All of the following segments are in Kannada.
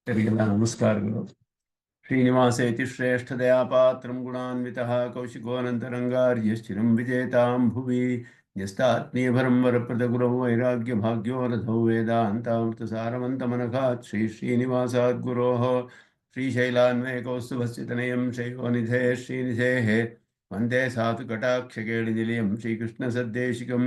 ಎಲ್ಲರಿಗೆಲ್ಲ ನಮಸ್ಕಾರಗಳು. ಶ್ರೀನಿವಾಸೇತಿ ಶ್ರೇಷ್ಠದಯಾ ಪಾತ್ರಂ ಗುಣಾನ್ವಿತಃ ಕೌಶಿಕೋನಂತರಂಗಾರ್ಯಶ್ಚಿರಂ ವಿಜೇತಾಂ ಭುವಿ ನ್ಯಸ್ತಾತ್ಮೀಯಭರಂ ವರಪ್ರದ ಗುರೌ ವೈರಾಗ್ಯ ಭಾಗ್ಯೋ ರಥೌ ವೇದಾಂತಾಮೃತಸಾರವಂತಮನಘಾತ್ ಶ್ರೀನಿವಾಸಾದ್ ಗುರೋಃ ಶ್ರೀಶೈಲಾನ್ವಯಕೌಸ್ತುಭಸ್ಯತನಯಂ ಶೈವನಿಧೇ ಶ್ರೀನಿಧೇಃ ವಂದೇ ಸಾಧು ಕಟಾಕ್ಷಕೇಳಿನಿಲಯಂ ಶ್ರೀಕೃಷ್ಣಸದ್ದೇಶಿಕಂ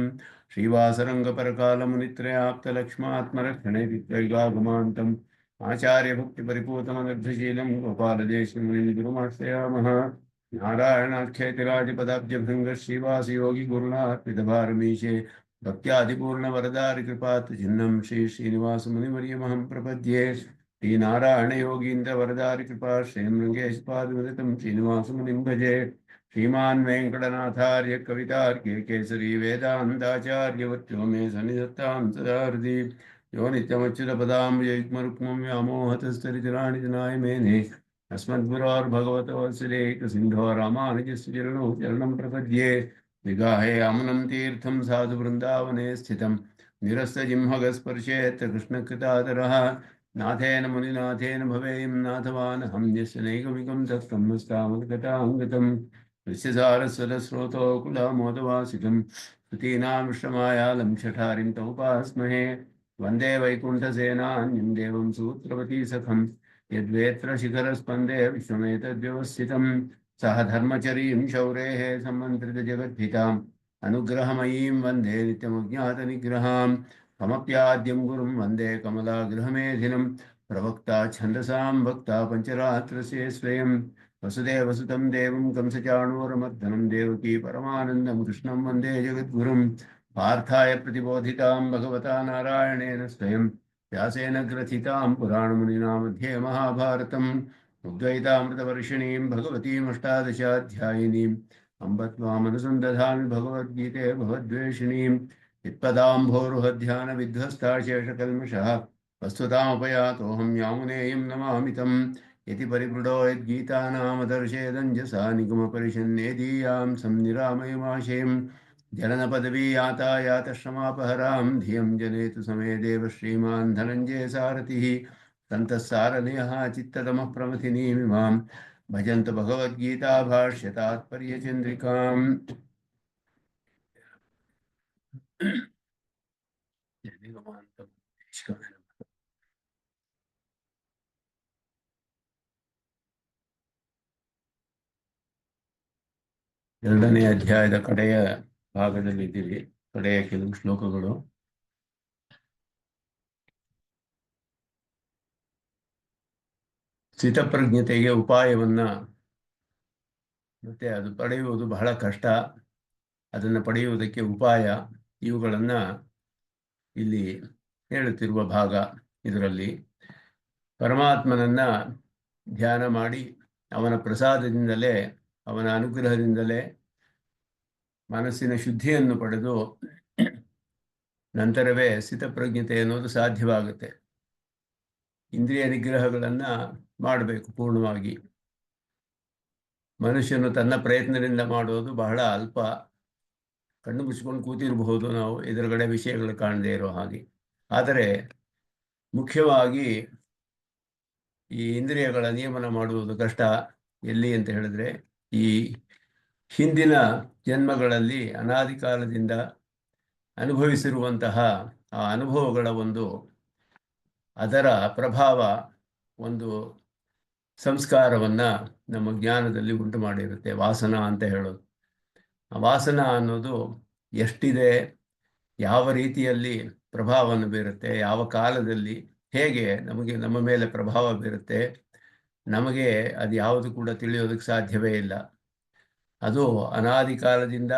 ಶ್ರೀವಾಸರಂಗಪರಕಾಲಮುನಿತ್ರಯಾಪ್ತಲಕ್ಷ್ಮಾತ್ಮರಕ್ಷಣೆ ವಿದ್ವೈಗಾಗಮಾन्तಂ आचार्य भक्ति परिपूतमनर्धशीलं गोपालदेशिमुनिं गुरुमाश्रयामः। नारायणाख्यैतिराजपदाब्जभृङ्ग श्रीवास योगी गुरुणार्पितभारमीशे भक्त्यादिपूर्णवरदारि कृपात् चिह्नं श्रीनिवासमुनिवर्यमहं प्रपद्ये। श्रीनारायणयोगीन्द्रवरदारि कृपा श्रीमृङ्गेशपादविदितं श्रीनिवासमुनिं भजे। श्रीमान् वेङ्कटनाथार्य कवितार्के केसरी वेदान्ताचार्यवर्त्यो मे सन्निधत्तां सदा हृदि यो नित्यमच्युतपदाम्बुजयुग्मरुक्मं व्यामोहतस्तरितराणि जनाय मेने अस्मद्गुरोर्भगवतोऽस्यैकसिन्धो रामानुजस्य चरणौ चरणं प्रपद्ये। विगाहे अमुनं तीर्थं साधु वृन्दावने स्थितं निरस्तजिह्मगस्पर्शेऽत्र कृष्णकृतादरः नाथेन मुनिनाथेन भवेयं नाथवानहं यस्य नैकमिकं तत्ब्रह्मस्तामद्गताङ्गतं विश्वसारस्वरस्रोतोकुलामोदवासितं श्रुतीनां विश्रमायालं शठारिं तमुपास्महे। वंदे वैकुंठसेनान्यं देवं सूत्रवती सखं यद्वेत्र शिखरस्पन्दे विश्वमेतद्व्यवस्थितं सह धर्मचरीं शौरेः सम्मन्त्रितजगद्धिताम् अनुग्रहमयीं वन्दे नित्यमज्ञातनिग्रहां कमप्याद्यं गुरुं वन्दे कमलागृहमेधिनं प्रवक्ता छन्दसां भक्ता पञ्चरात्रस्य स्वयं वसुदेवसुतं देवं कंसचाणूरमर्दनं देवकी परमानन्दं कृष्णं वन्दे जगद्गुरुं पार्थाय प्रतिबोधितां भगवता नारायणेन स्वयं व्यासेन ग्रथितां पुराणमुनिना मध्ये महाभारतम् उद्वैतामृतवर्षिणीं भगवतीमष्टादशाध्यायिनीम् अम्ब त्वामनुसन्दधामि भगवद्गीते भवद्वेषिणीं यत्पदाम्भोरुहध्यानविध्वस्ता शेषकल्मषः वस्तुतामुपयातोऽहं यामुनेयं नमामि तं यति परिपृढो यद्गीतानामदर्शेदञ्जसा निगमपरिषन्नेदीयां संनिरामयमाशयम् जननपदवी यातायातश्रमापहरां धियं जनेतु समे देव श्रीमान् धनञ्जय सारथिः सन्तस्सारनियः चित्ततमः प्रमथिनीमिमां भजन्तु भगवद्गीता भाष्यतात्पर्यचन्द्रिकाम्। ಎರಡನೇ ಅಧ್ಯಾಯದ ಕಡೆಯ ಭಾಗದಲ್ಲಿ ಇದ್ದೀವಿ. ಕಡೆಯ ಕೆಲವು ಶ್ಲೋಕಗಳು. ಸ್ಥಿತಪ್ರಜ್ಞತೆಗೆ ಉಪಾಯವನ್ನ ಮತ್ತೆ ಅದು ಪಡೆಯುವುದು ಬಹಳ ಕಷ್ಟ, ಅದನ್ನು ಪಡೆಯುವುದಕ್ಕೆ ಉಪಾಯ, ಇವುಗಳನ್ನ ಇಲ್ಲಿ ಹೇಳುತ್ತಿರುವ ಭಾಗ. ಇದರಲ್ಲಿ ಪರಮಾತ್ಮನನ್ನ ಧ್ಯಾನ ಮಾಡಿ ಅವನ ಪ್ರಸಾದದಿಂದಲೇ, ಅವನ ಅನುಗ್ರಹದಿಂದಲೇ ಮನಸ್ಸಿನ ಶುದ್ಧಿಯನ್ನು ಪಡೆದು ನಂತರವೇ ಸ್ಥಿತಪ್ರಜ್ಞತೆ ಅನ್ನೋದು ಸಾಧ್ಯವಾಗುತ್ತೆ. ಇಂದ್ರಿಯ ನಿಗ್ರಹಗಳನ್ನ ಮಾಡಬೇಕು ಪೂರ್ಣವಾಗಿ. ಮನುಷ್ಯನು ತನ್ನ ಪ್ರಯತ್ನದಿಂದ ಮಾಡೋದು ಬಹಳ ಅಲ್ಪ. ಕಣ್ಣು ಮುಚ್ಚಿಕೊಂಡು ಕೂತಿರಬಹುದು ನಾವು, ಎದುರುಗಡೆ ವಿಷಯಗಳು ಕಾಣದೇ ಇರೋ ಹಾಗೆ. ಆದರೆ ಮುಖ್ಯವಾಗಿ ಈ ಇಂದ್ರಿಯಗಳ ನಿಯಮನ ಮಾಡುವುದು ಕಷ್ಟ. ಎಲ್ಲಿ ಅಂತ ಹೇಳಿದ್ರೆ, ಈ ಹಿಂದಿನ ಜನ್ಮಗಳಲ್ಲಿ ಅನಾದಿ ಕಾಲದಿಂದ ಅನುಭವಿಸಿರುವಂತಹ ಆ ಅನುಭವಗಳ ಅದರ ಪ್ರಭಾವ ಒಂದು ಸಂಸ್ಕಾರವನ್ನ ನಮ್ಮ ಜ್ಞಾನದಲ್ಲಿ ಉಂಟು ಮಾಡಿರುತ್ತೆ. ವಾಸನ ಅಂತ ಹೇಳೋದು. ಆ ವಾಸನ ಅನ್ನೋದು ಎಷ್ಟಿದೆ, ಯಾವ ರೀತಿಯಲ್ಲಿ ಪ್ರಭಾವವನ್ನು ಬೀರುತ್ತೆ, ಯಾವ ಕಾಲದಲ್ಲಿ ಹೇಗೆ ನಮ್ಮ ಮೇಲೆ ಪ್ರಭಾವ ಬೀರುತ್ತೆ, ನಮಗೆ ಅದು ಯಾವುದು ಕೂಡ ತಿಳಿಯೋದಕ್ಕೆ ಸಾಧ್ಯವೇ ಇಲ್ಲ. ಅದು ಅನಾದಿ ಕಾಲದಿಂದ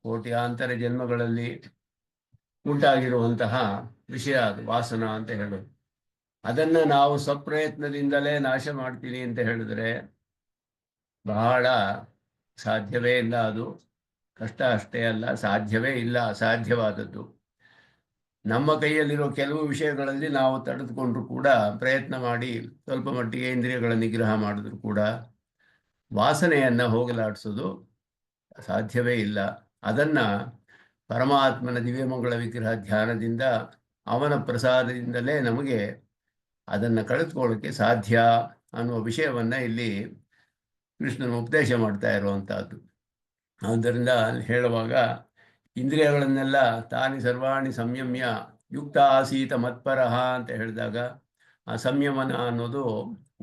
ಕೋಟ್ಯಾಂತರ ಜನ್ಮಗಳಲ್ಲಿ ಉಂಟಾಗಿರುವಂತಹ ವಿಷಯ, ಅದು ವಾಸನ ಅಂತ ಹೇಳೋದು. ಅದನ್ನು ನಾವು ಸ್ವಪ್ರಯತ್ನದಿಂದಲೇ ನಾಶ ಮಾಡ್ತೀನಿ ಅಂತ ಹೇಳಿದ್ರೆ ಬಹಳ ಸಾಧ್ಯವೇ ಇಲ್ಲ. ಅದು ಕಷ್ಟ ಅಷ್ಟೇ ಅಲ್ಲ, ಸಾಧ್ಯವೇ ಇಲ್ಲ, ಅಸಾಧ್ಯವಾದದ್ದು. ನಮ್ಮ ಕೈಯಲ್ಲಿರೋ ಕೆಲವು ವಿಷಯಗಳಲ್ಲಿ ನಾವು ತಡೆದುಕೊಂಡ್ರು ಕೂಡ, ಪ್ರಯತ್ನ ಮಾಡಿ ಸ್ವಲ್ಪ ಮಟ್ಟಿಗೆ ಇಂದ್ರಿಯಗಳ ನಿಗ್ರಹ ಮಾಡಿದ್ರು ಕೂಡ ವಾಸನೆಯನ್ನ ಹೋಗಲಾಡಿಸೋದು ಸಾಧ್ಯವೇ ಇಲ್ಲ. ಅದನ್ನ ಪರಮಾತ್ಮನ ದಿವ್ಯಮಂಗಳ ವಿಗ್ರಹ ಧ್ಯಾನದಿಂದ, ಅವನ ಪ್ರಸಾದದಿಂದಲೇ ನಮಗೆ ಅದನ್ನು ಕಳೆದುಕೊಳ್ಳೋಕ್ಕೆ ಸಾಧ್ಯ ಅನ್ನುವ ವಿಷಯವನ್ನು ಇಲ್ಲಿ ಕೃಷ್ಣನು ಉಪದೇಶ ಮಾಡ್ತಾ ಇರುವಂತಹದ್ದು. ಆದ್ದರಿಂದ ಹೇಳುವಾಗ ಇಂದ್ರಿಯಗಳನ್ನೆಲ್ಲ ತಾನಿ ಸರ್ವಾಣಿ ಸಂಯಮ್ಯ ಯುಕ್ತ ಆಸೀತ ಮತ್ಪರಃ ಅಂತ ಹೇಳಿದಾಗ ಆ ಸಂಯಮನ ಅನ್ನೋದು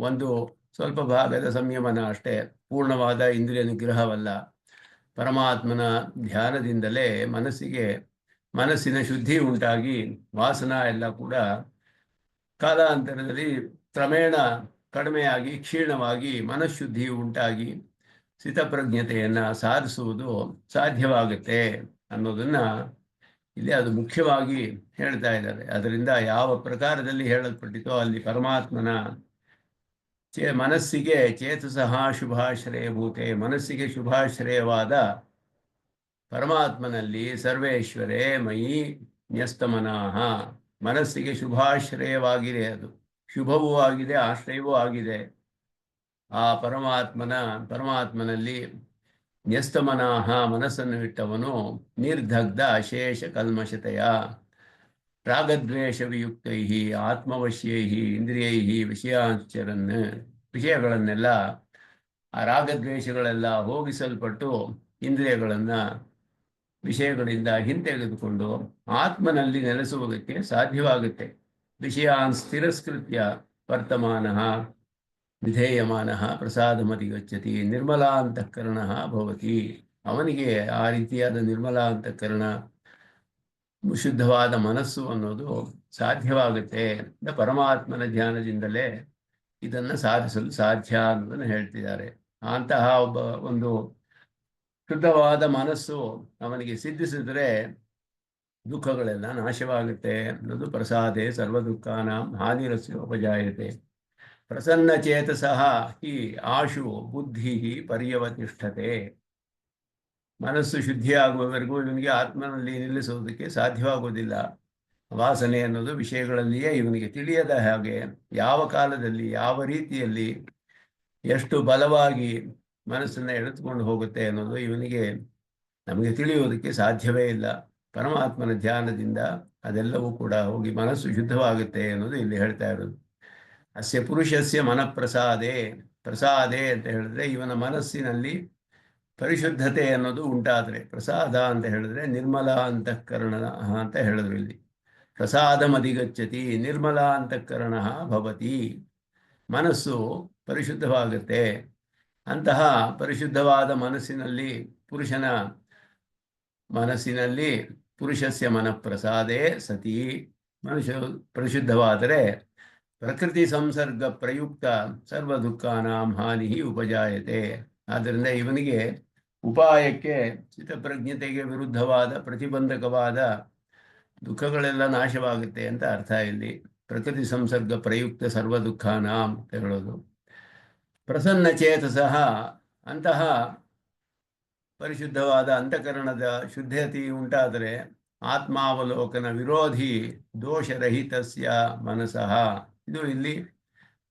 ಒಂದು ಸ್ವಲ್ಪ ಭಾಗದ ಸಂಯಮನ ಅಷ್ಟೇ, ಪೂರ್ಣವಾದ ಇಂದ್ರಿಯ ನಿಗ್ರಹವಲ್ಲ. ಪರಮಾತ್ಮನ ಧ್ಯಾನದಿಂದಲೇ ಮನಸ್ಸಿನ ಶುದ್ಧಿ ಉಂಟಾಗಿ ವಾಸನ ಎಲ್ಲ ಕೂಡ ಕಾಲಾಂತರದಲ್ಲಿ ಕ್ರಮೇಣ ಕಡಿಮೆಯಾಗಿ ಕ್ಷೀಣವಾಗಿ ಮನಃಶುದ್ಧಿ ಉಂಟಾಗಿ ಸ್ಥಿತಪ್ರಜ್ಞತೆಯನ್ನು ಸಾಧಿಸುವುದು ಸಾಧ್ಯವಾಗುತ್ತೆ ಅನ್ನೋದನ್ನ ಇಲ್ಲಿ ಅದು ಮುಖ್ಯವಾಗಿ ಹೇಳ್ತಾ ಇದ್ದಾರೆ. ಅದರಿಂದ ಯಾವ ಪ್ರಕಾರದಲ್ಲಿ ಹೇಳಲ್ಪಟ್ಟಿತೋ ಅಲ್ಲಿ ಪರಮಾತ್ಮನ ಮನಸ್ಸಿಗೆ ಚೇತಸಃ ಶುಭಾಶ್ರಯಭೂತೆ, ಮನಸ್ಸಿಗೆ ಶುಭಾಶ್ರಯವಾದ ಪರಮಾತ್ಮನಲ್ಲಿ ಸರ್ವೇಶ್ವರೇ ಮಯಿ ನ್ಯಸ್ತಮನಃ, ಮನಸ್ಸಿಗೆ ಶುಭಾಶ್ರಯವಾಗಿದೆ, ಅದು ಶುಭವೂ ಆಗಿದೆ ಆಶ್ರಯವೂ ಆಗಿದೆ. ಆ ಪರಮಾತ್ಮನಲ್ಲಿ ನ್ಯಸ್ತಮನಃ ಮನಸ್ಸನ್ನು ಇಟ್ಟವನು ನಿರ್ದಗ್ಧ ಅಶೇಷ ಕಲ್ಮಶತೆಯ ರಾಗದ್ವೇಷ ವಿಯುಕ್ತೈ ಆತ್ಮವಶ್ಯೈ ಇಂದ್ರಿಯೈ ವಿಷಯಾಂಚರನ್, ವಿಷಯಗಳನ್ನೆಲ್ಲ ಆ ರಾಗದ್ವೇಷಗಳೆಲ್ಲ ಹೋಗಿಸಲ್ಪಟ್ಟು ಇಂದ್ರಿಯಗಳನ್ನು ವಿಷಯಗಳಿಂದ ಹಿಂತೆಗೆದುಕೊಂಡು ಆತ್ಮನಲ್ಲಿ ನೆಲೆಸುವುದಕ್ಕೆ ಸಾಧ್ಯವಾಗುತ್ತೆ. ವಿಷಯಾನ್ ತಿರಸ್ಕೃತ್ಯ ವರ್ತಮಾನಃ ವಿಧೇಯಮಾನಃ ಪ್ರಸಾದಮಧಿಗಚ್ಚತಿ ನಿರ್ಮಲಾಂತಃಕರಣಃ ಭವತಿ, ಅವನಿಗೆ ಆ ರೀತಿಯಾದ ನಿರ್ಮಲಾಂತಃಕರಣ ಶುದ್ಧವಾದ ಮನಸ್ಸು ಅನ್ನೋದು ಸಾಧ್ಯವಾಗುತ್ತೆ. ಪರಮಾತ್ಮನ ಧ್ಯಾನದಿಂದಲೇ ಇದನ್ನು ಸಾಧಿಸಲು ಸಾಧ್ಯ ಅನ್ನೋದನ್ನು ಹೇಳ್ತಿದ್ದಾರೆ. ಅಂತಹ ಒಂದು ಶುದ್ಧವಾದ ಮನಸ್ಸು ಅವನಿಗೆ ಸಿದ್ಧಿಸಿದ್ರೆ ದುಃಖಗಳೆಲ್ಲ ನಾಶವಾಗುತ್ತೆ ಅನ್ನೋದು ಪ್ರಸಾದೇ ಸರ್ವ ದುಃಖಾನಾಂ ಹಾನಿರಸ್ಯ ಉಪಜಾಯತೆ. ಪ್ರಸನ್ನ ಚೇತಸಃ ಹಿ ಆಶು ಬುದ್ಧಿ ಪರ್ಯವತಿಷ್ಠತೆ, ಮನಸ್ಸು ಶುದ್ಧಿಯಾಗುವವರೆಗೂ ಇವನಿಗೆ ಆತ್ಮನಲ್ಲಿ ನಿಲ್ಲಿಸುವುದಕ್ಕೆ ಸಾಧ್ಯವಾಗುವುದಿಲ್ಲ. ವಾಸನೆ ಅನ್ನೋದು ವಿಷಯಗಳಲ್ಲಿಯೇ ಇವನಿಗೆ ತಿಳಿಯದ ಹಾಗೆ ಯಾವ ಕಾಲದಲ್ಲಿ ಯಾವ ರೀತಿಯಲ್ಲಿ ಎಷ್ಟು ಬಲವಾಗಿ ಮನಸ್ಸನ್ನು ಎಳೆದುಕೊಂಡು ಹೋಗುತ್ತೆ ಅನ್ನೋದು ಇವನಿಗೆ ನಮಗೆ ತಿಳಿಯುವುದಕ್ಕೆ ಸಾಧ್ಯವೇ ಇಲ್ಲ. ಪರಮಾತ್ಮನ ಧ್ಯಾನದಿಂದ ಅದೆಲ್ಲವೂ ಕೂಡ ಹೋಗಿ ಮನಸ್ಸು ಶುದ್ಧವಾಗುತ್ತೆ ಅನ್ನೋದು ಇಲ್ಲಿ ಹೇಳ್ತಾ ಇರೋದು. ಅಸ್ಯ ಪುರುಷಸ್ಯ ಮನಃಪ್ರಸಾದೇ, ಪ್ರಸಾದೇ ಅಂತ ಹೇಳಿದ್ರೆ ಇವನ ಮನಸ್ಸಿನಲ್ಲಿ ಪರಿಶುದ್ಧತೆ ಅನ್ನೋದು ಉಂಟಾದರೆ, ಪ್ರಸಾದ ಅಂತ ಹೇಳಿದ್ರೆ ನಿರ್ಮಲ ಅಂತಃಕರಣ ಅಂತ ಹೇಳಿದ್ರು. ಇಲ್ಲಿ ಪ್ರಸಾದಮಧಿಗಚ್ಚತಿ ನಿರ್ಮಲ ಅಂತಃಕರಣ ಭವತಿ, ಮನಸ್ಸು ಪರಿಶುದ್ಧವಾಗುತ್ತೆ. ಅಂತಹ ಪರಿಶುದ್ಧವಾದ ಮನಸ್ಸಿನಲ್ಲಿ ಪುರುಷಸ್ಯ ಮನಃಪ್ರಸಾದೇ ಸತಿ, ಮನುಷ್ಯ ಪರಿಶುದ್ಧವಾದರೆ ಪ್ರಕೃತಿ ಸಂಸರ್ಗ ಪ್ರಯುಕ್ತ ಸರ್ವ ದುಃಖಾನಾಂ ಹಾನಿ ಉಪಜಾಯತೆ. ಆದ್ದರಿಂದ ಇವನಿಗೆ ಉಪಾಯಕ್ಕೆ ಚಿತ್ತಪ್ರಜ್ಞತೆಗೆ ವಿರುದ್ಧವಾದ ಪ್ರತಿಬಂಧಕವಾದ ದುಃಖಗಳೆಲ್ಲ ನಾಶವಾಗುತ್ತೆ ಅಂತ ಅರ್ಥ. ಇಲ್ಲಿ ಪ್ರಕೃತಿ ಸಂಸರ್ಗ ಪ್ರಯುಕ್ತ ಸರ್ವ ದುಃಖಾನಾಂ ಅಂತ ಹೇಳೋದು. ಪ್ರಸನ್ನ ಚೇತಸಃ, ಅಂತಹ ಪರಿಶುದ್ಧವಾದ ಅಂತಃಕರಣದ ಶುದ್ಧತೆ ಉಂಟಾದರೆ ಆತ್ಮಾವಲೋಕನ ವಿರೋಧಿ ದೋಷರಹಿತಸ್ಯ ಮನಸಃ, ಇದು ಇಲ್ಲಿ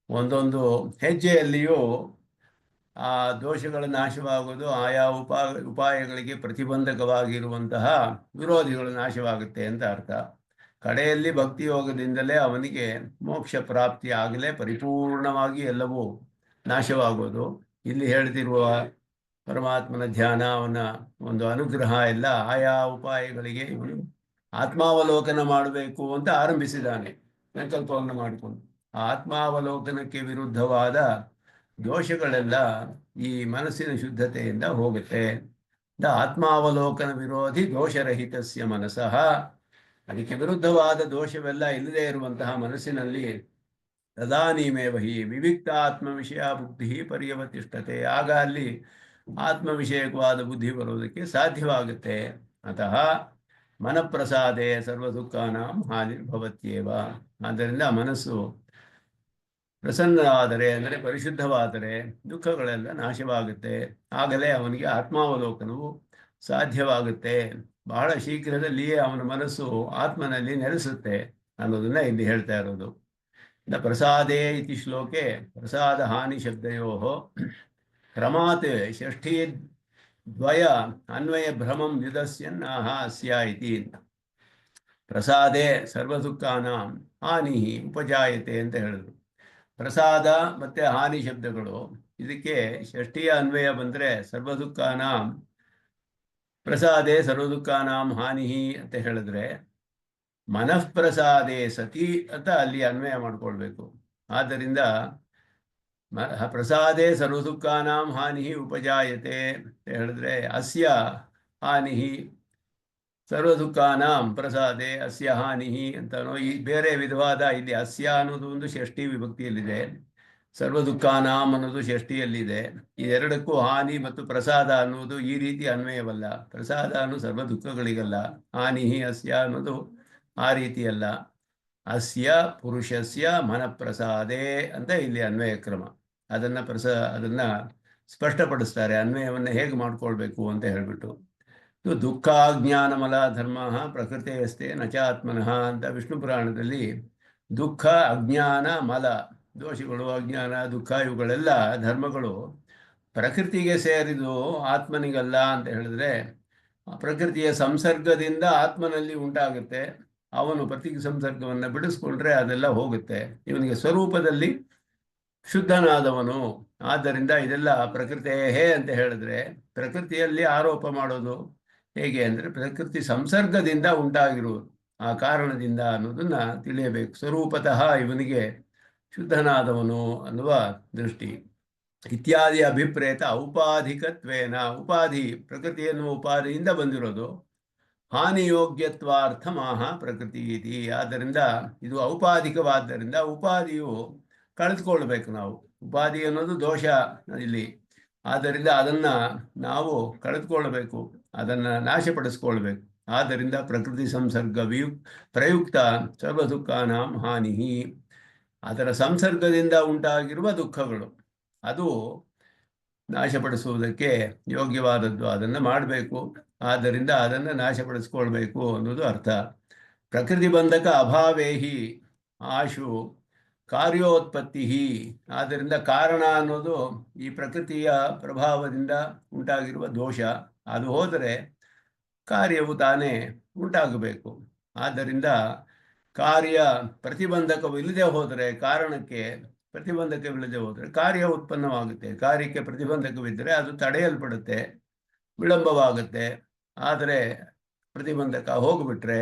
ಒಂದೊಂದು ಹೆಜ್ಜೆಯಲ್ಲಿಯೂ ಆ ದೋಷಗಳ ನಾಶವಾಗುವುದು, ಆಯಾ ಉಪಾಯಗಳಿಗೆ ಪ್ರತಿಬಂಧಕವಾಗಿರುವಂತಹ ವಿರೋಧಿಗಳು ನಾಶವಾಗುತ್ತೆ ಅಂತ ಅರ್ಥ. ಕಡೆಯಲ್ಲಿ ಭಕ್ತಿಯೋಗದಿಂದಲೇ ಅವನಿಗೆ ಮೋಕ್ಷ ಪ್ರಾಪ್ತಿ ಆಗಲೇ ಪರಿಪೂರ್ಣವಾಗಿ ಎಲ್ಲವೂ ನಾಶವಾಗೋದು. ಇಲ್ಲಿ ಹೇಳ್ತಿರುವ ಪರಮಾತ್ಮನ ಧ್ಯಾನ, ಅವನ ಒಂದು ಅನುಗ್ರಹ ಎಲ್ಲ ಆಯಾ ಉಪಾಯಗಳಿಗೆ ಇವನು ಆತ್ಮಾವಲೋಕನ ಮಾಡಬೇಕು ಅಂತ ಆರಂಭಿಸಿದ್ದಾನೆ ಸಂಕಲ್ಪವನ್ನು ಮಾಡಿಕೊಂಡು. ಆ ಆತ್ಮಾವಲೋಕನಕ್ಕೆ ವಿರುದ್ಧವಾದ ದೋಷಗಳೆಲ್ಲ ಈ ಮನಸ್ಸಿನ ಶುದ್ಧತೆಯಿಂದ ಹೋಗುತ್ತೆ. ಆತ್ಮಾವಲೋಕನ ವಿರೋಧಿ ದೋಷರಹಿತಸ್ಯ ಮನಸಃ, ಅದಕ್ಕೆ ವಿರುದ್ಧವಾದ ದೋಷವೆಲ್ಲ ಇಲ್ಲದೆ ಇರುವಂತಹ ಮನಸ್ಸಿನಲ್ಲಿ ತದಾನೀಮೇವ ಹಿ ವಿವಿಕ್ತ ಆತ್ಮ ವಿಷಯ ಬುದ್ಧಿ ಪರ್ಯವತಿಷ್ಠತೆ, ಆಗ ಅಲ್ಲಿ ಆತ್ಮವಿಷಯಕವಾದ ಬುದ್ಧಿ ಬರುವುದಕ್ಕೆ ಸಾಧ್ಯವಾಗುತ್ತೆ. ಅತಃ ಮನಃಪ್ರಸಾದೇ ಸರ್ವ ದುಃಖಾನಾಂ ಹಾನಿರ್ಭವತ್ಯೇವ, ಆದ್ದರಿಂದ ಮನಸ್ಸು ಪ್ರಸನ್ನವಾದರೆ ಅಂದರೆ ಪರಿಶುದ್ಧವಾದರೆ ದುಃಖಗಳೆಲ್ಲ ನಾಶವಾಗುತ್ತೆ. ಆಗಲೇ ಅವನಿಗೆ ಆತ್ಮಾವಲೋಕನವು ಸಾಧ್ಯವಾಗುತ್ತೆ. ಬಹಳ ಶೀಘ್ರದಲ್ಲಿಯೇ ಅವನ ಮನಸ್ಸು ಆತ್ಮನಲ್ಲಿ ನೆಲೆಸುತ್ತೆ ಅನ್ನೋದನ್ನ ಇಲ್ಲಿ ಹೇಳ್ತಾ ಇರೋದು. ಪ್ರಸಾದೇ ಇತಿ ಶ್ಲೋಕೆ ಪ್ರಸಾದ ಹಾನಿ ಶಬ್ದಯೋ ಕ್ರಮಾತ್ ಷಷ್ಠೀ ದ್ವಯ ಅನ್ವಯ ಭ್ರಮಂ ನಿದಸ್ಯನ್ನಾಹ ಅಸ್ಯ ಇತಿ. ಪ್ರಸಾದೇ ಸರ್ವ ದುಃಖಾನಾಂ ಹಾನಿ ಉಪಜಾಯತೆ ಅಂತ ಹೇಳಿದ್ರು. ಪ್ರಸಾದ ಮತ್ತು ಹಾನಿ ಶಬ್ದಗಳು ಇದಕ್ಕೆ ಷಷ್ಠಿಯ ಅನ್ವಯ ಬಂದರೆ ಸರ್ವ ದುಃಖಾನಾಂ ಪ್ರಸಾದೇ ಸರ್ವ ದುಃಖಾನಾಂ ಹಾನಿ ಅಂತ ಹೇಳಿದ್ರೆ ಮನಃಪ್ರಸಾದೇ ಸತಿ ಅಂತ ಅಲ್ಲಿ ಅನ್ವಯ ಮಾಡ್ಕೊಳ್ಬೇಕು. ಆದ್ದರಿಂದ ಪ್ರಸಾದೇ ಸರ್ವ ದುಃಖಾನಾಂ ಹಾನಿ ಉಪಜಾಯತೆ ಅಂತ ಹೇಳಿದ್ರೆ ಅಸ್ಯ ಹಾನಿ ಸರ್ವ ದುಃಖಾನಾಂ ಪ್ರಸಾದೆ ಅಸ್ಯ ಹಾನಿ ಅಂತನೋ ಈ ಬೇರೆ ವಿಧವಾದ ಇಲ್ಲಿ ಅಸ್ಯ ಅನ್ನೋದು ಒಂದು ಷಷ್ಠಿ ವಿಭಕ್ತಿಯಲ್ಲಿದೆ, ಸರ್ವ ದುಃಖಾನಾಂ ಅನ್ನೋದು ಷಷ್ಠಿಯಲ್ಲಿದೆ. ಇದೆರಡಕ್ಕೂ ಹಾನಿ ಮತ್ತು ಪ್ರಸಾದ ಅನ್ನೋದು ಈ ರೀತಿ ಅನ್ವಯವಲ್ಲ. ಪ್ರಸಾದ ಅನ್ನೋದು ಸರ್ವ ದುಃಖಗಳಿಗಲ್ಲ, ಹಾನಿ ಅಸ್ಯ ಅನ್ನೋದು ಆ ರೀತಿಯಲ್ಲ. ಅಸ್ಯ ಪುರುಷಸ್ಯ ಮನಃಪ್ರಸಾದೇ ಅಂತ ಇಲ್ಲಿ ಅನ್ವಯ ಕ್ರಮ. ಅದನ್ನು ಸ್ಪಷ್ಟಪಡಿಸ್ತಾರೆ, ಅನ್ವಯವನ್ನು ಹೇಗೆ ಮಾಡ್ಕೊಳ್ಬೇಕು ಅಂತ ಹೇಳ್ಬಿಟ್ಟು. ದುಃಖಾಜ್ಞಾನಮಲ ಧರ್ಮ ಪ್ರಕೃತಿಯಸ್ತೆ ನಚಾತ್ಮನಃ ಅಂತ ವಿಷ್ಣು ಪುರಾಣದಲ್ಲಿ ದುಃಖ ಅಜ್ಞಾನ ಮಲ ದೋಷಗಳು ಅಜ್ಞಾನ ದುಃಖ ಇವುಗಳೆಲ್ಲ ಧರ್ಮಗಳು ಪ್ರಕೃತಿಗೆ ಸೇರಿದು ಆತ್ಮನಿಗಲ್ಲ ಅಂತ ಹೇಳಿದ್ರೆ ಪ್ರಕೃತಿಯ ಸಂಸರ್ಗದಿಂದ ಆತ್ಮನಲ್ಲಿ ಉಂಟಾಗುತ್ತೆ. ಅವನು ಪ್ರತಿ ಸಂಸರ್ಗವನ್ನು ಬಿಡಿಸ್ಕೊಂಡ್ರೆ ಅದೆಲ್ಲ ಹೋಗುತ್ತೆ. ಇವನಿಗೆ ಸ್ವರೂಪದಲ್ಲಿ ಶುದ್ಧನಾದವನು. ಆದ್ದರಿಂದ ಇದೆಲ್ಲ ಪ್ರಕೃತಿಯೇ ಅಂತ ಹೇಳಿದ್ರೆ ಪ್ರಕೃತಿಯಲ್ಲಿ ಆರೋಪ ಮಾಡೋದು ಹೇಗೆ ಅಂದರೆ ಪ್ರಕೃತಿ ಸಂಸರ್ಗದಿಂದ ಉಂಟಾಗಿರುವುದು, ಆ ಕಾರಣದಿಂದ ಅನ್ನೋದನ್ನ ತಿಳಿಯಬೇಕು. ಸ್ವರೂಪತಃ ಇವನಿಗೆ ಶುದ್ಧನಾದವನು ಅನ್ನುವ ದೃಷ್ಟಿ. ಇತ್ಯಾದಿ ಅಭಿಪ್ರೇತ ಔಪಾಧಿಕತ್ವೇನ, ಉಪಾಧಿ ಪ್ರಕೃತಿ ಎನ್ನುವ ಉಪಾಧಿಯಿಂದ ಬಂದಿರೋದು. ಹಾನಿಯೋಗ್ಯತ್ವಾರ್ಥ ಮಾಹ ಪ್ರಕೃತಿ ಇತಿ. ಆದ್ದರಿಂದ ಇದು ಔಪಾಧಿಕವಾದ್ದರಿಂದ ಉಪಾಧಿಯು ಕಳೆದುಕೊಳ್ಬೇಕು ನಾವು. ಉಪಾಧಿ ಅನ್ನೋದು ದೋಷ ಇಲ್ಲಿ, ಆದ್ದರಿಂದ ಅದನ್ನು ನಾವು ಕಳೆದುಕೊಳ್ಳಬೇಕು, ಅದನ್ನು ನಾಶಪಡಿಸ್ಕೊಳ್ಬೇಕು. ಆದ್ದರಿಂದ ಪ್ರಕೃತಿ ಸಂಸರ್ಗ ಪ್ರಯುಕ್ತ ಸರ್ವ ದುಃಖಾನಾಂ ಹಾನಿ, ಅದರ ಸಂಸರ್ಗದಿಂದ ಉಂಟಾಗಿರುವ ದುಃಖಗಳು ಅದು ನಾಶಪಡಿಸುವುದಕ್ಕೆ ಯೋಗ್ಯವಾದದ್ದು, ಅದನ್ನು ಮಾಡಬೇಕು. ಆದ್ದರಿಂದ ಅದನ್ನು ನಾಶಪಡಿಸ್ಕೊಳ್ಬೇಕು ಅನ್ನೋದು ಅರ್ಥ. ಪ್ರಕೃತಿ ಬಂಧಕ ಅಭಾವೇಹಿ ಆಶು ಕಾರ್ಯೋತ್ಪತ್ತಿ. ಆದ್ದರಿಂದ ಕಾರಣ ಅನ್ನೋದು ಈ ಪ್ರಕೃತಿಯ ಪ್ರಭಾವದಿಂದ ಉಂಟಾಗಿರುವ ದೋಷ, ಅದು ಹೋದರೆ ಕಾರ್ಯವು ತಾನೇ ಉಂಟಾಗಬೇಕು. ಆದ್ದರಿಂದ ಕಾರ್ಯ ಪ್ರತಿಬಂಧಕವಿಲ್ಲದೆ ಹೋದರೆ, ಕಾರಣಕ್ಕೆ ಪ್ರತಿಬಂಧಕವಿಲ್ಲದೆ ಹೋದರೆ ಕಾರ್ಯ ಉತ್ಪನ್ನವಾಗುತ್ತೆ. ಕಾರ್ಯಕ್ಕೆ ಪ್ರತಿಬಂಧಕವಿದ್ದರೆ ಅದು ತಡೆಯಲ್ಪಡುತ್ತೆ, ವಿಳಂಬವಾಗುತ್ತೆ. ಆದರೆ ಪ್ರತಿಬಂಧಕ ಹೋಗಿಬಿಟ್ರೆ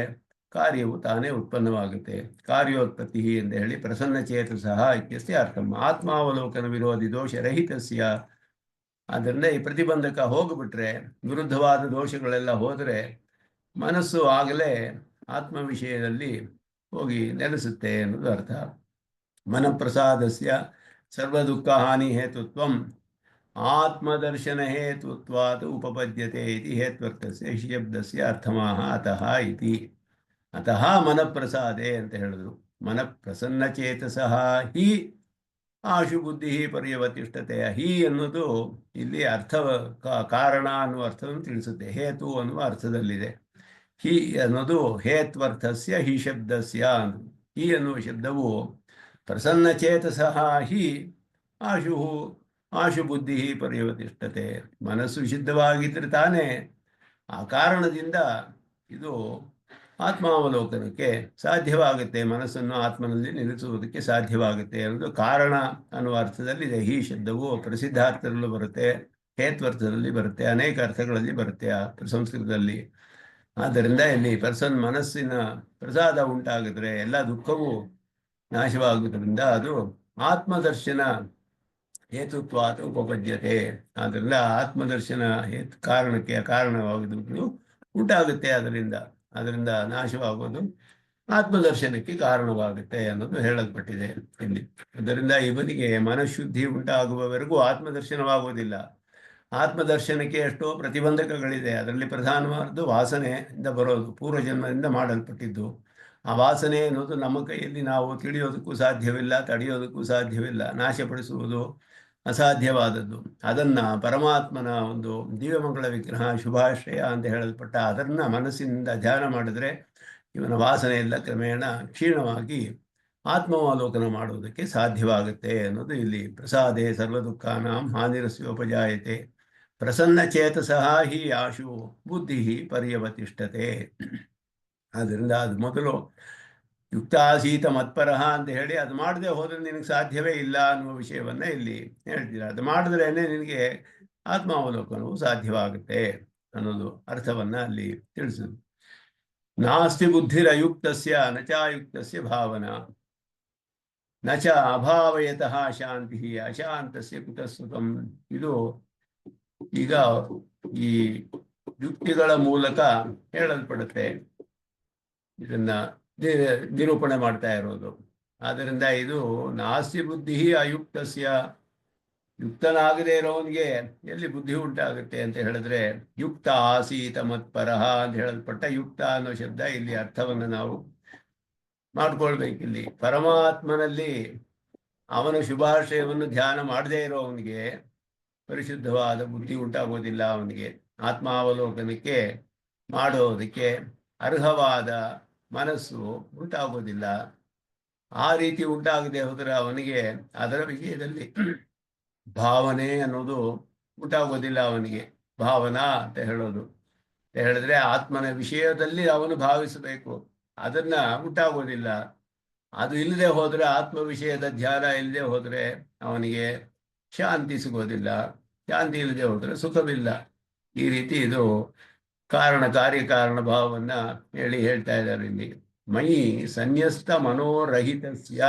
ಕಾರ್ಯವು ತಾನೇ ಉತ್ಪನ್ನವಾಗುತ್ತೆ. ಕಾರ್ಯೋತ್ಪತ್ತಿ ಎಂದು ಹೇಳಿ ಪ್ರಸನ್ನಚೇತಸಃ ಇತ್ಯಸ್ಯ ಅರ್ಥಂ ಆತ್ಮಾವಲೋಕನ ವಿರೋಧಿ ದೋಷರಹಿತಸ್ಯ. ಆದ್ದರಿಂದ ಈ ಪ್ರತಿಬಂಧಕ ಹೋಗಿಬಿಟ್ರೆ, ವಿರುದ್ಧವಾದ ದೋಷಗಳೆಲ್ಲ ಹೋದರೆ ಮನಸ್ಸು ಆಗಲೇ ಆತ್ಮ ವಿಷಯದಲ್ಲಿ ಹೋಗಿ ನೆಲೆಸುತ್ತೆ ಅನ್ನೋದು ಅರ್ಥ. ಮನಃಪ್ರಸಾದಸ್ಯ ಸರ್ವ ದುಃಖ ಹಾನಿ ಹೇತುತ್ವಂ ಆತ್ಮದರ್ಶನ ಹೇತುತ್ವಾತ್ ಉಪಪದ್ಯತೆ ಇತಿ ಹೇತ್ವರ್ಥಸ್ಯ ಶಬ್ದಸ್ಯ ಅರ್ಥಮಾಹ ಅತಃ ಇತಿ. ಅತಃ ಮನಃಪ್ರಸಾದೆ ಅಂತ ಹೇಳಿದ್ರು. ಮನಃಪ್ರಸನ್ನಚೇತಸಃ ಹಿ ಆಶು ಬುದ್ಧಿ ಪರ್ಯವತಿಷ್ಠತೆ. ಹಿ ಅನ್ನೋದು ಇಲ್ಲಿ ಅರ್ಥ ಕಾರಣ ಅನ್ನುವ ಅರ್ಥವನ್ನು ತಿಳಿಸುತ್ತೆ, ಹೇತು ಅನ್ನುವ ಅರ್ಥದಲ್ಲಿದೆ. ಹಿ ಅನ್ನೋದು ಹೇತ್ವರ್ಥಸ್ಯ ಹಿ ಶಬ್ದಸ್ಯ. ಹಿ ಅನ್ನುವ ಶಬ್ದವು ಪ್ರಸನ್ನಚೇತಸಃ ಹಿ ಆಶು ಬುದ್ಧಿ ಪರ್ಯವತಿಷ್ಠತೆ. ಮನಸ್ಸು ಸಿದ್ಧವಾಗಿದ್ದರೆ ತಾನೇ ಆ ಕಾರಣದಿಂದ ಇದು ಆತ್ಮಾವಲೋಕನಕ್ಕೆ ಸಾಧ್ಯವಾಗುತ್ತೆ, ಮನಸ್ಸನ್ನು ಆತ್ಮನಲ್ಲಿ ನಿಲ್ಲಿಸುವುದಕ್ಕೆ ಸಾಧ್ಯವಾಗುತ್ತೆ ಅನ್ನೋದು ಕಾರಣ ಅನ್ನುವ ಅರ್ಥದಲ್ಲಿದೆ. ಈ ಶಬ್ದವು ಪ್ರಸಿದ್ಧಾರ್ಥದಲ್ಲೂ ಬರುತ್ತೆ, ಹೇತ್ವರ್ಥದಲ್ಲಿ ಬರುತ್ತೆ, ಅನೇಕ ಅರ್ಥಗಳಲ್ಲಿ ಬರುತ್ತೆ ಆ ಸಂಸ್ಕೃತದಲ್ಲಿ. ಆದ್ದರಿಂದ ಇಲ್ಲಿ ಮನಸ್ಸಿನ ಪ್ರಸಾದ ಉಂಟಾಗಿದ್ರೆ ಎಲ್ಲ ದುಃಖವೂ ನಾಶವಾಗುವುದರಿಂದ ಅದು ಆತ್ಮದರ್ಶನ ಹೇತುತ್ವಾತ್ ಉಪಪದ್ಯತೆ. ಆದ್ದರಿಂದ ಆತ್ಮದರ್ಶನ ಕಾರಣಕ್ಕೆ ಕಾರಣವಾಗುವುದು ಉಂಟಾಗುತ್ತೆ. ಅದರಿಂದ ನಾಶವಾಗುವುದು ಆತ್ಮದರ್ಶನಕ್ಕೆ ಕಾರಣವಾಗುತ್ತೆ ಅನ್ನೋದು ಹೇಳಲ್ಪಟ್ಟಿದೆ ಇಲ್ಲಿ. ಅದರಿಂದ ಇವನಿಗೆ ಮನಃಶುದ್ಧಿ ಉಂಟಾಗುವವರೆಗೂ ಆತ್ಮದರ್ಶನವಾಗುವುದಿಲ್ಲ. ಆತ್ಮದರ್ಶನಕ್ಕೆ ಎಷ್ಟೋ ಪ್ರತಿಬಂಧಕಗಳಿದೆ. ಅದರಲ್ಲಿ ಪ್ರಧಾನವಾದದ್ದು ವಾಸನೆಯಿಂದ ಬರೋದು, ಪೂರ್ವಜನ್ಮದಿಂದ ಮಾಡಲ್ಪಟ್ಟಿದ್ದು. ಆ ವಾಸನೆ ಅನ್ನೋದು ನಮ್ಮ ಕೈಯಲ್ಲಿ ನಾವು ತಿಳಿಯೋದಕ್ಕೂ ಸಾಧ್ಯವಿಲ್ಲ, ತಡೆಯೋದಕ್ಕೂ ಸಾಧ್ಯವಿಲ್ಲ, ನಾಶಪಡಿಸುವುದು ಅಸಾಧ್ಯವಾದದ್ದು. ಅದನ್ನು ಪರಮಾತ್ಮನ ಒಂದು ದಿವ್ಯಮಂಗಳ ವಿಗ್ರಹ ಶುಭಾಶ್ರಯ ಅಂತ ಹೇಳಲ್ಪಟ್ಟ ಅದನ್ನು ಮನಸ್ಸಿನಿಂದ ಧ್ಯಾನ ಮಾಡಿದ್ರೆ ಇವನ ವಾಸನೆ ಎಲ್ಲ ಕ್ರಮೇಣ ಕ್ಷೀಣವಾಗಿ ಆತ್ಮಾವಲೋಕನ ಮಾಡುವುದಕ್ಕೆ ಸಾಧ್ಯವಾಗುತ್ತೆ ಅನ್ನೋದು ಇಲ್ಲಿ. ಪ್ರಸಾದೇ ಸರ್ವ ದುಃಖಾನಾಂ ಹಾನಿರಸ್ಯೋಪಜಾಯತೆ ಪ್ರಸನ್ನಚೇತಸಃ ಹಿ ಆಶು ಬುದ್ಧಿ ಪರ್ಯವತಿಷ್ಠತೆ. ಆದ್ದರಿಂದ ಅದು ಮೊದಲು ಯುಕ್ತಾಸೀತ ಮತ್ಪರಹ ಅಂತ ಹೇಳಿ ಅದು ಮಾಡದೆ ಹೋದರೆ ನಿನಗೆ ಸಾಧ್ಯವೇ ಇಲ್ಲ ಅನ್ನುವ ವಿಷಯವನ್ನ ಇಲ್ಲಿ ಹೇಳ್ತೀರ. ಅದು ಮಾಡಿದ್ರೇನೆ ನಿನಗೆ ಆತ್ಮಾವಲೋಕನವು ಸಾಧ್ಯವಾಗುತ್ತೆ ಅನ್ನೋದು ಅರ್ಥವನ್ನ ಅಲ್ಲಿ ತಿಳಿಸಿದ್ರು. ನಾಸ್ತಿ ಬುದ್ಧಿರಯುಕ್ತಸ್ಯ ನಚಾಯುಕ್ತಸ್ಯ ಭಾವನಾ ನಚ ಅಭಾವಯತಃ ಶಾಂತಿ ಅಶಾಂತಸ್ಯ ಕುತಃ ಸುಖಂ. ಇದು ಈಗ ಈ ಯುಕ್ತಿಗಳ ಮೂಲಕ ಹೇಳಲ್ಪಡುತ್ತೆ, ಇದನ್ನ ನಿರೂಪಣೆ ಮಾಡ್ತಾ ಇರೋದು. ಆದ್ದರಿಂದ ಇದು ನಾಸ್ತಿ ಬುದ್ಧಿ ಅಯುಕ್ತಸ್ಯ, ಯುಕ್ತನಾಗದೇ ಇರೋವನಿಗೆ ಎಲ್ಲಿ ಬುದ್ಧಿ ಉಂಟಾಗುತ್ತೆ ಅಂತ ಹೇಳಿದ್ರೆ ಯುಕ್ತ ಆಸೀತ ಮತ್ಪರಹ ಅಂತ ಹೇಳಲ್ಪಟ್ಟ ಯುಕ್ತ ಅನ್ನೋ ಶಬ್ದ ಇಲ್ಲಿ ಅರ್ಥವನ್ನು ನಾವು ಮಾಡ್ಕೊಳ್ಬೇಕಿಲ್ಲಿ. ಪರಮಾತ್ಮನಲ್ಲಿ ಅವನ ಶುಭಾಶಯವನ್ನು ಧ್ಯಾನ ಮಾಡದೇ ಇರೋವನಿಗೆ ಪರಿಶುದ್ಧವಾದ ಬುದ್ಧಿ ಉಂಟಾಗೋದಿಲ್ಲ. ಅವನಿಗೆ ಆತ್ಮಾವಲೋಕನಕ್ಕೆ ಮಾಡೋದಕ್ಕೆ ಅರ್ಹವಾದ ಮನಸ್ಸು ಉಂಟಾಗೋದಿಲ್ಲ. ಆ ರೀತಿ ಉಂಟಾಗದೆ ಹೋದರೆ ಅವನಿಗೆ ಅದರ ವಿಷಯದಲ್ಲಿ ಭಾವನೆ ಅನ್ನೋದು ಉಂಟಾಗೋದಿಲ್ಲ. ಅವನಿಗೆ ಭಾವನಾ ಅಂತ ಹೇಳೋದು ಹೇಳಿದ್ರೆ ಆತ್ಮನ ವಿಷಯದಲ್ಲಿ ಅವನು ಭಾವಿಸಬೇಕು, ಅದನ್ನ ಉಂಟಾಗೋದಿಲ್ಲ. ಅದು ಇಲ್ಲದೆ ಹೋದರೆ, ಆತ್ಮ ವಿಷಯದ ಧ್ಯಾನ ಇಲ್ಲದೆ ಹೋದರೆ ಅವನಿಗೆ ಶಾಂತಿ ಸಿಗೋದಿಲ್ಲ. ಶಾಂತಿ ಇಲ್ಲದೆ ಹೋದರೆ ಸುಖವಿಲ್ಲ. ಈ ರೀತಿ ಇದು ಕಾರಣ ಕಾರ್ಯಕಾರಣ ಭಾವವನ್ನ ಹೇಳ್ತಾ ಇದ್ದಾರೆ ಇಲ್ಲಿ. ಮಯಿ ಸನ್ಯಸ್ತ ಮನೋರಹಿತಸ್ಯ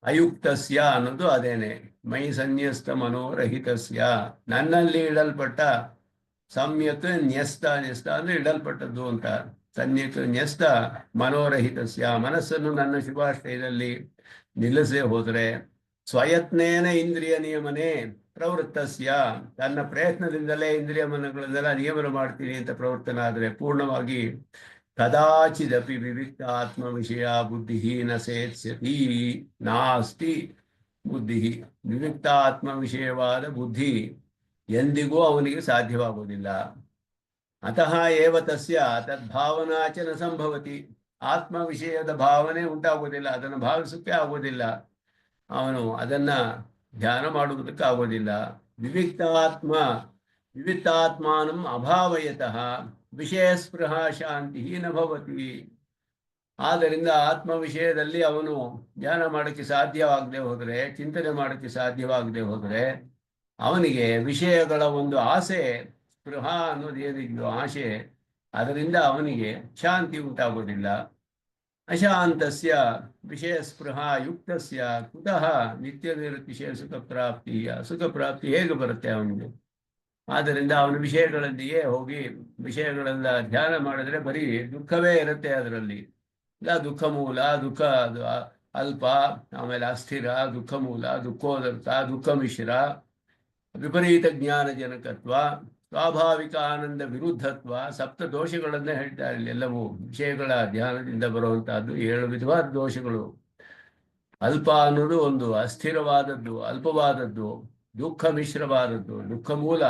ಅಯುಕ್ತಸ್ಯ ಅನ್ನೋದು ಅದೇನೆ. ಮೈ ಸನ್ಯಸ್ತ ಮನೋರಹಿತಸ್ಯ, ನನ್ನಲ್ಲಿ ಇಡಲ್ಪಟ್ಟ, ಸಮ್ಯಕ್ ನ್ಯಸ್ತ, ನ್ಯಸ್ತ ಅಂದ್ರೆ ಇಡಲ್ಪಟ್ಟದ್ದು ಅಂತ. ಸನ್ಯಕ್ ನ್ಯಸ್ತ ಮನೋರಹಿತಸ್ಯ, ಮನಸ್ಸನ್ನು ನನ್ನ ಶುಭಾಶ್ರಯದಲ್ಲಿ ನಿಲ್ಲಿಸೇ ಹೋದರೆ, ಸ್ವಯತ್ನೇನ ಇಂದ್ರಿಯ ನಿಯಮನೆ ಪ್ರವೃತ್ತಸ್ಯ, ತನ್ನ ಪ್ರಯತ್ನದಿಂದಲೇ ಇಂದ್ರಿಯ ಮನಗಳನ್ನೆಲ್ಲ ನಿಯಮನ ಮಾಡ್ತೀನಿ ಅಂತ ಪ್ರವೃತ್ತನಾದರೆ ಪೂರ್ಣವಾಗಿ ಕದಾಚಿದಪಿ ವಿವಿಕ್ತ ಆತ್ಮ ವಿಷಯ ಬುದ್ಧಿ ನ ಸೇತ್ಸ್ಯತಿ. ನಾಸ್ತಿ ಬುದ್ಧಿ, ವಿವಿಕ್ತ ಆತ್ಮ ವಿಷಯವಾದ ಬುದ್ಧಿ ಎಂದಿಗೂ ಅವನಿಗೆ ಸಾಧ್ಯವಾಗುವುದಿಲ್ಲ. ಅತಃ ಏವ ತಸ್ಯ ತದ್ಭಾವನಾಚ ನ ಸಂಭವತಿ, ಆತ್ಮ ವಿಷಯದ ಭಾವನೆ ಉಂಟಾಗುವುದಿಲ್ಲ, ಅದನ್ನು ಭಾವಿಸೋಕೆ ಆಗೋದಿಲ್ಲ, ಅವನು ಅದನ್ನ ಧ್ಯಾನ ಮಾಡುವುದಕ್ಕೆ ಆಗೋದಿಲ್ಲ. ವಿವಿಕ್ತಾತ್ಮಾನಂ ಅಭಾವಯತಃ ವಿಷಯ ಸ್ಪೃಹ ಶಾಂತಿ ನ ಭವತಿ. ಆದ್ದರಿಂದ ಆತ್ಮ ವಿಷಯದಲ್ಲಿ ಅವನು ಧ್ಯಾನ ಮಾಡೋಕ್ಕೆ ಸಾಧ್ಯವಾಗದೆ ಹೋದರೆ, ಚಿಂತನೆ ಮಾಡೋಕ್ಕೆ ಸಾಧ್ಯವಾಗದೆ ಹೋದರೆ, ಅವನಿಗೆ ವಿಷಯಗಳ ಒಂದು ಆಸೆ, ಸ್ಪೃಹ ಅನ್ನೋದು ಏನಿದೆಯೋ ಆಸೆ, ಅದರಿಂದ ಅವನಿಗೆ ಶಾಂತಿ ಉಂಟಾಗೋದಿಲ್ಲ. ಅಶಾಂತಸ್ಯ ವಿಷಯ ಸ್ಪೃಹ ಯುಕ್ತಸ್ಯ ಕುತಃ ನಿತ್ಯ ನಿರತಿಶಯ ಸುಖ ಪ್ರಾಪ್ತಿ. ಸುಖ ಪ್ರಾಪ್ತಿ ಹೇಗೆ ಬರುತ್ತೆ ಅವನಿಗೆ? ಆದ್ದರಿಂದ ಅವನ ವಿಷಯಗಳಲ್ಲಿಯೇ ಹೋಗಿ ವಿಷಯಗಳೆಲ್ಲ ಧ್ಯಾನ ಮಾಡಿದ್ರೆ ಬರೀ ದುಃಖವೇ ಇರುತ್ತೆ ಅದರಲ್ಲಿ. ಇಲ್ಲ ದುಃಖ ಮೂಲ, ದುಃಖ ಅದು ಅಲ್ಪ, ಆಮೇಲೆ ಅಸ್ಥಿರ, ದುಃಖ ಮೂಲ, ದುಃಖೋದರ್ಥ, ದುಃಖ ಮಿಶ್ರ, ವಿಪರೀತ ಜ್ಞಾನ ಜನಕತ್ವ, ಸ್ವಾಭಾವಿಕ ಆನಂದ ವಿರುದ್ಧತ್ವ, ಸಪ್ತ ದೋಷಗಳನ್ನೇ ಹೇಳ್ತಾರೆ ಇಲ್ಲಿ. ಎಲ್ಲವೂ ವಿಷಯಗಳ ಧ್ಯಾನದಿಂದ ಬರುವಂತಹದ್ದು 7 ವಿಧವಾದ ದೋಷಗಳು. ಅಲ್ಪ ಅನ್ನೋದು ಒಂದು ಅಸ್ಥಿರವಾದದ್ದು, ಅಲ್ಪವಾದದ್ದು, ದುಃಖ ಮಿಶ್ರವಾದದ್ದು, ದುಃಖ ಮೂಲ,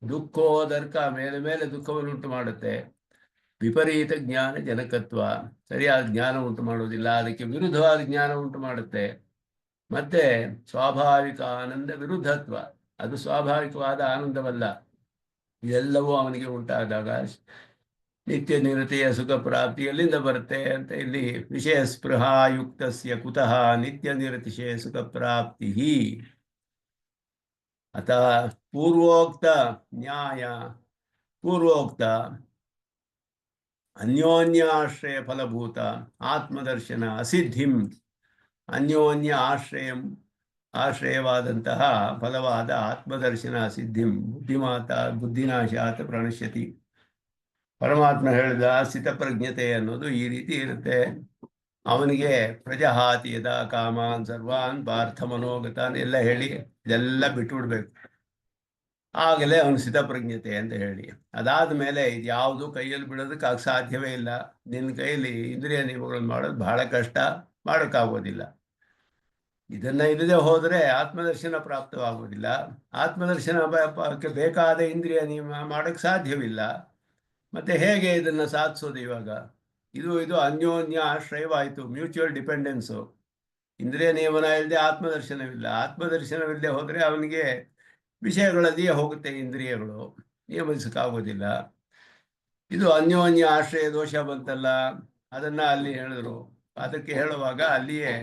ದುಃಖೋದರ್ಕ, ಮೇಲೆ ಮೇಲೆ ದುಃಖವನ್ನು ಉಂಟು ಮಾಡುತ್ತೆ. ವಿಪರೀತ ಜ್ಞಾನ ಜನಕತ್ವ, ಸರಿಯಾದ ಜ್ಞಾನ ಉಂಟು ಮಾಡುವುದಿಲ್ಲ, ಅದಕ್ಕೆ ವಿರುದ್ಧವಾದ ಜ್ಞಾನ ಉಂಟು ಮಾಡುತ್ತೆ. ಮತ್ತೆ ಸ್ವಾಭಾವಿಕ ಆನಂದ ವಿರುದ್ಧತ್ವ, ಅದು ಸ್ವಾಭಾವಿಕವಾದ ಆನಂದವಲ್ಲ. ಇದೆಲ್ಲವೂ ಅವನಿಗೆ ಉಂಟಾದಾಗ ನಿತ್ಯ ನಿರತೆಯ ಸುಖ ಪ್ರಾಪ್ತಿ ಎಲ್ಲಿಂದ ಬರುತ್ತೆ ಅಂತ ಇಲ್ಲಿ ವಿಷಯ ಸ್ಪೃಹಾಯುಕ್ತಸ್ಯ ಕುತಃ ನಿತ್ಯ ನಿರತಿಶಯ ಸುಖ ಪ್ರಾಪ್ತಿ. ಅತ ಪೂರ್ವೋಕ್ತ ನ್ಯಾಯ ಪೂರ್ವೋಕ್ತ ಅನ್ಯೋನ್ಯಾಶ್ರಯ ಫಲಭೂತ ಆತ್ಮದರ್ಶನ ಅಸಿದ್ಧಿಂ, ಅನ್ಯೋನ್ಯ ಆಶ್ರಯವಾದಂತಹ ಫಲವಾದ ಆತ್ಮದರ್ಶನ ಸಿದ್ಧಿಂ ಬುದ್ಧಿನಾಶಾತ್ ಪ್ರಣಶ್ಯತಿ. ಪರಮಾತ್ಮ ಹೇಳಿದ ಸ್ಥಿತಪ್ರಜ್ಞತೆ ಅನ್ನೋದು ಈ ರೀತಿ ಇರುತ್ತೆ. ಅವನಿಗೆ ಪ್ರಜಹಾತಿ ಯದಾ ಕಾಮಾನ್ ಸರ್ವಾನ್ ಪಾರ್ಥ ಮನೋಗತಾನ್ ಎಲ್ಲ ಹೇಳಿ ಇದೆಲ್ಲ ಬಿಟ್ಟುಬಿಡ್ಬೇಕು, ಆಗಲೇ ಅವನು ಸ್ಥಿತಪ್ರಜ್ಞತೆ ಅಂತ ಹೇಳಿ. ಅದಾದ ಮೇಲೆ ಇದು ಯಾವುದು ಕೈಯಲ್ಲಿ ಬಿಡೋದಕ್ಕೆ ಸಾಧ್ಯವೇ ಇಲ್ಲ. ನಿನ್ನ ಕೈಯಲ್ಲಿ ಇಂದ್ರಿಯ ನಿಯಮಗಳನ್ನು ಮಾಡೋದು ಬಹಳ ಕಷ್ಟ, ಮಾಡೋಕ್ಕಾಗೋದಿಲ್ಲ. ಇದನ್ನ ಇಲ್ಲದೆ ಹೋದರೆ ಆತ್ಮದರ್ಶನ ಪ್ರಾಪ್ತವಾಗುವುದಿಲ್ಲ. ಆತ್ಮದರ್ಶನ ಬೇಕಾದ ಇಂದ್ರಿಯ ನಿಯಮ ಮಾಡೋಕ್ಕೆ ಸಾಧ್ಯವಿಲ್ಲ. ಮತ್ತೆ ಹೇಗೆ ಇದನ್ನು ಸಾಧಿಸೋದು? ಇವಾಗ ಇದು ಅನ್ಯೋನ್ಯ ಆಶ್ರಯವಾಯಿತು, ಮ್ಯೂಚುವಲ್ ಡಿಪೆಂಡೆನ್ಸು. ಇಂದ್ರಿಯ ನಿಯಮನ ಇಲ್ಲದೆ ಆತ್ಮದರ್ಶನವಿಲ್ಲ. ಆತ್ಮದರ್ಶನವಿಲ್ಲದೆ ಹೋದರೆ ಅವನಿಗೆ ವಿಷಯಗಳಲ್ಲಿಯೇ ಹೋಗುತ್ತೆ ಇಂದ್ರಿಯಗಳು, ನಿಯಮಿಸಕ್ಕಾಗೋದಿಲ್ಲ. ಇದು ಅನ್ಯೋನ್ಯ ಆಶ್ರಯ ದೋಷ ಬಂತಲ್ಲ, ಅದನ್ನ ಅಲ್ಲಿ ಹೇಳಿದ್ರು. ಅದಕ್ಕೆ ಹೇಳುವಾಗ ಅಲ್ಲಿಯೇ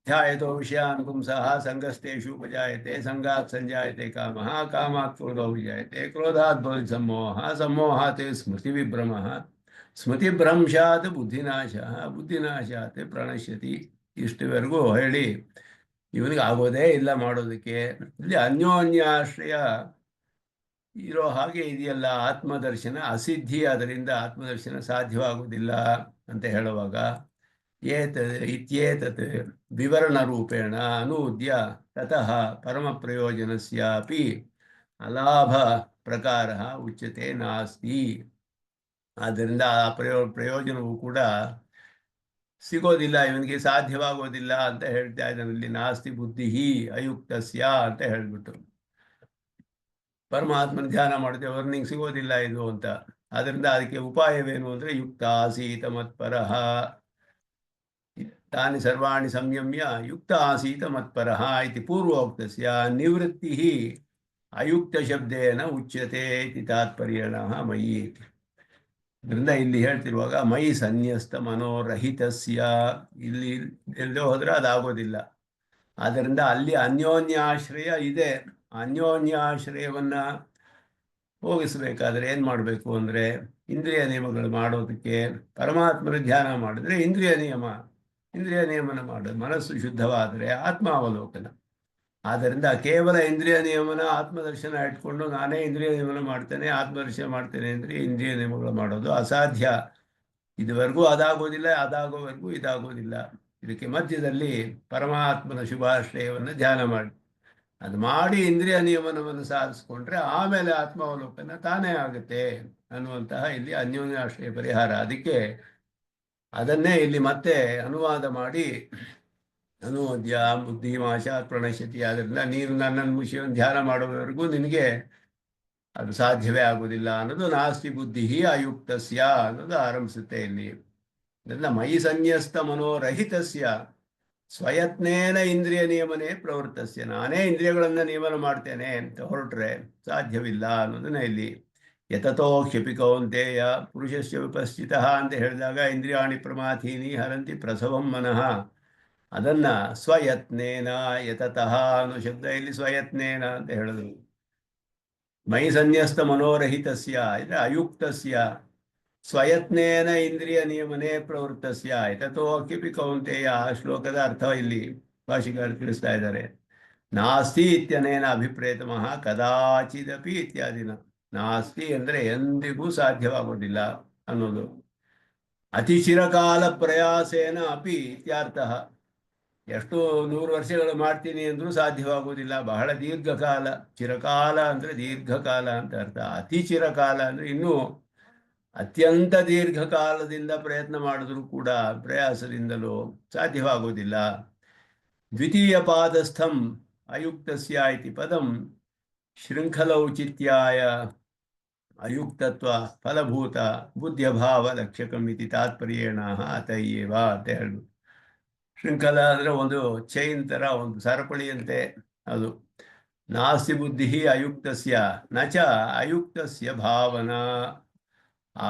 ಧ್ಯಾಯತೋ ವಿಷಯಾನ್ ಪುಂಸಃ ಸಂಗಸ್ತೇಷು ಉಪಜಾಯತೆ ಸಂಗಾತ್ ಸಂಜಾಯತೆ ಕಾಮಃ ಕಾಮಾತ್ ಕ್ರೋಧೋ ವಿಜಾಯತೆ ಕ್ರೋಧಾತ್ ಭವತಿ ಸಮೋಹಃ ಸಮೋಹಾತ್ ಸ್ಮೃತಿ ವಿಭ್ರಮಃ ಸ್ಮೃತಿ ಭ್ರಂಶಾತ್ ಬುದ್ಧಿನಾಶಃ ಬುದ್ಧಿನಾಶಾತ್ ಪ್ರಣಶ್ಯತಿ. ಇಷ್ಟುವರೆಗೂ ಹೇಳಿ ಇವನಿಗೆ ಆಗೋದೇ ಇಲ್ಲ ಮಾಡೋದಕ್ಕೆ. ಇಲ್ಲಿ ಅನ್ಯೋನ್ಯಾಶ್ರಯ ಇರೋ ಹಾಗೆ ಇದೆಯಲ್ಲ, ಆತ್ಮದರ್ಶನ ಅಸಿದ್ಧಿ, ಅದರಿಂದ ಆತ್ಮದರ್ಶನ ಸಾಧ್ಯವಾಗುವುದಿಲ್ಲ ಅಂತ ಹೇಳುವಾಗ ಇತ್ಯೇತತ್ ವಿವರಣ ರೂಪೇಣ ಅನೂದ್ಯ ತತಃ ಪರಮ ಪ್ರಯೋಜನಸ್ಯಾಪಿ ಅಲಾಭ ಪ್ರಕಾರ ಉಚ್ಯತೆ ನಾಸ್ತಿ. ಆದ್ದರಿಂದ ಆ ಪ್ರಯೋಜನವು ಕೂಡ ಸಿಗೋದಿಲ್ಲ, ಇವನಿಗೆ ಸಾಧ್ಯವಾಗೋದಿಲ್ಲ ಅಂತ ಹೇಳ್ತಾ ಇದ್ದಾನೆ. ಇಲ್ಲಿ ನಾಸ್ತಿ ಬುದ್ಧಿ ಅಯುಕ್ತಸ್ಯ ಅಂತ ಹೇಳ್ಬಿಟ್ಟು ಪರಮಾತ್ಮನ ಧ್ಯಾನ ಮಾಡಿದ್ರೆ ವರ್ನಿಂಗ್ ಸಿಗೋದಿಲ್ಲ ಇದು ಅಂತ. ಅದರಿಂದ ಅದಕ್ಕೆ ಉಪಾಯವೇನು ಅಂದರೆ ಯುಕ್ತ ಆಸೀತ ಮತ್ಪರಃ ತಾನಿ ಸರ್ವಾಣಿ ಸಂಯಮ್ಯ ಯುಕ್ತ ಆಸೀತ ಮತ್ಪರಃ ಇತಿ ಪೂರ್ವೋಕ್ತಸ್ಯ ನಿವೃತ್ತಿ ಅಯುಕ್ತ ಶಬ್ದೇನ ಉಚ್ಯತೆ ಇತಿ ತಾತ್ಪರ್ಯೇಣ ಮಯಿ. ಇದರಿಂದ ಇಲ್ಲಿ ಹೇಳ್ತಿರುವಾಗ ಮೈ ಸನ್ಯಸ್ತ ಮನೋರಹಿತಸ್ಯ, ಇಲ್ಲಿ ಎಲ್ಲೋ ಹೋದ್ರೆ ಅದಾಗೋದಿಲ್ಲ. ಆದ್ದರಿಂದ ಅಲ್ಲಿ ಅನ್ಯೋನ್ಯಾಶ್ರಯ ಇದೆ. ಅನ್ಯೋನ್ಯಾಶ್ರಯವನ್ನ ಹೋಗಿಸಬೇಕಾದ್ರೆ ಏನು ಮಾಡಬೇಕು ಅಂದರೆ ಇಂದ್ರಿಯ ನಿಯಮಗಳು ಮಾಡೋದಕ್ಕೆ ಪರಮಾತ್ಮನ ಧ್ಯಾನ ಮಾಡಿದ್ರೆ ಇಂದ್ರಿಯ ನಿಯಮನ ಮಾಡೋದು. ಮನಸ್ಸು ಶುದ್ಧವಾದರೆ ಆತ್ಮಾವಲೋಕನ. ಆದ್ದರಿಂದ ಕೇವಲ ಇಂದ್ರಿಯ ನಿಯಮನ ಆತ್ಮದರ್ಶನ ಇಟ್ಕೊಂಡು ನಾನೇ ಇಂದ್ರಿಯ ನಿಯಮನ ಮಾಡ್ತೇನೆ ಆತ್ಮದರ್ಶನ ಮಾಡ್ತೇನೆ ಅಂದರೆ ಇಂದ್ರಿಯ ನಿಯಮಗಳು ಮಾಡೋದು ಅಸಾಧ್ಯ. ಇದುವರೆಗೂ ಅದಾಗೋದಿಲ್ಲ, ಅದಾಗೋವರೆಗೂ ಇದಾಗೋದಿಲ್ಲ. ಇದಕ್ಕೆ ಮಧ್ಯದಲ್ಲಿ ಪರಮಾತ್ಮನ ಶುಭಾಶ್ರಯವನ್ನು ಧ್ಯಾನ ಮಾಡಿ ಅದು ಮಾಡಿ ಇಂದ್ರಿಯ ನಿಯಮನವನ್ನು ಸಾಧಿಸ್ಕೊಂಡ್ರೆ ಆಮೇಲೆ ಆತ್ಮಾವಲೋಕನ ತಾನೇ ಆಗುತ್ತೆ ಅನ್ನುವಂತಹ ಇಲ್ಲಿ ಅನ್ಯೋನ್ಯಾಶ್ರಯ ಪರಿಹಾರ. ಅದಕ್ಕೆ ಅದನ್ನೇ ಇಲ್ಲಿ ಮತ್ತೆ ಅನುವಾದ ಮಾಡಿ ಅನುವಾದ್ಯ ಬುದ್ಧಿಮಾಶಾತ್ ಪ್ರಣಶ್ಯತಿ. ಆದ್ದರಿಂದ ನೀನು ನನ್ನನ್ನು ಮುಷಿಯನ್ನು ಧ್ಯಾನ ಮಾಡೋವರೆಗೂ ನಿನಗೆ ಅದು ಸಾಧ್ಯವೇ ಆಗುವುದಿಲ್ಲ ಅನ್ನೋದು ನಾಸ್ತಿ ಬುದ್ಧಿ ಅಯುಕ್ತಸ್ಯ ಅನ್ನೋದು ಆರಂಭಿಸುತ್ತೆ ಇಲ್ಲಿ. ಅದರಿಂದ ಮೈ ಸನ್ಯಸ್ತ ಮನೋರಹಿತಸ್ಯ ಸ್ವಯತ್ನೇನ ಇಂದ್ರಿಯ ನಿಯಮನೇ ಪ್ರವೃತ್ತಸ್ಯ, ನಾನೇ ಇಂದ್ರಿಯಗಳನ್ನು ನಿಯಮನ ಮಾಡ್ತೇನೆ ಅಂತ ಹೊರಟ್ರೆ ಸಾಧ್ಯವಿಲ್ಲ ಅನ್ನೋದನ್ನ ಇಲ್ಲಿ ಯತತೋ ಕ್ಷಿಪಿ ಕೌಂತೆಯ ಪುರುಷಸ್ಯ ವಿಪಸ್ಥಿತ ಅಂತ ಹೇಳಿದಾಗ ಇಂದ್ರಿಯಾಣಿ ಪ್ರಮಾಥೀನಿ ಹರಂತಿ ಪ್ರಸವಂ ಮನಃ, ಅದನ್ನ ಸ್ವಯತ್ನೇನ ಯತತಃ ಅನ್ನೋ ಶಬ್ದ ಇಲ್ಲಿ ಸ್ವಯತ್ನೇನ ಅಂತ ಹೇಳಿದ್ರು. ಮೈ ಸನ್ಯಸ್ತ ಮನೋರಹಿತಸ್ಯ ಇದ್ರೆ ಅಯುಕ್ತಸ್ಯ ಸ್ವಯತ್ನೇನ ಇಂದ್ರಿಯ ನಿಯಮನೇ ಪ್ರವೃತ್ತಸ್ಯ ಯತತೋ ಕಿಪಿ ಕೌಂತೆಯ. ಆ ಶ್ಲೋಕದ ಅರ್ಥ ಇಲ್ಲಿ ಭಾಷಿಕರು ತಿಳಿಸ್ತಾ ಇದ್ದಾರೆ. ನಾಸ್ತಿ ಇತ್ಯನೇನ ಅಭಿಪ್ರೇತಮಃ ಕದಾಚಿದಪಿ ಇತ್ಯಾದಿನ. ನಾಸ್ತಿ ಅಂದರೆ ಎಂದಿಗೂ ಸಾಧ್ಯವಾಗೋದಿಲ್ಲ ಅನ್ನೋದು. ಅತಿ ಚಿರಕಾಲ ಪ್ರಯಾಸೇನ ಅಪಿ ಇತ್ಯರ್ಥ. ಎಷ್ಟು 100 ವರ್ಷಗಳು ಮಾಡ್ತೀನಿ ಅಂದ್ರೂ ಸಾಧ್ಯವಾಗುವುದಿಲ್ಲ. ಬಹಳ ದೀರ್ಘಕಾಲ, ಚಿರಕಾಲ ಅಂದರೆ ದೀರ್ಘಕಾಲ ಅಂತ ಅರ್ಥ. ಅತಿ ಚಿರಕಾಲ ಅಂದರೆ ಇನ್ನೂ ಅತ್ಯಂತ ದೀರ್ಘಕಾಲದಿಂದ ಪ್ರಯತ್ನ ಮಾಡಿದ್ರೂ ಕೂಡ ಪ್ರಯಾಸದಿಂದಲೂ ಸಾಧ್ಯವಾಗುವುದಿಲ್ಲ. ದ್ವಿತೀಯ ಪಾದಸ್ಥಂ ಅಯುಕ್ತಸ್ಯ ಇತಿ ಪದಂ ಶೃಂಖಲೌಚಿತ್ಯಾಯ ಅಯುಕ್ತತ್ವ ಫಲಭೂತ ಬುದ್ಧ್ಯಭಾವ ಲಕ್ಷ್ಯಕಂ ಇತಿ ತಾತ್ಪರ್ಯೇಣ ಅತಯೇವ ಅಂತ ಹೇಳ್ಬೋದು. ಶೃಂಖಲ ಅಂದರೆ ಒಂದು ಚೈನ್ ಥರ, ಒಂದು ಸರಪಳಿಯಂತೆ ಅದು. ನಾಸ್ತಿ ಬುದ್ಧಿ ಅಯುಕ್ತಸ್ಯ ನಚ ಅಯುಕ್ತಸ್ಯ ಭಾವನಾ. ಆ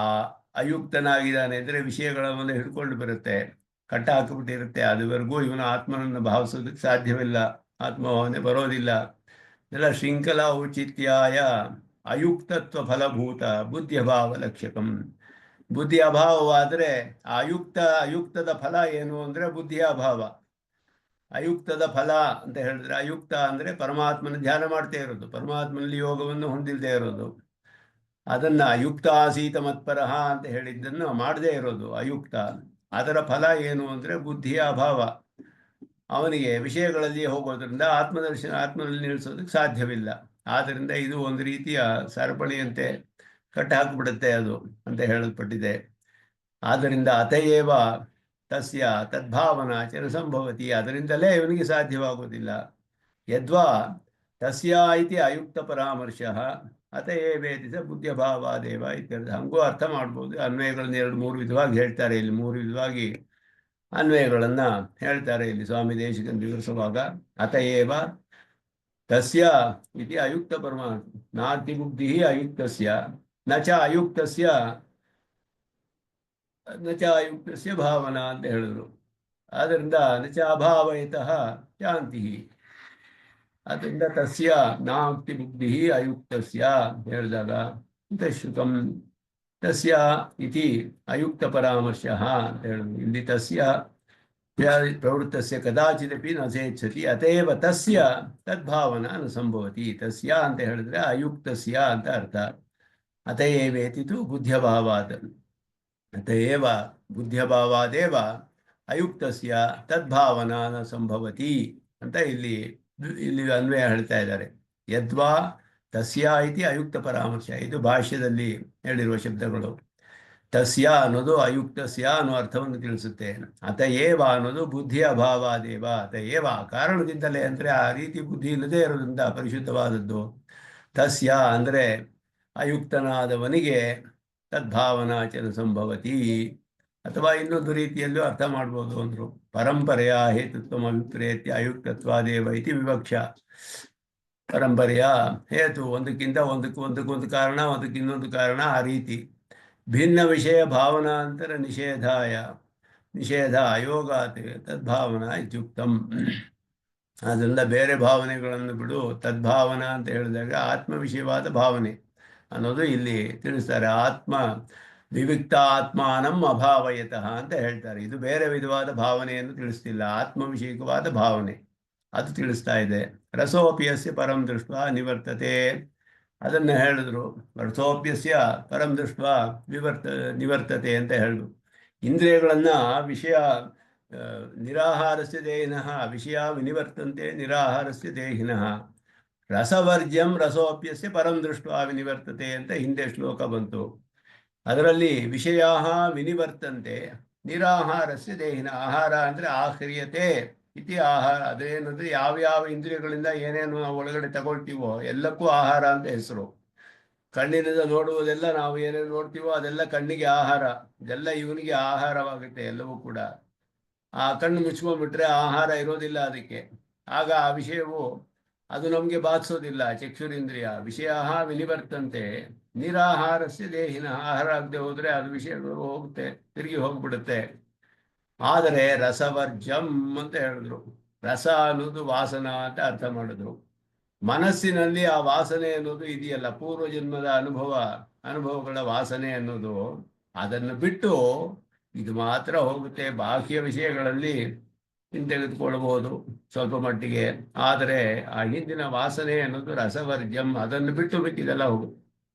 ಅಯುಕ್ತನಾಗಿದ್ದಾನೆ ಅಂದರೆ ವಿಷಯಗಳನ್ನು ಹಿಡ್ಕೊಂಡು ಬರುತ್ತೆ, ಕಟ್ಟ ಹಾಕಿಬಿಟ್ಟಿರುತ್ತೆ. ಅದುವರೆಗೂ ಇವನು ಆತ್ಮನನ್ನು ಭಾವಿಸೋದಕ್ಕೆ ಸಾಧ್ಯವಿಲ್ಲ, ಆತ್ಮಭಾವನೆ ಬರೋದಿಲ್ಲ. ಎಲ್ಲ ಶೃಂಖಲ ಔಚಿತ್ಯಾಯ ಅಯುಕ್ತತ್ವ ಫಲಭೂತ ಬುದ್ಧ್ಯಭಾವ ಲಕ್ಷ್ಯಕಂ. ಬುದ್ಧಿ ಅಭಾವವಾದರೆ ಅಯುಕ್ತದ ಫಲ ಏನು ಅಂದರೆ ಬುದ್ಧಿಯ ಅಭಾವ. ಅಯುಕ್ತದ ಫಲ ಅಂತ ಹೇಳಿದ್ರೆ, ಅಯುಕ್ತ ಅಂದರೆ ಪರಮಾತ್ಮನ ಧ್ಯಾನ ಮಾಡ್ತೇ ಇರೋದು, ಪರಮಾತ್ಮನಲ್ಲಿ ಯೋಗವನ್ನು ಹೊಂದಿಲ್ಲದೆ ಇರೋದು. ಅದನ್ನು ಯುಕ್ತ ಆಸೀತ ಮತ್ಪರಃ ಅಂತ ಹೇಳಿದ್ದನ್ನು ಮಾಡದೇ ಇರೋದು ಅಯುಕ್ತ. ಅದರ ಫಲ ಏನು ಅಂದರೆ ಬುದ್ಧಿಯ ಅಭಾವ. ಅವನಿಗೆ ವಿಷಯಗಳಲ್ಲಿ ಹೋಗೋದ್ರಿಂದ ಆತ್ಮನಲ್ಲಿ ನಿಲ್ಲಿಸೋದಕ್ಕೆ ಸಾಧ್ಯವಿಲ್ಲ. ಆದ್ದರಿಂದ ಇದು ಒಂದು ರೀತಿಯ ಸರಪಳಿಯಂತೆ ಕಟ್ಟ ಹಾಕಿಬಿಡುತ್ತೆ ಅದು ಅಂತ ಹೇಳಲ್ಪಟ್ಟಿದೆ. ಆದ್ದರಿಂದ ಅತಯೇವ ತಸ್ಯ ತದ್ಭಾವನಾ ಸಂಭವತಿ. ಅದರಿಂದಲೇ ಇವನಿಗೆ ಸಾಧ್ಯವಾಗುವುದಿಲ್ಲ. ಯದ್ವಾ ತಸ್ಯ ಇತಿ ಅಯುಕ್ತ ಪರಾಮರ್ಶ ಅತಯೇವೇತಿ ಸ ಬುದ್ಧ್ಯಭಾವಾದೇವ ಇತ್ಯರ್ಥ. ಹಂಗೂ ಅರ್ಥ ಮಾಡ್ಬೋದು. ಅನ್ವಯಗಳನ್ನು 2-3 ವಿಧವಾಗಿ ಹೇಳ್ತಾರೆ. ಇಲ್ಲಿ 3 ವಿಧವಾಗಿ ಅನ್ವಯಗಳನ್ನು ಹೇಳ್ತಾರೆ ಇಲ್ಲಿ ಸ್ವಾಮಿ ದೇಶಿಕನ್ ವಿವರಿಸುವಾಗ. ಅತಯೇವ ತಸ್ಯ ಇತಿ ಅಯುಕ್ತ ಪರಮಾತ್ಮ ನಾತಿ ಬುದ್ಧಿ ಅಯುಕ್ತಸ್ಯ ನ ಚ ಅಯುಕ್ತಸ್ಯ ನಚ ಅಯುಕ್ತಸ್ಯ ಭಾವನಾ ಅಂತ ಹೇಳಿದ್ರು. ಆದ್ದರಿಂದ ನಚ ಅಭಾವಯತಃ ಶಾಂತಿ. ಅದರಿಂದ ತಸ್ಯ ನಾಸ್ತಿ ಬುದ್ಧಿ ಅಯುಕ್ತಸ್ಯ ಹೇಳಿದಾಗ ಶ್ರುತಂ ತಸ್ಯ ಇತಿ ಅಯುಕ್ತ ಪರಾಮರ್ಶಃ ಅಂತ ಹೇಳಿದ್ರು. ಇಲ್ಲಿ ತಸ್ಯ ಪ್ರವೃತ್ತಸ್ಯ ಕದಾಚಿದಪಿ ನ ಸೇಚ್ಛತಿ ಅತೇವ ತಸ್ಯ ತದ್ಭಾವನಾ ನ ಸಂಭವತಿ. ತಸ್ಯ ಅಂತ ಹೇಳಿದ್ರೆ ಅಯುಕ್ತಸ್ಯ ಅಂತ ಅರ್ಥ. ಅತಏವೇತಿ ತು ಬುದ್ಧ್ಯಭಾವಾತ್. ಅತಏವ ಬುದ್ಧ್ಯಭಾವಾದೇವ ಅಯುಕ್ತಸ್ಯ ತದ್ಭಾವನಾ ನ ಸಂಭವತಿ ಅಂತ ಇಲ್ಲಿ ಅನ್ವಯ ಹೇಳ್ತಾ ಇದ್ದಾರೆ. ಯದ್ವಾ ತಸ್ಯ ಇತಿ ಅಯುಕ್ತ ಪರಾಮರ್ಶ, ಇದು ಭಾಷ್ಯದಲ್ಲಿ ಹೇಳಿರುವ ಶಬ್ದಗಳು. ತಸ್ಯ ಅನ್ನೋದು ಅಯುಕ್ತಸ್ಯ ಅನ್ನೋ ಅರ್ಥವನ್ನು ತಿಳಿಸುತ್ತೆ. ಅತಏವ ಅನ್ನೋದು ಬುದ್ಧಿ ಅಭಾವಾದೇವ. ಅತಏವ ಕಾರಣದಿಂದಲೇ, ಅಂದರೆ ಆ ರೀತಿ ಬುದ್ಧಿ ಇಲ್ಲದೆ ಇರೋದ್ರಿಂದ ಪರಿಶುದ್ಧವಾದದ್ದು. ತಸ್ಯ ಅಂದರೆ ಅಯುಕ್ತನಾದವನಿಗೆ ತದ್ಭಾವನಾಚನ ಸಂಭವತಿ. ಅಥವಾ ಇನ್ನೊಂದು ರೀತಿಯಲ್ಲೂ ಅರ್ಥ ಮಾಡ್ಬೋದು ಅಂದರು. ಪರಂಪರೆಯ ಹೇತುತ್ವ ಅಭಿಪ್ರೇತ್ಯ ಅಯುಕ್ತತ್ವಾದೇವ ಇತಿ ವಿವಕ್ಷ. ಪರಂಪರೆಯ ಹೇತು, ಒಂದಕ್ಕೊಂದು ಕಾರಣ, ಒಂದಕ್ಕಿನ್ನೊಂದು ಕಾರಣ, ಆ ರೀತಿ. ಭಿನ್ನ ವಿಷಯ ಭಾವನಾಂತರ ನಿಷೇಧ ಅಯೋಗಾತ್ ತದ್ಭಾವನಾ ಇತ್ಯುಕ್ತಂ. ಅದರಿಂದ ಬೇರೆ ಭಾವನೆಗಳನ್ನು ಬಿಡು. ತದ್ಭಾವನಾ ಅಂತ ಹೇಳಿದಾಗ ಆತ್ಮ ವಿಷಯವಾದ ಭಾವನೆ ಅನ್ನೋದು ಇಲ್ಲಿ ತಿಳಿಸ್ತಾರೆ. ಆತ್ಮ ವಿವಿಕ್ತ ಆತ್ಮಾನಂ ಅಭಾವಯತಃ ಅಂತ ಹೇಳ್ತಾರೆ. ಇದು ಬೇರೆ ವಿಧವಾದ ಭಾವನೆಯನ್ನು ತಿಳಿಸ್ತಿಲ್ಲ, ಆತ್ಮ ವಿಷಯಕವಾದ ಭಾವನೆ ಅದು ತಿಳಿಸ್ತಾ ಇದೆ. ರಸೋಪ್ಯಸ್ಯ ಪರಂ ದೃಷ್ಟ ನಿವರ್ತತೆ, ಅದನ್ನು ಹೇಳಿದ್ರು. ರಸೋಪ್ಯಸ್ಯ ಪರಂ ದೃಷ್ಟ ನಿವರ್ತತೆ ಅಂತ ಹೇಳಿದ್ರು. ಇಂದ್ರಿಯಗಳನ್ನು ವಿಷಯ ನಿರಾಹಾರಸ್ಯ ದೇಹಿನಃ ವಿಷಯ ವಿನಿವರ್ತಂತೆ ನಿರಾಹಾರಸ್ಯ ದೇಹಿನಃ. ರಸವರ್ಜ್ಯಂ ರಸೋಪ್ಯಸ್ಯ ಪರಂ ದೃಷ್ಟ ವಿನಿವರ್ತತೆ ಅಂತ ಹಿಂದೆ ಶ್ಲೋಕ ಬಂತು. ಅದರಲ್ಲಿ ವಿಷಯ ವಿನಿವರ್ತಂತೆ ನಿರಾಹಾರಸ್ಯ ದೇಹಿನ. ಆಹಾರ ಅಂದರೆ ಆಹ್ರಿಯತೆ ಇತಿ ಆಹಾರ. ಅದೇನಂದ್ರೆ ಯಾವ್ಯಾವ ಇಂದ್ರಿಯಗಳಿಂದ ಏನೇನು ನಾವು ಒಳಗಡೆ ತಗೊಳ್ತೀವೋ ಎಲ್ಲಕ್ಕೂ ಆಹಾರ ಅಂತ ಹೆಸರು. ಕಣ್ಣಿನಿಂದ ನೋಡುವುದೆಲ್ಲ, ನಾವು ಏನೇನು ನೋಡ್ತೀವೋ ಅದೆಲ್ಲ ಕಣ್ಣಿಗೆ ಆಹಾರ. ಇದೆಲ್ಲ ಇವನಿಗೆ ಆಹಾರವಾಗುತ್ತೆ ಎಲ್ಲವೂ ಕೂಡ. ಆ ಕಣ್ಣು ಮುಚ್ಕೊಂಡ್ಬಿಟ್ರೆ ಆಹಾರ ಇರೋದಿಲ್ಲ ಅದಕ್ಕೆ. ಆಗ ಆ ವಿಷಯವು ಅದು ನಮಗೆ ಬಾಧಿಸೋದಿಲ್ಲ. ಚಕ್ಷುರಿಂದ್ರಿಯ ವಿಷಯ ವಿನಿವರ್ತಂತೆ ನಿರಾಹಾರಸ್ಯ ದೇಹಿನ. ಆಹಾರ ಆಗದೆ ಹೋದರೆ ಅದು ವಿಷಯಗಳು ಹೋಗುತ್ತೆ, ತಿರುಗಿ ಹೋಗ್ಬಿಡುತ್ತೆ. ಆದರೆ ರಸವರ್ಜಂ ಅಂತ ಹೇಳಿದ್ರು. ರಸ ಅನ್ನೋದು ವಾಸನ ಅಂತ ಅರ್ಥ ಮಾಡಿದ್ರು. ಮನಸ್ಸಿನಲ್ಲಿ ಆ ವಾಸನೆ ಅನ್ನೋದು ಇದೆಯಲ್ಲ, ಪೂರ್ವಜನ್ಮದ ಅನುಭವಗಳ ವಾಸನೆ ಅನ್ನೋದು, ಅದನ್ನು ಬಿಟ್ಟು ಇದು ಮಾತ್ರ ಹೋಗುತ್ತೆ. ಬಾಹ್ಯ ವಿಷಯಗಳಲ್ಲಿ ತೆಗೆದುಕೊಳ್ಳಬಹುದು ಸ್ವಲ್ಪ ಮಟ್ಟಿಗೆ. ಆದರೆ ಆ ಹಿಂದಿನ ವಾಸನೆ ಅನ್ನೋದು ರಸವರ್ಜಂ, ಅದನ್ನು ಬಿಟ್ಟು ಬಿಟ್ಟಿದೆಲ್ಲ ಹೋಗುತ್ತೆ.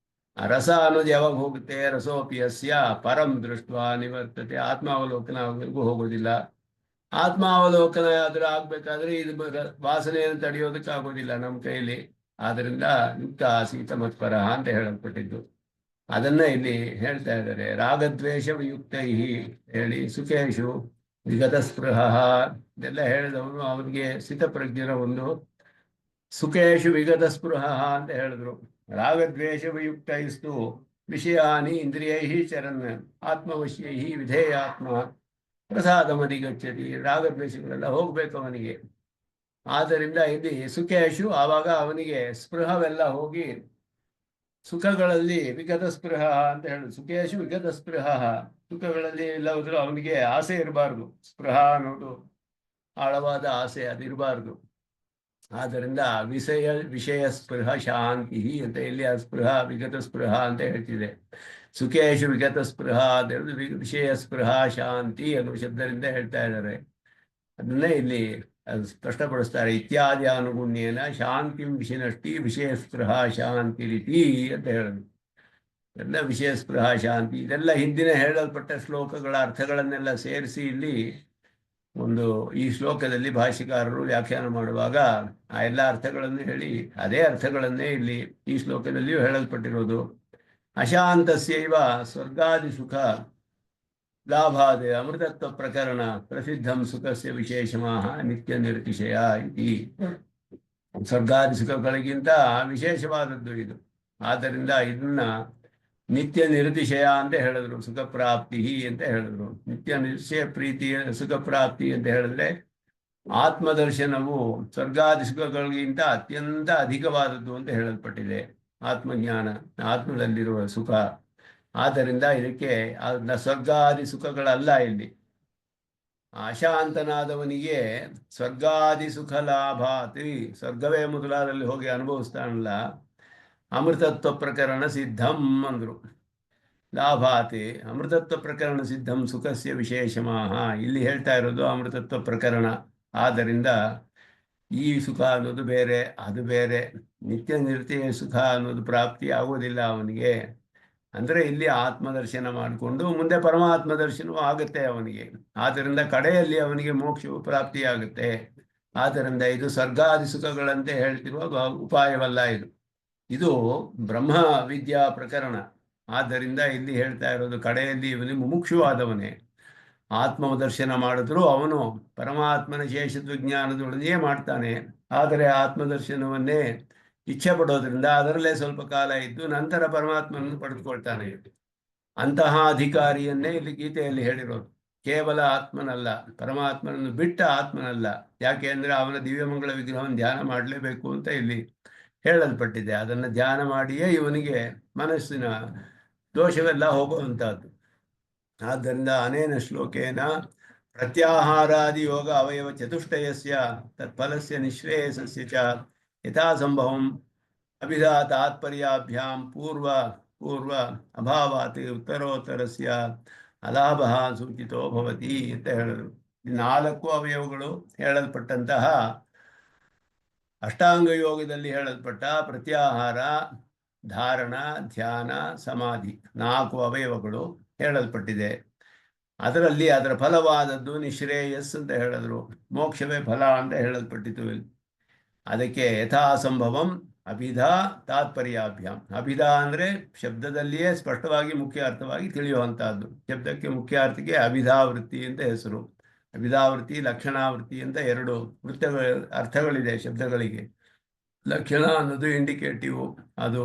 ಆ ರಸ ಅನ್ನೋದು ಯಾವಾಗ ಹೋಗುತ್ತೆ? ರಸೋಪಿಯಸ್ಯ ಪರಂ ದೃಷ್ಟ ನಿವರ್ತತೆ. ಆತ್ಮಾವಲೋಕನವರೆಗೂ ಹೋಗೋದಿಲ್ಲ. ಆತ್ಮಾವಲೋಕನ ಆದ್ರೆ ಆಗ್ಬೇಕಾದ್ರೆ ಇದು ವಾಸನೆಯನ್ನು ತಡೆಯೋದಕ್ಕಾಗೋದಿಲ್ಲ ನಮ್ಮ ಕೈಯಲ್ಲಿ. ಆದ್ದರಿಂದ ಯುಕ್ತ ಆಸೀತ ಮತ್ಪರ ಅಂತ ಹೇಳಲ್ಪಟ್ಟಿದ್ದು. ಅದನ್ನ ಇಲ್ಲಿ ಹೇಳ್ತಾ ಇದ್ದಾರೆ. ರಾಗದ್ವೇಷ ವಿಯುಕ್ತೈ ಹೇಳಿ ಸುಖೇಶು ವಿಗತ ಸ್ಪೃಹ ಇದೆಲ್ಲ ಹೇಳಿದವನು ಅವನಿಗೆ ಸ್ಥಿತಪ್ರಜ್ಞರ ಒಂದು ಸುಖೇಶು ವಿಗತ ಸ್ಪೃಹ ಅಂತ ಹೇಳಿದ್ರು. ರಾಗದ್ವೇಷ ವಿಯುಕ್ತೈಸ್ತು ವಿಷಯಾನಿ ಇಂದ್ರಿಯೈ ಚರನ್ ಆತ್ಮವಶ್ಯೈ ವಿಧೇಯಾತ್ಮ ಪ್ರಸಾದಮಧಿಗಚ್ಚತಿ. ರಾಗದ್ವೇಷಗಳೆಲ್ಲ ಹೋಗ್ಬೇಕು ಅವನಿಗೆ. ಆದ್ದರಿಂದ ಇಲ್ಲಿ ಸುಖೇಶು, ಆವಾಗ ಅವನಿಗೆ ಸ್ಪೃಹವೆಲ್ಲ ಹೋಗಿ ಸುಖಗಳಲ್ಲಿ ವಿಗತ ಸ್ಪೃಹ ಅಂತ ಹೇಳುದು. ಸುಖೇಶು ವಿಗತ ಸ್ಪೃಹ, ಸುಖಗಳಲ್ಲಿ ಎಲ್ಲ ಹೋದ್ರು ಅವನಿಗೆ ಆಸೆ ಇರಬಾರ್ದು. ಸ್ಪೃಹ ಅನ್ನೋದು ಆಳವಾದ ಆಸೆ ಅದಿರಬಾರ್ದು. ಆದ್ದರಿಂದ ವಿಷಯ ಸ್ಪೃಹ ಶಾಂತಿ ಅಂತ ಇಲ್ಲಿ ಆ ಸ್ಪೃಹ ವಿಗತ ಸ್ಪೃಹ ಅಂತ ಹೇಳ್ತಿದೆ. ಸುಖೇಶು ವಿಗತ ಸ್ಪೃಹ ಅಂತ ಹೇಳುದು ವಿಷಯ ಸ್ಪೃಹ ಶಾಂತಿ ಅನ್ನುವ ಶಬ್ದದಿಂದ ಹೇಳ್ತಾ ಇದ್ದಾರೆ. ಅದನ್ನೇ ಇಲ್ಲಿ ಸ್ಪಷ್ಟಪಡಿಸ್ತಾರೆ. ಇತ್ಯಾದಿ ಅನುಗುಣ್ಯೇನ ಶಾಂತಿಂ ವಿಷನಷ್ಟಿ ವಿಷಯ ಸ್ಪೃಹ ಶಾಂತಿ ರೀತಿ ಅಂತ ಹೇಳೋದು. ಎಲ್ಲ ವಿಷಯ ಸ್ಪೃಹ ಶಾಂತಿ ಇದೆಲ್ಲ ಹಿಂದಿನ ಹೇಳಲ್ಪಟ್ಟ ಶ್ಲೋಕಗಳ ಅರ್ಥಗಳನ್ನೆಲ್ಲ ಸೇರಿಸಿ ಇಲ್ಲಿ ಈ ಶ್ಲೋಕದಲ್ಲಿ ಭಾಷ್ಯಕಾರರು ವ್ಯಾಖ್ಯಾನ ಮಾಡುವಾಗ ಆ ಎಲ್ಲ ಅರ್ಥಗಳನ್ನು ಹೇಳಿ ಅದೇ ಅರ್ಥಗಳನ್ನೇ ಇಲ್ಲಿ ಈ ಶ್ಲೋಕದಲ್ಲಿಯೂ ಹೇಳಲ್ಪಟ್ಟಿರೋದು. ಅಶಾಂತಸ್ಯೈವ ಸ್ವರ್ಗಾದಿ ಸುಖ ಲಾಭಾದ ಅಮೃತತ್ವ ಪ್ರಕರಣ ಪ್ರಸಿದ್ಧಂ ಸುಖಸ್ಯ ವಿಶೇಷಮಃ ನಿತ್ಯ ನಿರತಿಶಯ ಇತಿ. ಸ್ವರ್ಗಾದಿ ಸುಖಗಳಿಗಿಂತ ವಿಶೇಷವಾದದ್ದು ಇದು. ಆದ್ದರಿಂದ ಇದನ್ನ ನಿತ್ಯ ನಿರತಿಶಯ ಅಂತ ಹೇಳಿದ್ರು. ಸುಖ ಪ್ರಾಪ್ತಿ ಅಂತ ಹೇಳಿದ್ರು. ನಿತ್ಯ ನಿಶ್ಚಯ ಪ್ರೀತಿಯ ಸುಖ ಪ್ರಾಪ್ತಿ ಅಂತ ಹೇಳಿದ್ರೆ ಆತ್ಮದರ್ಶನವು ಸ್ವರ್ಗಾದಿ ಸುಖಗಳಿಗಿಂತ ಅತ್ಯಂತ ಅಧಿಕವಾದದ್ದು ಅಂತ ಹೇಳಲ್ಪಟ್ಟಿದೆ. ಆತ್ಮಜ್ಞಾನ, ಆತ್ಮದಲ್ಲಿರುವ ಸುಖ ಆದ್ದರಿಂದ ಇದಕ್ಕೆ ಸ್ವರ್ಗಾದಿ ಸುಖಗಳಲ್ಲ ಇಲ್ಲಿ. ಅಶಾಂತನಾದವನಿಗೆ ಸ್ವರ್ಗಾದಿ ಸುಖ ಲಾಭಾತಿ, ಸ್ವರ್ಗವೇ ಮೊದಲಾದಲ್ಲಿ ಹೋಗಿ ಅನುಭವಿಸ್ತಾನಲ್ಲ, ಅಮೃತತ್ವ ಪ್ರಕರಣ ಸಿದ್ಧಂ ಅಂದರು. ಲಾಭಾತಿ ಅಮೃತತ್ವ ಪ್ರಕರಣ ಸಿದ್ಧಂ ಸುಖಸ್ಯ ವಿಶೇಷಮಾಹ. ಇಲ್ಲಿ ಹೇಳ್ತಾ ಇರೋದು ಅಮೃತತ್ವ ಪ್ರಕರಣ. ಆದ್ದರಿಂದ ಈ ಸುಖ ಅನ್ನೋದು ಬೇರೆ, ಅದು ಬೇರೆ. ನಿತ್ಯ ನಿರ್ತೆಯ ಸುಖ ಅನ್ನೋದು ಪ್ರಾಪ್ತಿ ಆಗೋದಿಲ್ಲ ಅವನಿಗೆ. ಅಂದರೆ ಇಲ್ಲಿ ಆತ್ಮದರ್ಶನ ಮಾಡಿಕೊಂಡು ಮುಂದೆ ಪರಮಾತ್ಮ ದರ್ಶನವೂ ಆಗುತ್ತೆ ಅವನಿಗೆ. ಆದ್ದರಿಂದ ಕಡೆಯಲ್ಲಿ ಅವನಿಗೆ ಮೋಕ್ಷವು ಪ್ರಾಪ್ತಿಯಾಗುತ್ತೆ. ಆದ್ದರಿಂದ ಇದು ಸ್ವರ್ಗಾದಿ ಸುಖಗಳಂತೆ ಹೇಳ್ತಿರುವ ಉಪಾಯವಲ್ಲ ಇದು. ಇದು ಬ್ರಹ್ಮ ವಿದ್ಯಾ ಪ್ರಕರಣ. ಆದ್ದರಿಂದ ಇಲ್ಲಿ ಹೇಳ್ತಾ ಇರೋದು ಕಡೆಯಲ್ಲಿ ಇವನಿಗೆ ಮುಮುಕ್ಷುವಾದವನೇ ಆತ್ಮದರ್ಶನ ಮಾಡಿದ್ರು ಅವನು ಪರಮಾತ್ಮನ ಶೇಷತ್ವಜ್ಞಾನದೊಳಗೆ ಮಾಡ್ತಾನೆ. ಆದರೆ ಆತ್ಮದರ್ಶನವನ್ನೇ ಇಚ್ಛೆ ಪಡೋದ್ರಿಂದ ಅದರಲ್ಲೇ ಸ್ವಲ್ಪ ಕಾಲ ಇದ್ದು ನಂತರ ಪರಮಾತ್ಮನನ್ನು ಪಡೆದುಕೊಳ್ತಾನೆ. ಅಂತಹ ಅಧಿಕಾರಿಯನ್ನೇ ಇಲ್ಲಿ ಗೀತೆಯಲ್ಲಿ ಹೇಳಿರೋದು. ಕೇವಲ ಆತ್ಮನಲ್ಲ, ಪರಮಾತ್ಮನನ್ನು ಬಿಟ್ಟ ಆತ್ಮನಲ್ಲ. ಯಾಕೆ ಅಂದರೆ ಅವನ ದಿವ್ಯಮಂಗಳ ವಿಗ್ರಹವನ್ನು ಧ್ಯಾನ ಮಾಡಲೇಬೇಕು ಅಂತ ಇಲ್ಲಿ ಹೇಳಲ್ಪಟ್ಟಿದೆ. ಅದನ್ನು ಧ್ಯಾನ ಮಾಡಿಯೇ ಇವನಿಗೆ ಮನಸ್ಸಿನ ದೋಷವೆಲ್ಲ ಹೋಗುವಂಥದ್ದು. ಆದ್ದರಿಂದ ಅನೇನ ಶ್ಲೋಕೇನ ಪ್ರತ್ಯಾಹಾರಾದಿ ಯೋಗ ಅವಯವ ಚತುಷ್ಟಯಸ್ಯ ತತ್ಫಲಸ್ಯ ನಿಶ್ರೇಯಸಸ್ಯ ಚ ಯಥಾ ಸಂಭವಂ ಅಭಿಧಾ ತಾತ್ಪರ್ಯಾಭ್ಯಾಂ ಪೂರ್ವ ಅಭಾವಾತ್ ಉತ್ತರೋತ್ತರಸ್ಯ ಅಲಾಭ ಸೂಚಿತೋ ಭವತಿ ಅಂತ ಹೇಳಿದರು. ಈ 4 ಅವಯವಗಳು ಹೇಳಲ್ಪಟ್ಟಂತಹ ಅಷ್ಟಾಂಗ ಯೋಗದಲ್ಲಿ ಹೇಳಲ್ಪಟ್ಟ ಪ್ರತ್ಯಾಹಾರ, ಧಾರಣ, ಧ್ಯಾನ, ಸಮಾಧಿ 4 ಅವಯವಗಳು ಹೇಳಲ್ಪಟ್ಟಿದೆ. ಅದರಲ್ಲಿ ಅದರ ಫಲವಾದದ್ದು ನಿಶ್ರೇಯಸ್ ಅಂತ ಹೇಳಿದ್ರು. ಮೋಕ್ಷವೇ ಫಲ ಅಂತ ಹೇಳಲ್ಪಟ್ಟಿತು. ಅದಕ್ಕೆ ಯಥಾಸಂಭವಂ ಅಭಿಧಾ ತಾತ್ಪರ್ಯಾಭ್ಯಾಂ. ಅಭಿಧಾ ಅಂದರೆ ಶಬ್ದದಲ್ಲಿಯೇ ಸ್ಪಷ್ಟವಾಗಿ ಮುಖ್ಯ ಅರ್ಥವಾಗಿ ತಿಳಿಯುವಂತಹದ್ದು. ಶಬ್ದಕ್ಕೆ ಮುಖ್ಯ ಅರ್ಥಕ್ಕೆ ಅಭಿಧಾವೃತ್ತಿ ಅಂತ ಹೆಸರು. ಅಭಿಧಾವೃತ್ತಿ, ಲಕ್ಷಣಾವೃತ್ತಿ ಅಂತ 2 ಅರ್ಥಗಳಿದೆ ಶಬ್ದಗಳಿಗೆ. ಲಕ್ಷಣ ಅನ್ನೋದು ಇಂಡಿಕೇಟಿವ್, ಅದು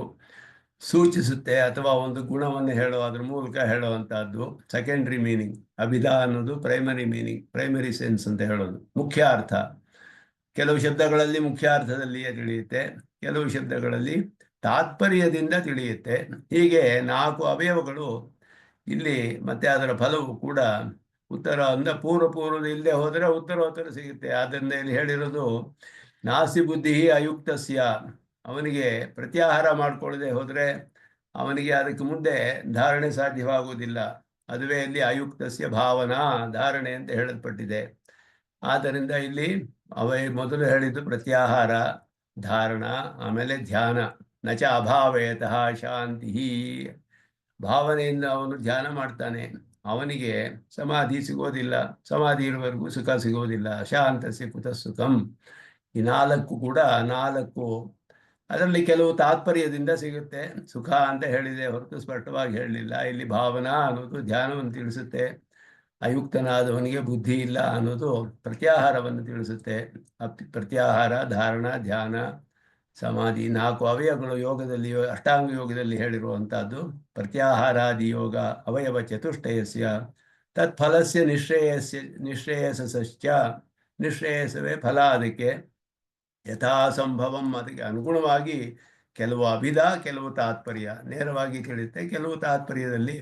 ಸೂಚಿಸುತ್ತೆ ಅಥವಾ ಒಂದು ಗುಣವನ್ನು ಅದ್ರ ಮೂಲಕ ಹೇಳುವಂತಹದ್ದು ಸೆಕೆಂಡ್ರಿ ಮೀನಿಂಗ್. ಅಭಿಧಾ ಅನ್ನೋದು ಪ್ರೈಮರಿ ಮೀನಿಂಗ್, ಪ್ರೈಮರಿ ಸೆನ್ಸ್ ಅಂತ ಹೇಳೋದು, ಮುಖ್ಯ ಅರ್ಥ. ಕೆಲವು ಶಬ್ದಗಳಲ್ಲಿ ಮುಖ್ಯ ಅರ್ಥದಲ್ಲಿಯೇ ತಿಳಿಯುತ್ತೆ, ಕೆಲವು ಶಬ್ದಗಳಲ್ಲಿ ತಾತ್ಪರ್ಯದಿಂದ ತಿಳಿಯುತ್ತೆ. ಹೀಗೆ 4 ಅವಯವಗಳು ಇಲ್ಲಿ. ಮತ್ತೆ ಅದರ ಫಲವು ಕೂಡ ಉತ್ತರ ಅಂದ್ರೆ ಪೂರ್ವದ ಇಲ್ಲದೆ ಹೋದರೆ ಉತ್ತರೋತ್ತರ ಸಿಗುತ್ತೆ. ಆದ್ದರಿಂದ ಇಲ್ಲಿ ಹೇಳಿರೋದು ನಾಸಿ ಬುದ್ಧಿ ಅಯುಕ್ತಸ್ಯ. ಅವನಿಗೆ ಪ್ರತ್ಯಾಹಾರ ಮಾಡಿಕೊಳ್ಳದೆ ಹೋದರೆ ಅವನಿಗೆ ಅದಕ್ಕೆ ಮುಂದೆ ಧಾರಣೆ ಸಾಧ್ಯವಾಗುವುದಿಲ್ಲ. ಅದುವೇ ಇಲ್ಲಿ ಅಯುಕ್ತಸ್ಯ ಭಾವನಾ, ಧಾರಣೆ ಅಂತ ಹೇಳಲ್ಪಟ್ಟಿದೆ. ಆದ್ದರಿಂದ ಇಲ್ಲಿ ಮೊದಲು ಹೇಳಿದ್ದು ಪ್ರತ್ಯಾಹಾರ, ಧಾರಣ, ಆಮೇಲೆ ಧ್ಯಾನ. ನಚ ಅಭಾವೇತಃ ಶಾಂತಿ. ಭಾವನೆಯಿಂದ ಅವನು ಧ್ಯಾನ ಮಾಡ್ತಾನೆ, ಅವನಿಗೆ ಸಮಾಧಿ ಸಿಗೋದಿಲ್ಲ. ಸಮಾಧಿ ಇರುವವರೆಗೂ ಸುಖ ಸಿಗೋದಿಲ್ಲ. ಶಾಂತಸ್ಯ ಕುತಃ ಸುಖಂ. ಈ 4 ಕೂಡ 4 ಅದರಲ್ಲಿ ಕೆಲವು ತಾತ್ಪರ್ಯದಿಂದ ಸಿಗುತ್ತೆ. ಸುಖ ಅಂತ ಹೇಳಿದೆ ಹೊರತು ಸ್ಪಷ್ಟವಾಗಿ ಹೇಳಲಿಲ್ಲ. ಇಲ್ಲಿ ಭಾವನಾ ಅನ್ನೋದು ಧ್ಯಾನವನ್ನು ತಿಳಿಸುತ್ತೆ. ಅಯುಕ್ತನಾದವನಿಗೆ ಬುದ್ಧಿ ಇಲ್ಲ ಅನ್ನೋದು ಪ್ರತ್ಯಾಹಾರವನ್ನು ತಿಳಿಸುತ್ತೆ. ಪ್ರತ್ಯಾಹಾರ, ಧಾರಣ, ಧ್ಯಾನ, ಸಮಾಧಿ 4 ಅವಯವಗಳು ಯೋಗದಲ್ಲಿ, ಅಷ್ಟಾಂಗ ಯೋಗದಲ್ಲಿ ಹೇಳಿರುವಂತಹದ್ದು. ಪ್ರತ್ಯಾಹಾರಾದಿ ಯೋಗ ಅವಯವ ಚತುಷ್ಟಯಸ್ಯ ತತ್ಫಲಸ್ಯ ನಿಶ್ರೇಯಸಶ್ಚ. ನಿಶ್ರೇಯಸವೇ ಫಲ. ಅದಕ್ಕೆ ಯಥಾಸಂಭವಂ, ಅದಕ್ಕೆ ಅನುಗುಣವಾಗಿ ಕೆಲವು ಅಭಿಧಾ, ಕೆಲವು ತಾತ್ಪರ್ಯ ನೇರವಾಗಿ ತಿಳಿಯುತ್ತೆ. ಕೆಲವು ತಾತ್ಪರ್ಯದಲ್ಲಿ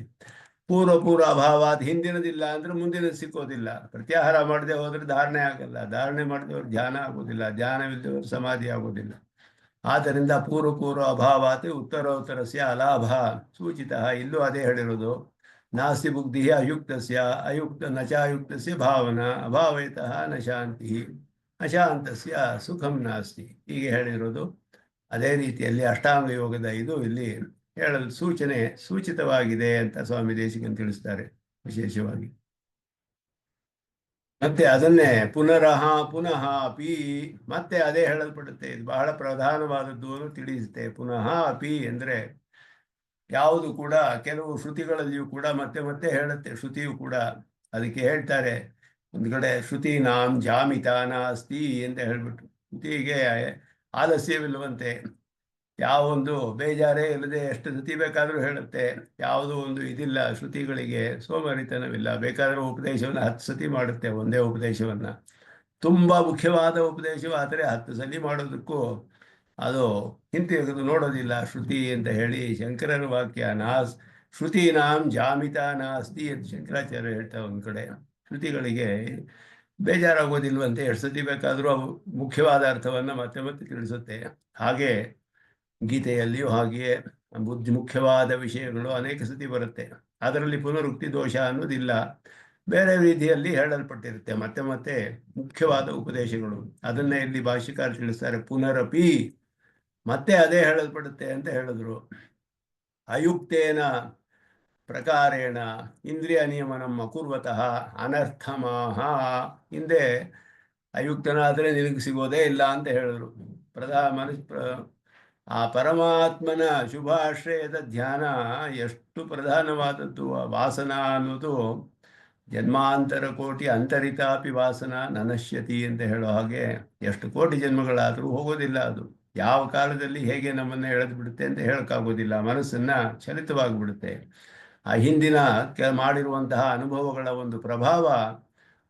ಪೂರ್ವ ಅಭಾವಾದ, ಹಿಂದಿನದಿಲ್ಲ ಅಂದ್ರೆ ಮುಂದಿನ ಸಿಕ್ಕೋದಿಲ್ಲ. ಪ್ರತ್ಯಾಹಾರ ಮಾಡದೆ ಹೋದ್ರೆ ಧಾರಣೆ ಆಗಲ್ಲ, ಧಾರಣೆ ಮಾಡದವ್ರು ಧ್ಯಾನ ಆಗೋದಿಲ್ಲ, ಧ್ಯಾನವಿದ್ದವರು ಸಮಾಧಿ ಆಗೋದಿಲ್ಲ. ಆದ್ದರಿಂದ ಪೂರ್ವ ಅಭಾವಾತ್ ಉತ್ತರೋತ್ತರಸ್ಯ ಅಲಾಭ ಸೂಚಿತ. ಇಲ್ಲೂ ಅದೇ ಹೇಳಿರೋದು. ನಾಸ್ತಿ ಬುದ್ಧಿ ಅಯುಕ್ತಸ್ಯ ನಚಾಯುಕ್ತಸ್ಯ ಭಾವನಾ ಅಭಾವೇತಃ ನ ಶಾಂತಿ ಅಶಾಂತಸ್ಯ ಸುಖಂ ನಾಸ್ತಿ. ಹೀಗೆ ಹೇಳಿರೋದು. ಅದೇ ರೀತಿಯಲ್ಲಿ ಅಷ್ಟಾಂಗ ಯೋಗದ ಇದು ಇಲ್ಲಿ ಹೇಳಲು ಸೂಚಿತವಾಗಿದೆ ಅಂತ ಸ್ವಾಮಿ ದೇಶಿಕನ್ ತಿಳಿಸ್ತಾರೆ ವಿಶೇಷವಾಗಿ. ಮತ್ತೆ ಅದನ್ನೇ ಪುನಃ ಅಪಿ, ಮತ್ತೆ ಅದೇ ಹೇಳಲ್ಪಡುತ್ತೆ. ಇದು ಬಹಳ ಪ್ರಧಾನವಾದದ್ದು ತಿಳಿಸುತ್ತೆ. ಪುನಃ ಅಪಿ ಅಂದರೆ ಯಾವುದು ಕೂಡ ಕೆಲವು ಶ್ರುತಿಗಳಲ್ಲಿಯೂ ಕೂಡ ಮತ್ತೆ ಹೇಳುತ್ತೆ. ಶ್ರುತಿಯು ಕೂಡ ಅದಕ್ಕೆ ಹೇಳ್ತಾರೆ ಒಂದು ಕಡೆ, ಶ್ರುತಿ ನಾಂ ಜಾಮಿತ ನಾಸ್ತಿ ಅಂತ ಹೇಳ್ಬಿಟ್ಟು. ಶ್ರುತಿಗೆ ಆಲಸ್ಯವಿಲ್ಲವಂತೆ, ಯಾವೊಂದು ಬೇಜಾರೇ ಇಲ್ಲದೆ ಎಷ್ಟು ಸತಿ ಬೇಕಾದರೂ ಹೇಳುತ್ತೆ. ಯಾವುದೋ ಒಂದು ಇದಿಲ್ಲ ಶ್ರುತಿಗಳಿಗೆ, ಸೋಮರಿತನವಿಲ್ಲ. ಬೇಕಾದರೂ ಉಪದೇಶವನ್ನು 10 ಸತಿ ಮಾಡುತ್ತೆ, ಒಂದೇ ಉಪದೇಶವನ್ನು. ತುಂಬ ಮುಖ್ಯವಾದ ಉಪದೇಶವಾದರೆ 10 ಸತಿ ಮಾಡೋದಕ್ಕೂ ಅದು ಹಿಂತಿರುಗದು ನೋಡೋದಿಲ್ಲ ಶ್ರುತಿ ಅಂತ ಹೇಳಿ ಶಂಕರರ ವಾಕ್ಯ. ಶ್ರುತೀನಾಂ ಜಾಮಿತಾ ನಾಸ್ತಿ ಅಂತ ಶಂಕರಾಚಾರ್ಯ ಹೇಳ್ತಾ ಒಂದು ಕಡೆ. ಶ್ರುತಿಗಳಿಗೆ ಬೇಜಾರಾಗೋದಿಲ್ವಂತೆ, ಎಷ್ಟು ಸತಿ ಬೇಕಾದರೂ ಅವು ಮುಖ್ಯವಾದ ಅರ್ಥವನ್ನು ಮತ್ತೆ ಮತ್ತೆ ತಿಳಿಸುತ್ತೆ. ಹಾಗೆ ಗೀತೆಯಲ್ಲಿಯೂ ಹಾಗೆಯೇ ಮುಖ್ಯವಾದ ವಿಷಯಗಳು ಅನೇಕ ಸತಿ ಬರುತ್ತೆ. ಅದರಲ್ಲಿ ಪುನರುಕ್ತಿ ದೋಷ ಅನ್ನೋದಿಲ್ಲ, ಬೇರೆ ರೀತಿಯಲ್ಲಿ ಹೇಳಲ್ಪಟ್ಟಿರುತ್ತೆ ಮತ್ತೆ ಮತ್ತೆ ಮುಖ್ಯವಾದ ಉಪದೇಶಗಳು. ಅದನ್ನೇ ಇಲ್ಲಿ ಭಾಷ್ಯಕಾರ ತಿಳಿಸ್ತಾರೆ, ಪುನರಪಿ ಮತ್ತೆ ಅದೇ ಹೇಳಲ್ಪಡುತ್ತೆ ಅಂತ ಹೇಳಿದ್ರು. ಅಯುಕ್ತೇನ ಪ್ರಕಾರೇಣ ಇಂದ್ರಿಯ ನಿಯಮನಂ ಅಕುರ್ವತಃ ಅನರ್ಥಮಾಹ. ಹಿಂದೆ ಅಯುಕ್ತನಾದರೆ ನಿನಗೆ ಸಿಗೋದೇ ಇಲ್ಲ ಅಂತ ಹೇಳಿದ್ರು. ಆ ಪರಮಾತ್ಮನ ಶುಭಾಶ್ರಯದ ಧ್ಯಾನ ಎಷ್ಟು ಪ್ರಧಾನವಾದದ್ದು. ಆ ವಾಸನ ಅನ್ನೋದು ಜನ್ಮಾಂತರ ಕೋಟಿ ಅಂತರಿತಾಪಿ ವಾಸನ ನನಶ್ಯತಿ ಅಂತ ಹೇಳೋ ಹಾಗೆ, ಎಷ್ಟು ಕೋಟಿ ಜನ್ಮಗಳಾದರೂ ಹೋಗೋದಿಲ್ಲ ಅದು. ಯಾವ ಕಾಲದಲ್ಲಿ ಹೇಗೆ ನಮ್ಮನ್ನು ಎಳೆದು ಬಿಡುತ್ತೆ ಅಂತ ಹೇಳೋಕ್ಕಾಗೋದಿಲ್ಲ. ಮನಸ್ಸನ್ನು ಚಲಿತವಾಗಿಬಿಡುತ್ತೆ. ಆ ಹಿಂದಿನ ಮಾಡಿರುವಂತಹ ಅನುಭವಗಳ ಒಂದು ಪ್ರಭಾವ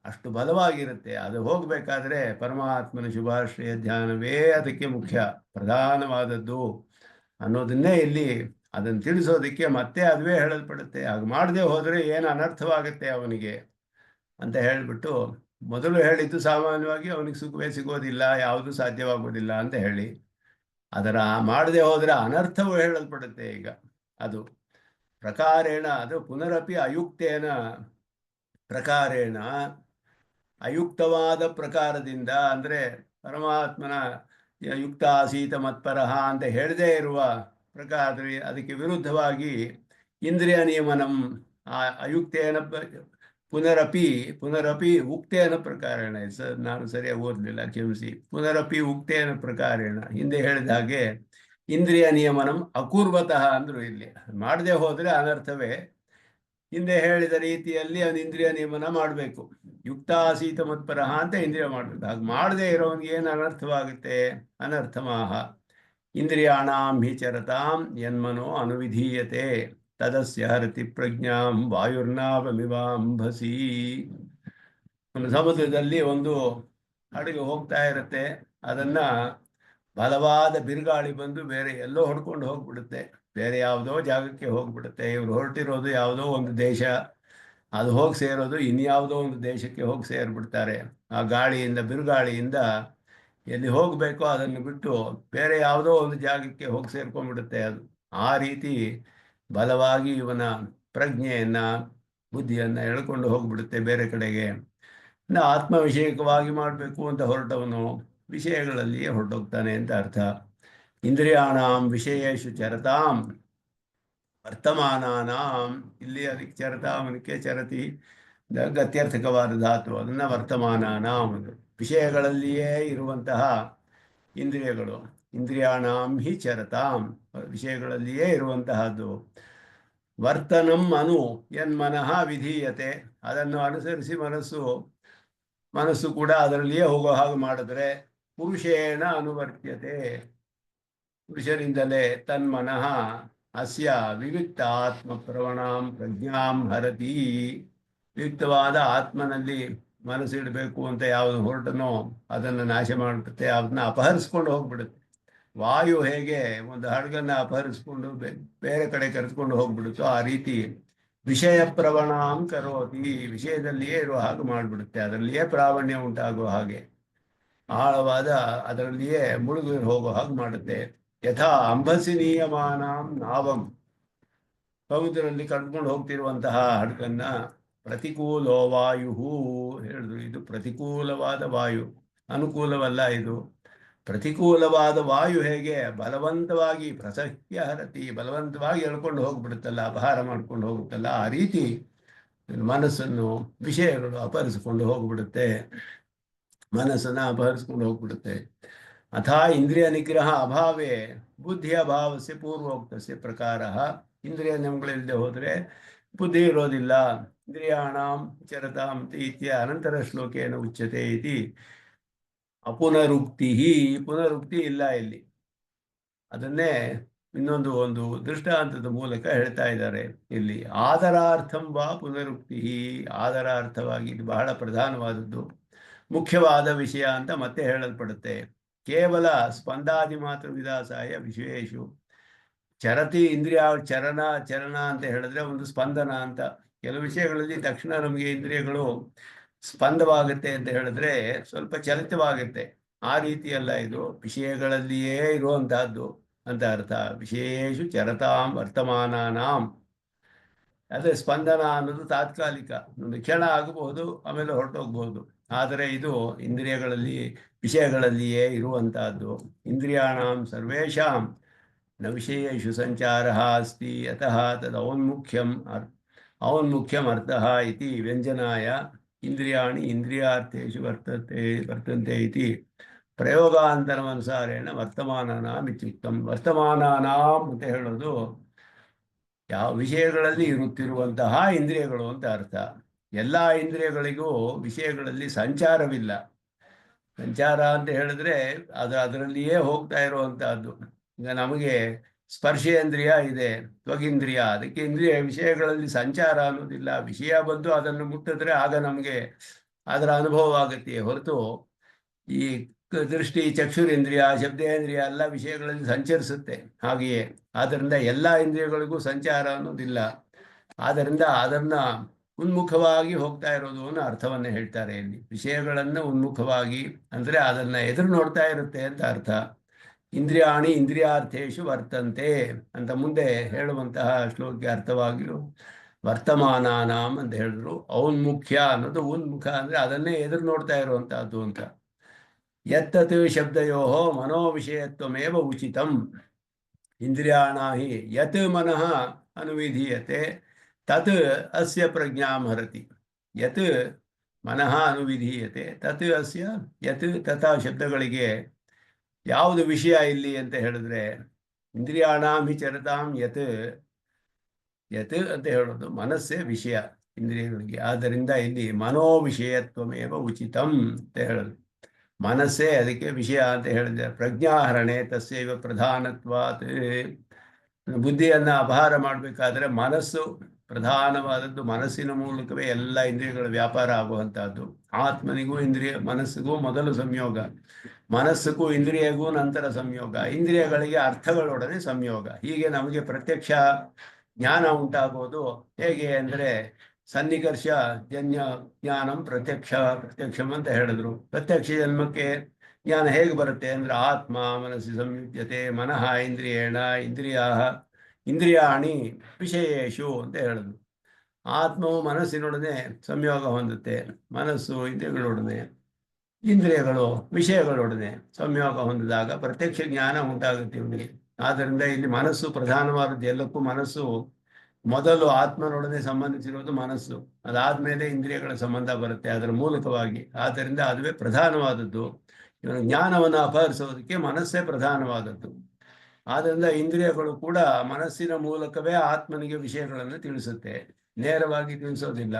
ಅಷ್ಟು ಬಲವಾಗಿರುತ್ತೆ. ಅದು ಹೋಗಬೇಕಾದ್ರೆ ಪರಮಾತ್ಮನ ಶುಭಾಶ್ರಯ ಧ್ಯಾನವೇ ಅದಕ್ಕೆ ಮುಖ್ಯ ಪ್ರಧಾನವಾದದ್ದು ಅನ್ನೋದನ್ನೇ ಇಲ್ಲಿ ಅದನ್ನು ತಿಳಿಸೋದಕ್ಕೆ ಮತ್ತೆ ಅದುವೇ ಹೇಳಲ್ಪಡುತ್ತೆ. ಹಾಗೆ ಮಾಡದೆ ಹೋದರೆ ಏನು ಅನರ್ಥವಾಗುತ್ತೆ ಅವನಿಗೆ ಅಂತ ಹೇಳಿಬಿಟ್ಟು, ಮೊದಲು ಹೇಳಿದ್ದು ಸಾಮಾನ್ಯವಾಗಿ ಅವನಿಗೆ ಸುಖವೇ ಸಿಗೋದಿಲ್ಲ, ಯಾವುದೂ ಸಾಧ್ಯವಾಗೋದಿಲ್ಲ ಅಂತ ಹೇಳಿ, ಅದರ ಮಾಡದೆ ಹೋದರೆ ಅನರ್ಥವು ಹೇಳಲ್ಪಡುತ್ತೆ. ಈಗ ಅದು ಪ್ರಕಾರೇಣ, ಅದು ಪುನರಪಿ ಅಯುಕ್ತೇನ ಪ್ರಕಾರೇಣ, ಅಯುಕ್ತವಾದ ಪ್ರಕಾರದಿಂದ ಅಂದರೆ ಪರಮಾತ್ಮನ ಯುಕ್ತ ಆಸೀತ ಮತ್ಪರಹ ಅಂತ ಹೇಳದೇ ಇರುವ ಪ್ರಕಾರ, ಅದಕ್ಕೆ ವಿರುದ್ಧವಾಗಿ ಇಂದ್ರಿಯ ನಿಯಮನಂ ಅಯುಕ್ತೇನ ಪುನರಪಿ ಉಕ್ತೇನ ಪ್ರಕಾರೇಣ. ನಾನು ಸರಿಯಾಗಿ ಓದಲಿಲ್ಲ, ಕ್ಷಮಿಸಿ. ಪುನರಪಿ ಉಕ್ತೇನ ಪ್ರಕಾರೇಣ, ಹಿಂದೆ ಹೇಳಿದ ಹಾಗೆ ಇಂದ್ರಿಯ ನಿಯಮನಂ ಅಕೂರ್ವತಃ ಅಂದರು. ಇಲ್ಲಿ ಮಾಡದೆ ಹೋದರೆ ಅನರ್ಥವೇ. ಹಿಂದೆ ಹೇಳಿದ ರೀತಿಯಲ್ಲಿ ಅವನು ಇಂದ್ರಿಯ ನಿಯಮನ ಮಾಡಬೇಕು. ಯುಕ್ತ ಆಸೀತ ಮತ್ಪರಹ ಅಂತ ಇಂದ್ರಿಯ ಮಾಡಬೇಕು. ಹಾಗೆ ಮಾಡದೆ ಇರೋನಿಗೆ ಏನು ಅನರ್ಥವಾಗುತ್ತೆ? ಅನರ್ಥಮಾಹ ಇಂದ್ರಿಯಾಣಾಂ ಹಿ ಚರತಾಂ ಯನ್ಮನೋ ಅನುವಿಧೀಯತೆ ತದಸ್ಯ ಹರತಿ ಪ್ರಜ್ಞಾಂ ವಾಯುರ್ನಾಭಮಿವಾಂಭಸಿ. ಒಂದು ಸಮುದ್ರದಲ್ಲಿ ಒಂದು ಹಡಗು ಹೋಗ್ತಾ ಇರುತ್ತೆ. ಅದನ್ನು ಬಲವಾದ ಬಿರುಗಾಳಿ ಬಂದು ಬೇರೆ ಎಲ್ಲೋ ಹೊಡ್ಕೊಂಡು ಹೋಗ್ಬಿಡುತ್ತೆ, ಬೇರೆ ಯಾವುದೋ ಜಾಗಕ್ಕೆ ಹೋಗ್ಬಿಡುತ್ತೆ. ಇವರು ಹೊರಟಿರೋದು ಯಾವುದೋ ಒಂದು ದೇಶ, ಅದು ಹೋಗಿ ಸೇರೋದು ಇನ್ಯಾವುದೋ ಒಂದು ದೇಶಕ್ಕೆ ಹೋಗಿ ಸೇರಿಬಿಡ್ತಾರೆ. ಆ ಗಾಳಿಯಿಂದ, ಬಿರುಗಾಳಿಯಿಂದ ಎಲ್ಲಿ ಹೋಗಬೇಕೋ ಅದನ್ನು ಬಿಟ್ಟು ಬೇರೆ ಯಾವುದೋ ಒಂದು ಜಾಗಕ್ಕೆ ಹೋಗಿ ಸೇರ್ಕೊಂಡ್ಬಿಡುತ್ತೆ ಅದು. ಆ ರೀತಿ ಬಲವಾಗಿ ಇವನ ಪ್ರಜ್ಞೆಯನ್ನು, ಬುದ್ಧಿಯನ್ನು ಎಳ್ಕೊಂಡು ಹೋಗ್ಬಿಡುತ್ತೆ ಬೇರೆ ಕಡೆಗೆ. ಆತ್ಮವಿಷಯಕವಾಗಿ ಮಾಡಬೇಕು ಅಂತ ಹೊರಟವನು ವಿಷಯಗಳಲ್ಲಿಯೇ ಹೊರಟೋಗ್ತಾನೆ ಅಂತ ಅರ್ಥ. ಇಂದ್ರಿಯಾಣಾಂ ವಿಷಯೇಶು ಚರತಾಂ ವರ್ತಮಾನಾನಾಂ, ಇಲ್ಲಿ ಅದಕ್ಕೆ ಚರತಾಮನಕ್ಕೆ ಚರತಿ ಗತ್ಯರ್ಥಕವಾದ ಧಾತು, ಅದನ್ನು ವರ್ತಮಾನಾನಾಂ, ವಿಷಯಗಳಲ್ಲಿಯೇ ಇರುವಂತಹ ಇಂದ್ರಿಯಗಳು. ಇಂದ್ರಿಯಾಣಾಂ ಹಿ ಚರತಾಂ, ವಿಷಯಗಳಲ್ಲಿಯೇ ಇರುವಂತಹದ್ದು. ವರ್ತನಂ ಅನು ಯನ್ಮನಃ ವಿಧೀಯತೆ, ಅದನ್ನು ಅನುಸರಿಸಿ ಮನಸ್ಸು ಕೂಡ ಅದರಲ್ಲಿಯೇ ಹೋಗೋ ಹಾಗೆ ಮಾಡಿದ್ರೆ ಪುರುಷೇಣ ಅನುವರ್ತ್ಯತೆ, ಪುರುಷರಿಂದಲೇ ತನ್ಮನಃ ಅಸ್ಯ ವಿವಿಕ್ತ ಆತ್ಮ ಪ್ರವಣಾಂ ಪ್ರಜ್ಞಾಂ ಹರತಿ. ವಿವಿಕ್ತವಾದ ಆತ್ಮನಲ್ಲಿ ಮನಸ್ಸಿಡಬೇಕು ಅಂತ ಯಾವುದು ಹೊರಟನೋ ಅದನ್ನು ನಾಶ ಮಾಡಿಬಿಡುತ್ತೆ, ಅದನ್ನ ಅಪಹರಿಸ್ಕೊಂಡು ಹೋಗ್ಬಿಡುತ್ತೆ. ವಾಯು ಹೇಗೆ ಒಂದು ಹಡಗನ್ನು ಅಪಹರಿಸ್ಕೊಂಡು ಬೇರೆ ಕಡೆ ಕರೆದುಕೊಂಡು ಹೋಗ್ಬಿಡುತ್ತೋ ಆ ರೀತಿ ವಿಷಯ ಪ್ರವಣಾಂ ಕರೋತಿ, ವಿಷಯದಲ್ಲಿಯೇ ಇರುವ ಹಾಗೆ ಮಾಡಿಬಿಡುತ್ತೆ, ಅದರಲ್ಲಿಯೇ ಪ್ರಾವಣ್ಯ ಉಂಟಾಗುವ ಹಾಗೆ, ಆಳವಾದ ಅದರಲ್ಲಿಯೇ ಮುಳುಗಿ ಹೋಗೋ ಹಾಗೆ ಮಾಡುತ್ತೆ. ಯಥಾ ಅಂಬಸಿ ನೀಯಮಾನಾಂ ನಾವಂ, ಸಮುದ್ರದಲ್ಲಿ ಕರ್ಕೊಂಡು ಹೋಗ್ತಿರುವಂತಹ ಹಡಗನ್ನ ಪ್ರತಿಕೂಲೋ ವಾಯು ಹೇಳಿದ್ರು. ಇದು ಪ್ರತಿಕೂಲವಾದ ವಾಯು, ಅನುಕೂಲವಲ್ಲ ಇದು. ಪ್ರತಿಕೂಲವಾದ ವಾಯು ಹೇಗೆ ಬಲವಂತವಾಗಿ ಪ್ರಸಹ್ಯ ಹರತಿ, ಬಲವಂತವಾಗಿ ಎಳ್ಕೊಂಡು ಹೋಗ್ಬಿಡುತ್ತಲ್ಲ, ಅಪಹಾರ ಮಾಡ್ಕೊಂಡು ಹೋಗುತ್ತಲ್ಲ, ಆ ರೀತಿ ಮನಸ್ಸನ್ನು ವಿಷಯಗಳು ಅಪಹರಿಸಿಕೊಂಡು ಹೋಗ್ಬಿಡುತ್ತೆ, ಮನಸ್ಸನ್ನು ಅಪಹರಿಸ್ಕೊಂಡು ಹೋಗ್ಬಿಡುತ್ತೆ. ಅಥಾ ಇಂದ್ರಿಯ ನಿಗ್ರಹ ಅಭಾವೇ ಬುದ್ಧಿಯ ಅಭಾವಸ್ಯ ಪೂರ್ವೋಕ್ತಸ್ಯ ಪ್ರಕಾರ. ಇಂದ್ರಿಯ ನಿಯಮಗಳಿಲ್ಲದೆ ಹೋದರೆ ಬುದ್ಧಿ ಇರೋದಿಲ್ಲ. ಇಂದ್ರಿಯಾಣಾಂ ಚರತಾಂ ಇತ್ಯ ಅನಂತರ ಶ್ಲೋಕೇನ ಉಚ್ಯತೆ ಇತಿ ಅಪುನರುಕ್ತಿ. ಪುನರುಕ್ತಿ ಇಲ್ಲ ಇಲ್ಲಿ. ಅದನ್ನೇ ಒಂದು ದೃಷ್ಟಾಂತದ ಮೂಲಕ ಹೇಳ್ತಾ ಇದ್ದಾರೆ ಇಲ್ಲಿ. ಆದರಾರ್ಥಂ ವಾ ಪುನರುಕ್ತಿ, ಆದರಾರ್ಥವಾಗಿ ಇದು ಬಹಳ ಪ್ರಧಾನವಾದದ್ದು, ಮುಖ್ಯವಾದ ವಿಷಯ ಅಂತ ಮತ್ತೆ ಹೇಳಲ್ಪಡುತ್ತೆ. ಕೇವಲ ಸ್ಪಂದಾದಿ ಮಾತ್ರ ವಿದಾಸಾಯ ವಿಷಯೇಶು, ಚರತಿ ಇಂದ್ರಿಯ ಚರಣ ಚರಣ ಅಂತ ಹೇಳಿದ್ರೆ ಒಂದು ಸ್ಪಂದನ ಅಂತ. ಕೆಲವು ವಿಷಯಗಳಲ್ಲಿ ತಕ್ಷಣ ನಮಗೆ ಇಂದ್ರಿಯಗಳು ಸ್ಪಂದವಾಗುತ್ತೆ ಅಂತ ಹೇಳಿದ್ರೆ ಸ್ವಲ್ಪ ಚಲಿತವಾಗುತ್ತೆ. ಆ ರೀತಿಯಲ್ಲ, ಇದು ವಿಷಯಗಳಲ್ಲಿಯೇ ಇರುವಂತಹದ್ದು ಅಂತ ಅರ್ಥ. ವಿಶೇಷ ಚರತಾಂ ವರ್ತಮಾನಾನಾಂ. ಅದೇ ಸ್ಪಂದನ ಅನ್ನೋದು ತಾತ್ಕಾಲಿಕ, ಒಂದು ಕ್ಷಣ ಆಗಬಹುದು, ಆಮೇಲೆ ಹೊರಟೋಗ್ಬಹುದು. ಆದರೆ ಇದು ಇಂದ್ರಿಯಗಳಲ್ಲಿ ವಿಷಯಗಳಲ್ಲಿಯೇ ಇರುವಂತಹದ್ದು. ಇಂದ್ರಿಯಾಣಾಂ ಸರ್ವೇಷಾಂ ನ ವಿಷಯೇಷು ಸಂಚಾರಃ ಅಸ್ತಿ ಅತಃ ತದ್ ಔನ್ಮುಖ್ಯಂ ಅರ್ಥಃ ಇತಿ ವ್ಯಂಜನಾಯ ಇಂದ್ರಿಯಾಣಿ ಇಂದ್ರಿಯಾರ್ಥೇಷು ವರ್ತಂತೆ ಇತಿ ಪ್ರಯೋಗಾಂತರಮನುಸಾರೇಣ ವರ್ತಮಾನಾನಾಂ ಇತ್ಯುಕ್ತಂ. ವರ್ತಮಾನಾನಾಂ ಅಂತ ಹೇಳೋದು ಯಾವ ವಿಷಯಗಳಲ್ಲಿ ಇರುತ್ತಿರುವಂತಹ ಇಂದ್ರಿಯಗಳು ಅಂತ ಅರ್ಥ. ಎಲ್ಲ ಇಂದ್ರಿಯಗಳಿಗೂ ವಿಷಯಗಳಲ್ಲಿ ಸಂಚಾರವಿಲ್ಲ. ಸಂಚಾರ ಅಂತ ಹೇಳಿದ್ರೆ ಅದರಲ್ಲಿಯೇ ಹೋಗ್ತಾ ಇರುವಂತಹದ್ದು. ಈಗ ನಮಗೆ ಸ್ಪರ್ಶೇಂದ್ರಿಯ ಇದೆ, ತ್ವಗಿಂದ್ರಿಯ, ಅದಕ್ಕೆ ಇಂದ್ರಿಯ ವಿಷಯಗಳಲ್ಲಿ ಸಂಚಾರ ಅನ್ನೋದಿಲ್ಲ. ವಿಷಯ ಬಂದು ಅದನ್ನು ಮುಟ್ಟಿದ್ರೆ ಆಗ ನಮಗೆ ಅದರ ಅನುಭವ ಆಗುತ್ತೆ ಹೊರತು ಈ ದೃಷ್ಟಿ, ಚಕ್ಷುರೇಂದ್ರಿಯ, ಶಬ್ದೇಂದ್ರಿಯ ಎಲ್ಲ ವಿಷಯಗಳಲ್ಲಿ ಸಂಚರಿಸುತ್ತೆ ಹಾಗೆಯೇ. ಆದ್ದರಿಂದ ಎಲ್ಲ ಇಂದ್ರಿಯಗಳಿಗೂ ಸಂಚಾರ ಅನ್ನೋದಿಲ್ಲ. ಆದ್ದರಿಂದ ಅದನ್ನ ಉನ್ಮುಖವಾಗಿ ಹೋಗ್ತಾ ಇರೋದು ಅನ್ನೋ ಅರ್ಥವನ್ನ ಹೇಳ್ತಾರೆ ಇಲ್ಲಿ. ವಿಷಯಗಳನ್ನು ಉನ್ಮುಖವಾಗಿ ಅಂದ್ರೆ ಅದನ್ನ ಎದುರು ನೋಡ್ತಾ ಇರುತ್ತೆ ಅಂತ ಅರ್ಥ. ಇಂದ್ರಿಯಾಣಿ ಇಂದ್ರಿಯಾರ್ಥೇಶು ವರ್ತಂತೆ ಅಂತ ಮುಂದೆ ಹೇಳುವಂತಹ ಶ್ಲೋಕಕ್ಕೆ ಅರ್ಥವಾಗಿರು ವರ್ತಮಾನಾನಾಂ ಅಂತ ಹೇಳಿದ್ರು. ಔನ್ಮುಖ್ಯ ಅನ್ನೋದು ಉನ್ಮುಖ ಅಂದ್ರೆ ಅದನ್ನೇ ಎದುರು ನೋಡ್ತಾ ಇರುವಂತಹದ್ದು ಅಂತ. ಯತ್ತತ್ ಶಬ್ದಯೋ ಮನೋವಿಷಯತ್ವಮೇವ ಉಚಿತಂ. ಇಂದ್ರಿಯಾಣ ಹಿ ಯತ್ ಮನಃ ಅನುವಿಧೀಯತೆ ತತ್ ಅಸ್ಯ ಪ್ರಜ್ಞಾಂ ಹರತಿ. ಯತ್ ಮನಃ ಅನುವಿಧೀಯತೆ ತತ್ ಅಸ್ಯ. ಯತ್ ತಥಾ ಶಬ್ದಗಳಿಗೆ ಯಾವುದು ವಿಷಯ ಇಲ್ಲಿ ಅಂತ ಹೇಳಿದ್ರೆ ಇಂದ್ರಿಯಾಣಾಂ ಹಿ ಚರತಾಂ ಯತ್. ಯತ್ ಅಂತ ಹೇಳೋದು ಮನಸ್ಸೇ ವಿಷಯ ಇಂದ್ರಿಯಗಳಿಗೆ. ಆದ್ದರಿಂದ ಇಲ್ಲಿ ಮನೋವಿಷಯತ್ವಮೇವ ಉಚಿತಂ ಅಂತ ಹೇಳೋದು. ಮನಸ್ಸೇ ಅದಕ್ಕೆ ವಿಷಯ ಅಂತ ಹೇಳಿದೆ. ಪ್ರಜ್ಞಾಹರಣೆ ತಸ್ಯೈವ ಪ್ರಧಾನತ್ವಾತ್. ಬುದ್ಧಿಯನ್ನು ಅಪಹಾರ ಮಾಡಬೇಕಾದ್ರೆ ಮನಸ್ಸು ಪ್ರಧಾನವಾದದ್ದು. ಮನಸ್ಸಿನ ಮೂಲಕವೇ ಎಲ್ಲ ಇಂದ್ರಿಯಗಳ ವ್ಯಾಪಾರ ಆಗುವಂತಹದ್ದು. ಆತ್ಮನಿಗೂ ಮನಸ್ಸಿಗೂ ಮೊದಲು ಸಂಯೋಗ, ಮನಸ್ಸಿಗೂ ಇಂದ್ರಿಯಗೂ ನಂತರ ಸಂಯೋಗ, ಇಂದ್ರಿಯಗಳಿಗೆ ಅರ್ಥಗಳೊಡನೆ ಸಂಯೋಗ. ಹೀಗೆ ನಮಗೆ ಪ್ರತ್ಯಕ್ಷ ಜ್ಞಾನ ಉಂಟಾಗೋದು ಹೇಗೆ ಅಂದರೆ ಸನ್ನಿಕರ್ಷ ಜನ್ಯ ಜ್ಞಾನಂ ಪ್ರತ್ಯಕ್ಷಂ ಅಂತ ಹೇಳಿದ್ರು. ಪ್ರತ್ಯಕ್ಷ ಜನ್ಮಕ್ಕೆ ಜ್ಞಾನ ಹೇಗೆ ಬರುತ್ತೆ ಅಂದ್ರೆ ಆತ್ಮ ಮನಸ್ಸು ಸಂಯುಜ್ಯತೆ ಮನಃ ಇಂದ್ರಿಯೇಣ ಇಂದ್ರಿಯಾಣಿ ವಿಷಯೇಶು ಅಂತ ಹೇಳಿದ್ರು. ಆತ್ಮವು ಮನಸ್ಸಿನೊಡನೆ ಸಂಯೋಗ ಹೊಂದುತ್ತೆ, ಮನಸ್ಸು ಇಂದ್ರಿಯಗಳೊಡನೆ, ಇಂದ್ರಿಯಗಳು ವಿಷಯಗಳೊಡನೆ ಸಂಯೋಗ ಹೊಂದಿದಾಗ ಪ್ರತ್ಯಕ್ಷ ಜ್ಞಾನ ಉಂಟಾಗುತ್ತೆ ಇವನಿಗೆ. ಆದ್ದರಿಂದ ಇಲ್ಲಿ ಮನಸ್ಸು ಪ್ರಧಾನವಾದದ್ದು. ಎಲ್ಲಕ್ಕೂ ಮನಸ್ಸು ಮೊದಲು ಆತ್ಮನೊಡನೆ ಸಂಬಂಧಿಸಿರುವುದು ಮನಸ್ಸು, ಅದಾದ್ಮೇಲೆ ಇಂದ್ರಿಯಗಳ ಸಂಬಂಧ ಬರುತ್ತೆ ಅದರ ಮೂಲಕವಾಗಿ. ಆದ್ದರಿಂದ ಅದುವೇ ಪ್ರಧಾನವಾದದ್ದು. ಇವನು ಜ್ಞಾನವನ್ನು ಅಪಹರಿಸೋದಕ್ಕೆ ಮನಸ್ಸೇ ಪ್ರಧಾನವಾದದ್ದು. ಆದ್ದರಿಂದ ಇಂದ್ರಿಯಗಳು ಕೂಡ ಮನಸ್ಸಿನ ಮೂಲಕವೇ ಆತ್ಮನಿಗೆ ವಿಷಯಗಳನ್ನು ತಿಳಿಸುತ್ತೆ, ನೇರವಾಗಿ ತಿಳಿಸೋದಿಲ್ಲ.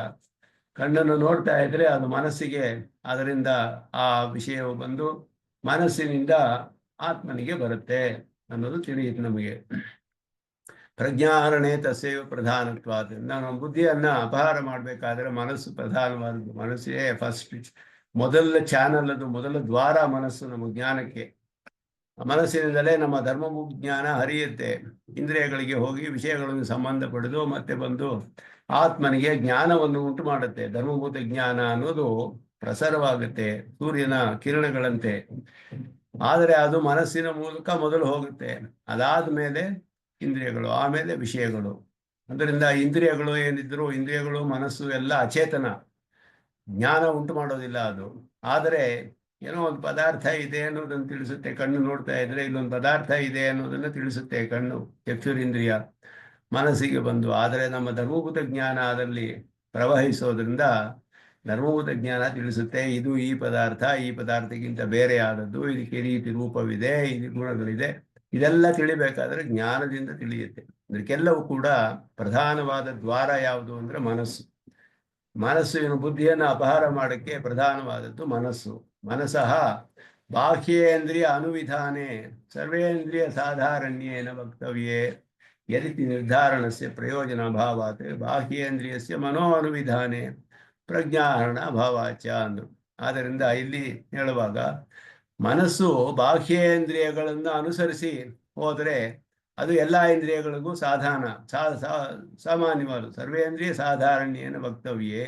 ಕಣ್ಣನ್ನು ನೋಡ್ತಾ ಇದ್ರೆ ಅದು ಮನಸ್ಸಿಗೆ ಅದರಿಂದ ಆ ವಿಷಯವು ಬಂದು ಮನಸ್ಸಿನಿಂದ ಆತ್ಮನಿಗೆ ಬರುತ್ತೆ ಅನ್ನೋದು ತಿಳಿಯುತ್ತೆ ನಮಗೆ. ಪ್ರಜ್ಞಾಹರಣೆ ತಸ್ಯೈವ ಪ್ರಧಾನತ್ವಾದ. ನಾವು ಬುದ್ಧಿಯನ್ನ ಅಪಹಾರ ಮಾಡಬೇಕಾದ್ರೆ ಮನಸ್ಸು ಪ್ರಧಾನವಾದದ್ದು. ಮನಸ್ಸೇ ಫಸ್ಟ್, ಮೊದಲ ಚಾನಲ್, ಅದು ಮೊದಲ ದ್ವಾರ ಮನಸ್ಸು ನಮ್ಮ ಜ್ಞಾನಕ್ಕೆ. ಮನಸ್ಸಿನಿಂದಲೇ ನಮ್ಮ ಧರ್ಮ ಜ್ಞಾನ ಹರಿಯುತ್ತೆ, ಇಂದ್ರಿಯಗಳಿಗೆ ಹೋಗಿ ವಿಷಯಗಳನ್ನು ಸಂಬಂಧ ಪಡೆದು ಮತ್ತೆ ಬಂದು ಆತ್ಮನಿಗೆ ಜ್ಞಾನವನ್ನು ಉಂಟು ಮಾಡುತ್ತೆ. ಧರ್ಮಭೂತ ಜ್ಞಾನ ಅನ್ನೋದು ಪ್ರಸಾರವಾಗುತ್ತೆ ಸೂರ್ಯನ ಕಿರಣಗಳಂತೆ. ಆದರೆ ಅದು ಮನಸ್ಸಿನ ಮೂಲಕ ಮೊದಲು ಹೋಗುತ್ತೆ, ಅದಾದ ಮೇಲೆ ಇಂದ್ರಿಯಗಳು, ಆಮೇಲೆ ವಿಷಯಗಳು. ಅದರಿಂದ ಇಂದ್ರಿಯಗಳು ಏನಿದ್ರು, ಇಂದ್ರಿಯಗಳು ಮನಸ್ಸು ಎಲ್ಲ ಅಚೇತನ, ಜ್ಞಾನ ಉಂಟು ಮಾಡೋದಿಲ್ಲ ಅದು. ಆದರೆ ಏನೋ ಒಂದು ಪದಾರ್ಥ ಇದೆ ಅನ್ನೋದನ್ನು ತಿಳಿಸುತ್ತೆ. ಕಣ್ಣು ನೋಡ್ತಾ ಇದ್ರೆ ಇಲ್ಲೊಂದು ಪದಾರ್ಥ ಇದೆ ಅನ್ನೋದನ್ನು ತಿಳಿಸುತ್ತೆ ಕಣ್ಣು, ಚಕ್ಷುರಿಂದ್ರಿಯ ಮನಸ್ಸಿಗೆ ಬಂದು. ಆದರೆ ನಮ್ಮ ಧರ್ಮಭೂತ ಜ್ಞಾನ ಅದರಲ್ಲಿ ಪ್ರವಹಿಸೋದ್ರಿಂದ ಧರ್ಮಭೂತ ಜ್ಞಾನ ತಿಳಿಸುತ್ತೆ, ಇದು ಈ ಪದಾರ್ಥ ಈ ಪದಾರ್ಥಕ್ಕಿಂತ ಬೇರೆ ಆದದ್ದು, ಇದಕ್ಕೆ ರೀತಿ ರೂಪವಿದೆ, ಇದು ಗುಣಗಳಿದೆ. ಇದೆಲ್ಲ ತಿಳಿಬೇಕಾದ್ರೆ ಜ್ಞಾನದಿಂದ ತಿಳಿಯುತ್ತೆ. ಇದಕ್ಕೆಲ್ಲವೂ ಕೂಡ ಪ್ರಧಾನವಾದ ದ್ವಾರ ಯಾವುದು ಅಂದ್ರೆ ಮನಸ್ಸು. ಮನಸ್ಸಿನ ಬುದ್ಧಿಯನ್ನು ಅಪಹಾರ ಮಾಡಕ್ಕೆ ಪ್ರಧಾನವಾದದ್ದು ಮನಸ್ಸು. ಮನಸಃ ಬಾಹ್ಯೇಂದ್ರಿಯ ಅನುವಿಧಾನೆ ಸರ್ವೇಂದ್ರಿಯ ಸಾಧಾರಣ್ಯೇನ ವಕ್ತವ್ಯೇ ಯದಿತಿ ನಿರ್ಧಾರಣಸ್ಯ ಪ್ರಯೋಜನ ಅಭಾವಾತ್ ಬಾಹ್ಯೇಂದ್ರಿಯಸ್ಯ ಮನೋ ಅನುವಿಧಾನೆ ಪ್ರಜ್ಞಾಹರಣ ಅಭಾವಾಚ ಅಂದರು. ಆದ್ದರಿಂದ ಇಲ್ಲಿ ಹೇಳುವಾಗ ಮನಸ್ಸು ಬಾಹ್ಯೇಂದ್ರಿಯಗಳನ್ನು ಅನುಸರಿಸಿ ಹೋದರೆ ಅದು ಎಲ್ಲ ಇಂದ್ರಿಯಗಳಿಗೂ ಸಾಮಾನ್ಯವಾದ ಸರ್ವೇಂದ್ರಿಯ ಸಾಧಾರಣ್ಯೇನ ವಕ್ತವ್ಯೇ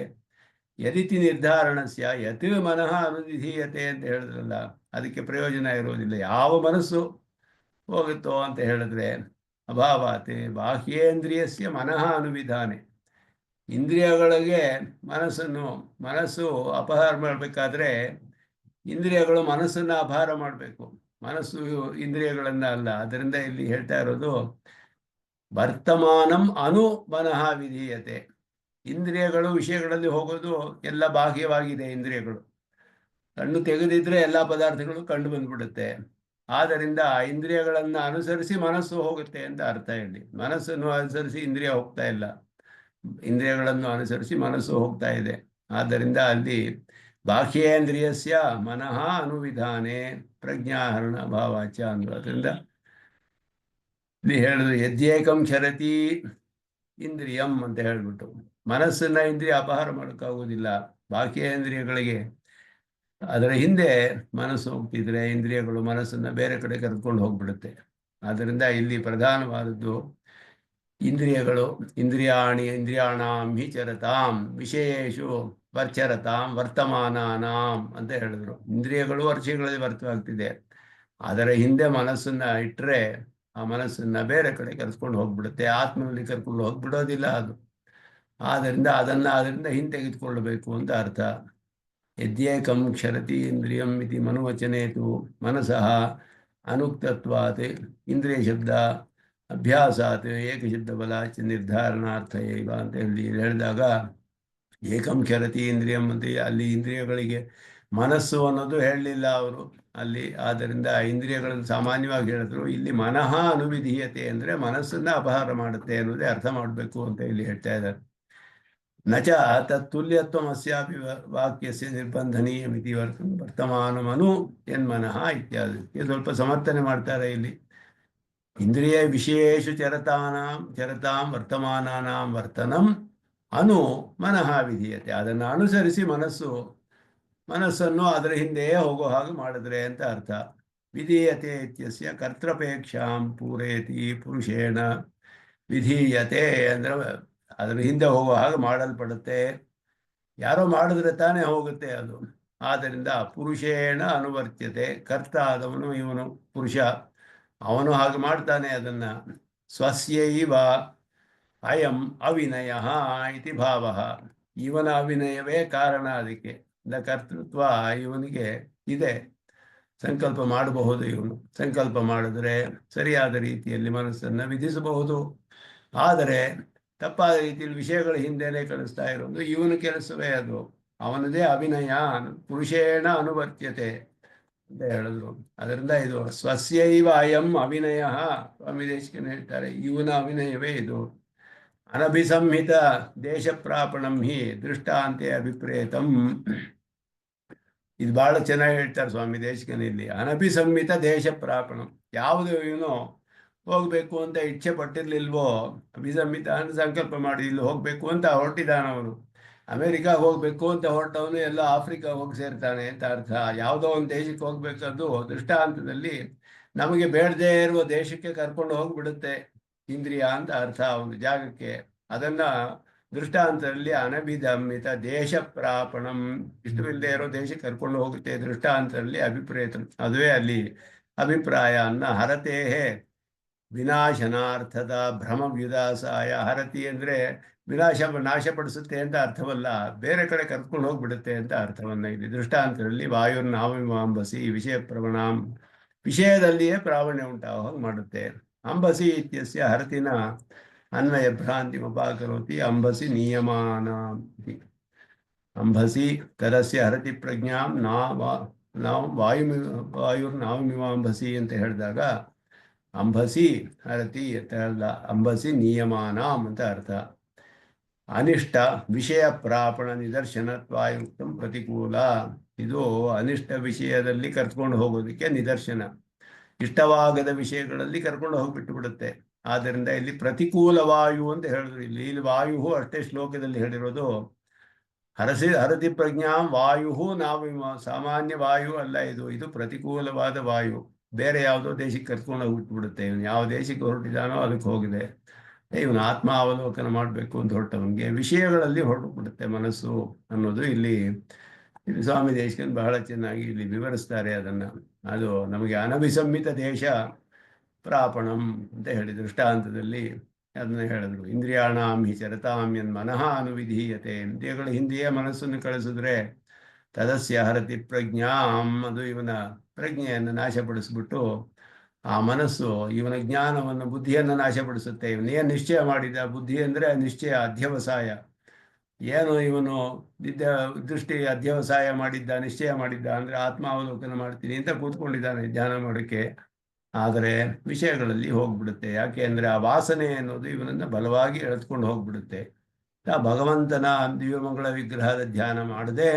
ಯದಿತಿ ನಿರ್ಧಾರಣಸ್ಯ ಯತ್ ಮನಃ ಅನುವಿಧೀಯತೆ ಅಂತ ಹೇಳಿದ್ರಲ್ಲ, ಅದಕ್ಕೆ ಪ್ರಯೋಜನ ಇರೋದಿಲ್ಲ. ಯಾವ ಮನಸ್ಸು ಹೋಗುತ್ತೋ ಅಂತ ಹೇಳಿದ್ರೆ ಅಭಾವಾತೆ ಬಾಹ್ಯೇಂದ್ರಿಯಸ್ಯ ಮನಃ ಅನುವಿಧಾನೆ. ಇಂದ್ರಿಯಗಳಿಗೆ ಮನಸ್ಸು ಅಪಹಾರ ಮಾಡಬೇಕಾದ್ರೆ ಇಂದ್ರಿಯಗಳು ಮನಸ್ಸನ್ನು ಅಪಹಾರ ಮಾಡಬೇಕು, ಮನಸ್ಸು ಇಂದ್ರಿಯಗಳನ್ನ ಅಲ್ಲ. ಅದರಿಂದ ಇಲ್ಲಿ ಹೇಳ್ತಾ ಇರೋದು ವರ್ತಮಾನಂ ಅನು ಮನಃ ವಿಧೀಯತೆ. ಇಂದ್ರಿಯಗಳು ವಿಷಯಗಳಲ್ಲಿ ಹೋಗೋದು ಎಲ್ಲ ಬಾಹ್ಯವಾಗಿದೆ. ಇಂದ್ರಿಯಗಳು ಕಣ್ಣು ತೆಗೆದಿದ್ರೆ ಎಲ್ಲ ಪದಾರ್ಥಗಳು ಕಂಡು ಬಂದ್ಬಿಡುತ್ತೆ. ಆದ್ದರಿಂದ ಆ ಇಂದ್ರಿಯಗಳನ್ನು ಅನುಸರಿಸಿ ಮನಸ್ಸು ಹೋಗುತ್ತೆ ಅಂತ ಅರ್ಥ. ಇಲ್ಲಿ ಮನಸ್ಸನ್ನು ಅನುಸರಿಸಿ ಇಂದ್ರಿಯ ಹೋಗ್ತಾ ಇಲ್ಲ, ಇಂದ್ರಿಯಗಳನ್ನು ಅನುಸರಿಸಿ ಮನಸ್ಸು ಹೋಗ್ತಾ ಇದೆ. ಆದ್ದರಿಂದ ಅಲ್ಲಿ ಬಾಹ್ಯೇಂದ್ರಿಯಸ್ಯ ಮನಃ ಅನುವಿಧಾನೆ ಪ್ರಜ್ಞಾಹರಣ ಭಾವಾಚ ಅಂದ್ರು. ಅದರಿಂದ ಇಲ್ಲಿ ಹೇಳಿದ್ರು ಯದ್ಯೇಕಂ ಕ್ಷರತಿ ಇಂದ್ರಿಯಂ ಅಂತ ಹೇಳ್ಬಿಟ್ಟು ಮನಸ್ಸನ್ನ ಇಂದ್ರಿಯ ಅಪಹಾರ ಮಾಡೋಕ್ಕಾಗೋದಿಲ್ಲ. ಬಾಹ್ಯೇಂದ್ರಿಯಗಳಿಗೆ ಅದರ ಹಿಂದೆ ಮನಸ್ಸು ಹೋಗ್ತಿದ್ರೆ ಇಂದ್ರಿಯಗಳು ಮನಸ್ಸನ್ನ ಬೇರೆ ಕಡೆ ಕರೆದುಕೊಂಡು ಹೋಗ್ಬಿಡುತ್ತೆ. ಆದ್ದರಿಂದ ಇಲ್ಲಿ ಪ್ರಧಾನವಾದದ್ದು ಇಂದ್ರಿಯಗಳು ಇಂದ್ರಿಯಾಣಾಂ ಹಿ ಚರತಾಂ ವಿಷಯೇಶು ವರ್ಚರತಾಂ ವರ್ತಮಾನಾನಾಂ ಅಂತ ಹೇಳಿದ್ರು. ಇಂದ್ರಿಯಗಳು ವರ್ಷಗಳಲ್ಲಿ ವ್ಯರ್ಥವಾಗ್ತಿದೆ, ಅದರ ಹಿಂದೆ ಮನಸ್ಸನ್ನ ಇಟ್ಟರೆ ಆ ಮನಸ್ಸನ್ನ ಬೇರೆ ಕಡೆ ಕರೆಸ್ಕೊಂಡು ಹೋಗ್ಬಿಡುತ್ತೆ, ಆತ್ಮನಲ್ಲಿ ಕರ್ಕೊಂಡು ಹೋಗ್ಬಿಡೋದಿಲ್ಲ ಅದು. ಅದರಿಂದ ಹಿಂತೆಗೆದುಕೊಳ್ಳಬೇಕು ಅಂತ ಅರ್ಥ. ಯದ್ಯೇಕಂ ಕ್ಷರತಿ ಇಂದ್ರಿಯಂ ಇತಿ ಮನುವಚನೇತು ಮನಸಃ ಅನುಕ್ತತ್ವಾತ್ ಇಂದ್ರಿಯ ಶಬ್ದ ಅಭ್ಯಾಸಾತ್ ಏಕಶಬ್ದ ಬಲಾಚ ನಿರ್ಧಾರಣಾರ್ಥ ಇವ ಅಂತ ಹೇಳಿದಾಗ ಏಕಂ ಕ್ಷರತಿ ಇಂದ್ರಿಯಂ ಅಂತ ಅಲ್ಲಿ ಇಂದ್ರಿಯಗಳಿಗೆ ಮನಸ್ಸು ಅನ್ನೋದು ಹೇಳಲಿಲ್ಲ ಅವರು ಅಲ್ಲಿ. ಆದ್ದರಿಂದ ಇಂದ್ರಿಯಗಳನ್ನು ಸಾಮಾನ್ಯವಾಗಿ ಹೇಳಿದ್ರು. ಇಲ್ಲಿ ಮನಃ ಅನುವಿಧೀಯತೆ ಅಂದರೆ ಮನಸ್ಸನ್ನ ಅಪಹಾರ ಮಾಡುತ್ತೆ ಅನ್ನೋದೇ ಅರ್ಥ ಮಾಡಬೇಕು ಅಂತ ಇಲ್ಲಿ ಹೇಳ್ತಾ ಇದ್ದಾರೆ. ನಚ ತತ್ತುಲ್ಯತ್ವಂ ಅಸ್ಯಾಪಿ ವಾಕ್ಯಸ್ಯ ನಿರ್ಬಂಧನೀಯಮಿತಿ ವರ್ತಮಾನಮನು ಎನ್ಮನಃ ಇತ್ಯಾದಿ. ಸ್ವಲ್ಪ ಸಮರ್ಥನೆ ಮಾಡ್ತಾರೆ ಇಲ್ಲಿ. ಇಂದ್ರಿಯ ವಿಷಯೇಷು ಚರತಾಂ ವರ್ತಮಾನಾನಾಂ ವರ್ತನಂ ಅನು ಮನಃ ವಿಧೀಯತೆ. ಅದನ್ನು ಅನುಸರಿಸಿ ಮನಸ್ಸನ್ನು ಅದರ ಹಿಂದೆಯೇ ಹೋಗೋ ಹಾಗೆ ಮಾಡಿದ್ರೆ ಅಂತ ಅರ್ಥ. ವಿಧೀಯತೆ ಇತ್ಯಸ್ಯ ಕರ್ತೃಪೇಕ್ಷಾಂ ಪೂರಯತಿ ಪುರುಷೇಣ ವಿಧೀಯತೆ ಅಂದರೆ ಅದರ ಹಿಂದೆ ಹೋಗೋ ಹಾಗೆ ಮಾಡಲ್ಪಡುತ್ತೆ. ಯಾರೋ ಮಾಡಿದ್ರೆ ತಾನೇ ಹೋಗುತ್ತೆ ಅದು. ಆದ್ದರಿಂದ ಪುರುಷೇಣ ಅನುವರ್ತ್ಯತೆ. ಕರ್ತ ಆದವನು ಇವನು ಪುರುಷ, ಅವನು ಹಾಗೆ ಮಾಡ್ತಾನೆ ಅದನ್ನ. ಸ್ವಸ್ಯೈವ ಅಯಂ ಅವಿನಯ ಇತಿ ಭಾವ. ಇವನ ಅವಿನಯವೇ ಕಾರಣ ಅದಕ್ಕೆ. ಕರ್ತೃತ್ವ ಇವನಿಗೆ ಇದೆ, ಸಂಕಲ್ಪ ಮಾಡಬಹುದು. ಇವನು ಸಂಕಲ್ಪ ಮಾಡಿದ್ರೆ ಸರಿಯಾದ ರೀತಿಯಲ್ಲಿ ಮನಸ್ಸನ್ನು ವಿಧಿಸಬಹುದು. ಆದರೆ ತಪ್ಪಾದ ರೀತಿಯಲ್ಲಿ ವಿಷಯಗಳ ಹಿಂದೆನೆ ಕಳಿಸ್ತಾ ಇರೋದು ಇವನ ಕೆಲಸವೇ ಅದು. ಅವನದೇ ಅವಿನಯ ಪುರುಷೇಣ ಅನುವರ್ತ್ಯತೆ ಅಂತ ಹೇಳಿದ್ರು. ಅದರಿಂದ ಇದು ಸ್ವಸ್ಯೈವ ಅಯಂ ಅವಿನಯ. ಸ್ವಾಮಿ ದೇಶಿಕನು ಹೇಳ್ತಾರೆ ಇವನ ಅವಿನಯವೇ ಇದು. ಅನಭಿಸಂಹಿತ ದೇಶ ಪ್ರಾಪಣಂ ಹಿ ದೃಷ್ಟಾಂತೆ ಅಭಿಪ್ರೇತಂ. ಇದು ಬಹಳ ಚೆನ್ನಾಗಿ ಹೇಳ್ತಾರೆ ಸ್ವಾಮಿ ದೇಶಿಕನಲ್ಲಿ. ಅನಭಿಸಂಹಿತ ದೇಶ ಪ್ರಾಪಣಂ, ಯಾವುದು ಇವನು ಹೋಗ್ಬೇಕು ಅಂತ ಇಚ್ಛೆ ಪಟ್ಟಿರ್ಲಿಲ್ವೋ, ಅಭಿಸಂಹಿತ ಅಂತ ಸಂಕಲ್ಪ ಮಾಡಿ ಇಲ್ಲಿ ಹೋಗ್ಬೇಕು ಅಂತ ಹೊರಟಿದ್ದಾನವನು. ಅಮೆರಿಕಾಗೆ ಹೋಗ್ಬೇಕು ಅಂತ ಹೊರಟವನು ಎಲ್ಲ ಆಫ್ರಿಕಾ ಹೋಗಿ ಸೇರ್ತಾನೆ ಅಂತ ಅರ್ಥ. ಯಾವುದೋ ಒಂದು ದೇಶಕ್ಕೆ ಹೋಗ್ಬೇಕಂದು ದೃಷ್ಟಾಂತದಲ್ಲಿ ನಮಗೆ ಬೇಡದೇ ಇರುವ ದೇಶಕ್ಕೆ ಕರ್ಕೊಂಡು ಹೋಗ್ಬಿಡುತ್ತೆ ಇಂದ್ರಿಯ ಅಂತ ಅರ್ಥ ಒಂದು ಜಾಗಕ್ಕೆ. ಅದನ್ನ ದೃಷ್ಟಾಂತದಲ್ಲಿ ಅನಭಿಧಮಿತ ದೇಶ ಪ್ರಾಪಣಂ, ಇಷ್ಟವಿಲ್ಲದೆ ಇರೋ ದೇಶಕ್ಕೆ ಕರ್ಕೊಂಡು ಹೋಗುತ್ತೆ ದೃಷ್ಟಾಂತದಲ್ಲಿ ಅಭಿಪ್ರೇತ. ಅದುವೇ ಅಲ್ಲಿ ಅಭಿಪ್ರಾಯ ಅನ್ನ ಹರತೇಹೇ ವಿನಾಶನಾರ್ಥದ ಭ್ರಮವ್ಯುದಾಸಾಯ. ಹರತಿ ಅಂದರೆ ನಾಶಪಡಿಸುತ್ತೆ ಅಂತ ಅರ್ಥವಲ್ಲ, ಬೇರೆ ಕಡೆ ಕರ್ಕೊಂಡು ಹೋಗ್ಬಿಡುತ್ತೆ ಅಂತ ಅರ್ಥವನ್ನ ಇಲ್ಲಿ ದೃಷ್ಟಾಂತದಲ್ಲಿ ವಾಯುರ್ನಾವಿಮಾಂಬಸಿ ವಿಷಯ ಪ್ರವಣಾಂ, ವಿಷಯದಲ್ಲಿಯೇ ಪ್ರಾವಣ್ಯ ಉಂಟಾಗ ಹಾಗೆ ಮಾಡುತ್ತೆ. ಅಂಬಸಿ ಇತ್ಯಸ್ಯ ಹರತಿನ ಅನ್ವಯ ಭ್ರಾಂತಿಮಪಾಕರೋತಿ ಅಂಬಸಿ ನಿಯಮಾನ. ಅಂಬಸಿ ತದಸ್ಯ ಹರತಿ ಪ್ರಜ್ಞಾಂ ನಾವು ವಾಯುರ್ನಾವಿಮಾಂಬಸಿ ಅಂತ ಹೇಳಿದಾಗ ಅಂಬಸಿ ಹರತಿ ಅಂತ ಹೇಳ್ದ, ಅಂಬಸಿ ನಿಯಮಾನಾಂ ಅಂತ ಅರ್ಥ. ಅನಿಷ್ಟ ವಿಷಯ ಪ್ರಾಪಣ ನಿದರ್ಶನತ್ವಾಯುಕ್ತಂ ಪ್ರತಿಕೂಲ. ಇದು ಅನಿಷ್ಟ ವಿಷಯದಲ್ಲಿ ಕರ್ಕೊಂಡು ಹೋಗೋದಕ್ಕೆ ನಿದರ್ಶನ. ಇಷ್ಟವಾಗದ ವಿಷಯಗಳಲ್ಲಿ ಕರ್ಕೊಂಡು ಹೋಗ್ಬಿಟ್ಟು ಬಿಡುತ್ತೆ. ಆದ್ದರಿಂದ ಇಲ್ಲಿ ಪ್ರತಿಕೂಲ ವಾಯು ಅಂತ ಹೇಳಿದ್ರು. ಇಲ್ಲಿ ವಾಯು ಅಷ್ಟೇ ಶ್ಲೋಕದಲ್ಲಿ ಹೇಳಿರೋದು. ಹರತಿ ಪ್ರಜ್ಞಾ ವಾಯು ನಾವು ಸಾಮಾನ್ಯ ವಾಯು ಅಲ್ಲ, ಇದು ಪ್ರತಿಕೂಲವಾದ ವಾಯು. ಬೇರೆ ಯಾವುದೋ ದೇಶಕ್ಕೆ ಕರ್ಕೊಂಡು ಹೋಗ್ಬಿಟ್ಬಿಡುತ್ತೆ. ಇವನು ಯಾವ ದೇಶಕ್ಕೆ ಹೊರಟಿದ್ದಾನೋ ಅದಕ್ಕೆ ಹೋಗಿದೆ. ಇವನು ಆತ್ಮ ಅವಲೋಕನ ಮಾಡಬೇಕು ಅಂತ ಹೊರಟವನಿಗೆ ವಿಷಯಗಳಲ್ಲಿ ಹೊರಟುಬಿಡುತ್ತೆ ಮನಸ್ಸು ಅನ್ನೋದು ಇಲ್ಲಿ ಸ್ವಾಮಿ ದೇಶಕನ್ ಬಹಳ ಚೆನ್ನಾಗಿ ಇಲ್ಲಿ ವಿವರಿಸ್ತಾರೆ ಅದನ್ನು. ಅದು ನಮಗೆ ಅನಭಿಸಂಹಿತ ದೇಶ ಪ್ರಾಪಣಂ ಅಂತ ಹೇಳಿ ದೃಷ್ಟಾಂತದಲ್ಲಿ ಅದನ್ನ ಹೇಳಿದ್ರು. ಇಂದ್ರಿಯಾಣಾಂ ಹಿ ಚರತಾಂ ಯನ್ ಮನಃ ಅನುವಿಧೀಯತೆ. ಇಂದ್ರಿಯಗಳ ಹಿಂದೆಯೇ ಮನಸ್ಸನ್ನು ಕಳಿಸಿದ್ರೆ ತದಸ್ಯ ಹರತಿ ಪ್ರಜ್ಞಾಂ, ಅದು ಇವನ ಪ್ರಜ್ಞೆಯನ್ನು ನಾಶಪಡಿಸ್ಬಿಟ್ಟು ಆ ಮನಸ್ಸು ಇವನ ಜ್ಞಾನವನ್ನು ಬುದ್ಧಿಯನ್ನು ನಾಶಪಡಿಸುತ್ತೆ. ಇವನೇನು ನಿಶ್ಚಯ ಮಾಡಿದ ಬುದ್ಧಿ ಅಂದರೆ ನಿಶ್ಚಯ ಅಧ್ಯವಸಾಯ, ಏನು ಇವನು ದೃಷ್ಟಿ ಅಧ್ಯವಸಾಯ ಮಾಡಿದ್ದ ನಿಶ್ಚಯ ಮಾಡಿದ್ದ ಅಂದರೆ ಆತ್ಮಾವಲೋಕನ ಮಾಡ್ತೀನಿ ಅಂತ ಕೂತ್ಕೊಂಡಿದ್ದಾನೆ ಧ್ಯಾನ ಮಾಡೋಕ್ಕೆ. ಆದರೆ ವಿಷಯಗಳಲ್ಲಿ ಹೋಗ್ಬಿಡುತ್ತೆ. ಯಾಕೆ ಅಂದರೆ ಆ ವಾಸನೆ ಅನ್ನೋದು ಇವನನ್ನು ಬಲವಾಗಿ ಎಳೆದುಕೊಂಡು ಹೋಗ್ಬಿಡುತ್ತೆ. ಆ ಭಗವಂತನ ದಿವ್ಯಮಂಗಳ ವಿಗ್ರಹದ ಧ್ಯಾನ ಮಾಡದೆ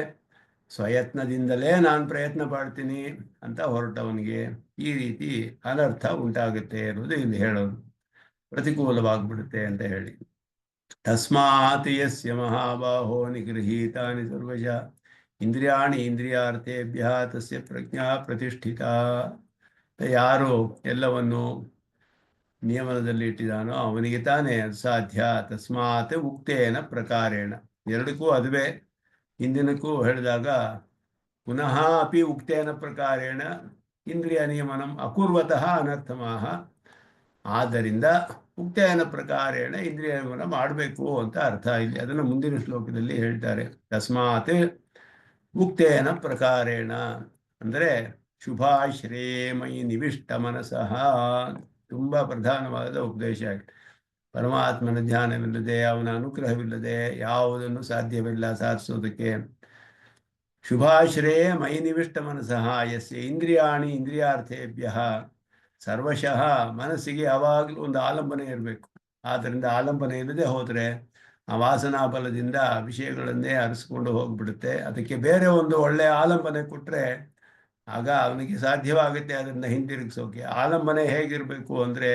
ಸ್ವಯತ್ನದಿಂದಲೇ ನಾನು ಪ್ರಯತ್ನ ಪಡ್ತೀನಿ ಅಂತ ಹೊರಟವನಿಗೆ ಈ ರೀತಿ ಅನರ್ಥ ಉಂಟಾಗುತ್ತೆ ಅನ್ನೋದು ಇಲ್ಲಿ ಹೇಳೋದು, ಪ್ರತಿಕೂಲವಾಗ್ಬಿಡುತ್ತೆ ಅಂತ ಹೇಳಿ. ತಸ್ಮಾತ್ ಯಸ್ಯ ಮಹಾಬಾಹೋ ನಿಗೃಹೀತಾನಿ ಸರ್ವಶಃ ಇಂದ್ರಿಯಾಣಿ ಇಂದ್ರಿಯಾರ್ಥೇಭ್ಯ ತಸ್ಯ ಪ್ರಜ್ಞಾ ಪ್ರತಿಷ್ಠಿತ. ಯಾರು ಎಲ್ಲವನ್ನು ನಿಯಮನದಲ್ಲಿ ಇಟ್ಟಿದ್ದಾನೋ ಅವನಿಗೆ ತಾನೇ ಅದು ಸಾಧ್ಯ. ತಸ್ಮಾತ್ ಉಕ್ತೇನ ಪ್ರಕಾರೇಣ, ಎರಡಕ್ಕೂ ಅದುವೇ. ಹಿಂದಿನಕ್ಕೂ ಹೇಳಿದಾಗ ಪುನಃ ಅಪಿ ಉಕ್ತೇನ ಪ್ರಕಾರೇಣ ಇಂದ್ರಿಯ ನಿಯಮನಂ ಅಕುರ್ವತಃ ಅನರ್ಥಮಾಹ. ಆದ್ದರಿಂದ ಉಕ್ತೇನ ಪ್ರಕಾರೇಣ ಇಂದ್ರಿಯ ನಿಯಮನ ಮಾಡಬೇಕು ಅಂತ ಅರ್ಥ ಇಲ್ಲಿ. ಅದನ್ನು ಮುಂದಿನ ಶ್ಲೋಕದಲ್ಲಿ ಹೇಳ್ತಾರೆ. ತಸ್ಮಾತ್ ಉಕ್ತೇನ ಪ್ರಕಾರೇಣ ಅಂದರೆ ಶುಭಾಶ್ರೇಮಯಿ ನಿವಿಷ್ಟ ಮನಸಃ. ತುಂಬ ಪ್ರಧಾನವಾದ ಉಪದೇಶ. ಪರಮಾತ್ಮನ ಧ್ಯಾನವಿಲ್ಲದೆ ಅವನ ಅನುಗ್ರಹವಿಲ್ಲದೆ ಯಾವುದನ್ನು ಸಾಧ್ಯವಿಲ್ಲ ಸಾಧಿಸೋದಕ್ಕೆ. ಶುಭಾಶ್ರಯ ಮೈ ನಿವಿಷ್ಟ ಮನಸಃ ಯಸ್ಯ ಇಂದ್ರಿಯಾಣಿ ಇಂದ್ರಿಯಾರ್ಥೇಭ್ಯ ಸರ್ವಶಃ. ಮನಸ್ಸಿಗೆ ಯಾವಾಗಲೂ ಒಂದು ಆಲಂಬನೆ ಇರಬೇಕು. ಆದ್ದರಿಂದ ಆಲಂಬನೆ ಇಲ್ಲದೆ ಹೋದರೆ ಆ ವಾಸನಾ ಬಲದಿಂದ ವಿಷಯಗಳನ್ನೇ ಅರಿಸ್ಕೊಂಡು ಹೋಗ್ಬಿಡುತ್ತೆ. ಅದಕ್ಕೆ ಬೇರೆ ಒಂದು ಒಳ್ಳೆಯ ಆಲಂಬನೆ ಕೊಟ್ಟರೆ ಆಗ ಅವನಿಗೆ ಸಾಧ್ಯವಾಗುತ್ತೆ ಅದನ್ನು ಹಿಂದಿರುಗಿಸೋಕೆ. ಆಲಂಬನೆ ಹೇಗಿರಬೇಕು ಅಂದರೆ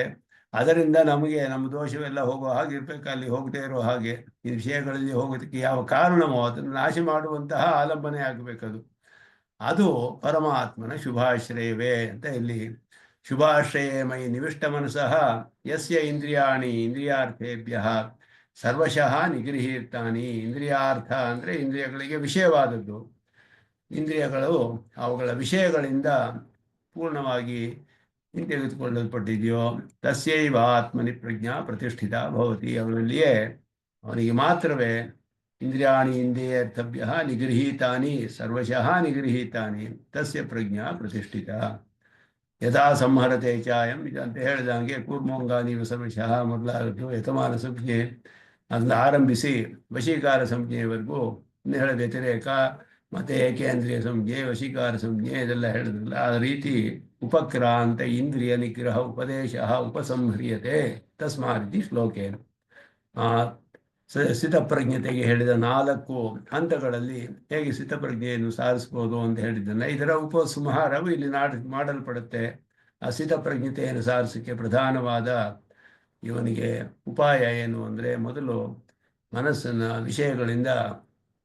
ಅದರಿಂದ ನಮಗೆ ನಮ್ಮ ದೋಷವೆಲ್ಲ ಹೋಗೋ ಹಾಗೆ ಇರಬೇಕು, ಅಲ್ಲಿ ಹೋಗದೇ ಇರೋ ಹಾಗೆ. ಈ ವಿಷಯಗಳಲ್ಲಿ ಹೋಗೋದಕ್ಕೆ ಯಾವ ಕಾರಣವೋ ಅದನ್ನು ನಾಶ ಮಾಡುವಂತಹ ಆಲಂಬನೆ ಆಗಬೇಕದು. ಅದು ಪರಮಾತ್ಮನ ಶುಭಾಶ್ರಯವೇ ಅಂತ ಇಲ್ಲಿ. ಶುಭಾಶ್ರಯೇ ಮೈ ನಿವಿಷ್ಟ ಮನಸಃ ಯಸ್ಯ ಇಂದ್ರಿಯಾಣಿ ಇಂದ್ರಿಯಾರ್ಥೇಭ್ಯ ಸರ್ವಶಃ ನಿಗೃಹೀತಾನಿ. ಇಂದ್ರಿಯಾರ್ಥ ಅಂದರೆ ಇಂದ್ರಿಯಗಳಿಗೆ ವಿಷಯವಾದದ್ದು. ಇಂದ್ರಿಯಗಳು ಅವುಗಳ ವಿಷಯಗಳಿಂದ ಪೂರ್ಣವಾಗಿ ಹಿಂತೆಗೆದುಕೊಳ್ಳಲ್ಪಟ್ಟಿದೆಯೋ ತಸ್ಯೈವ ಆತ್ಮನಿ ಪ್ರಜ್ಞಾ ಪ್ರತಿಷ್ಠಿತ ಭವತಿ. ಅವನಲ್ಲಿಯೇ ಅವನಿಗೆ ಮಾತ್ರವೇ ಇಂದ್ರಿಯಾಣಿ ಇಂದ್ರಿಯರ್ಥಭ್ಯ ನಿಗೃಹೀತಾನಿ ಸರ್ವಶಃ ನಿಗೃಹೀತಾನಿ ತಸ್ಯ ಪ್ರಜ್ಞಾ ಪ್ರತಿಷ್ಠಿತ. ಯಥಾ ಸಂಹರತೆ ಚಾಯಂ ಅಂತ ಹೇಳಿದಂಗೆ ಕೂರ್ಮೋಂಗಾನೀವ ಸರ್ವಶಃ ಮೊದಲಾದದ್ದು ಯತಮಾನ ಸಂಜ್ಞೆ ಅದನ್ನು ಆರಂಭಿಸಿ ವಶೀಕಾರ ಸಂಜ್ಞೆಯವರೆಗೂ ಹೇಳ ವ್ಯತಿರೇಕ ಮತ್ತು ಏಕೇಂದ್ರಿಯ ಸಂಜ್ಞೆ ವಶೀಕಾರ ಸಂಜ್ಞೆ ಇದೆಲ್ಲ ಹೇಳಿದ್ರಲ್ಲ, ಆ ರೀತಿ ಉಪಕ್ರಾಂತ ಇಂದ್ರಿಯ ನಿಗ್ರಹ ಉಪದೇಶ ಉಪಸಂಹ್ರಿಯತೆ ತಸ್ಮಾದಿತಿ ಶ್ಲೋಕೇನ. ಸ್ಥಿತಪ್ರಜ್ಞತೆಗೆ ಹೇಳಿದ 4 ಹಂತಗಳಲ್ಲಿ ಹೇಗೆ ಸ್ಥಿತಪ್ರಜ್ಞೆಯನ್ನು ಸಾಧಿಸ್ಬೋದು ಅಂತ ಹೇಳಿದ್ದನ್ನು ಇದರ ಉಪಸಂಹಾರವು ಇಲ್ಲಿ ಮಾಡಲ್ಪಡುತ್ತೆ. ಆ ಸ್ಥಿತಪ್ರಜ್ಞತೆಯನ್ನು ಸಾಧಿಸೋಕ್ಕೆ ಪ್ರಧಾನವಾದ ಇವನಿಗೆ ಉಪಾಯ ಏನು ಅಂದರೆ ಮೊದಲು ಮನಸ್ಸನ್ನು ವಿಷಯಗಳಿಂದ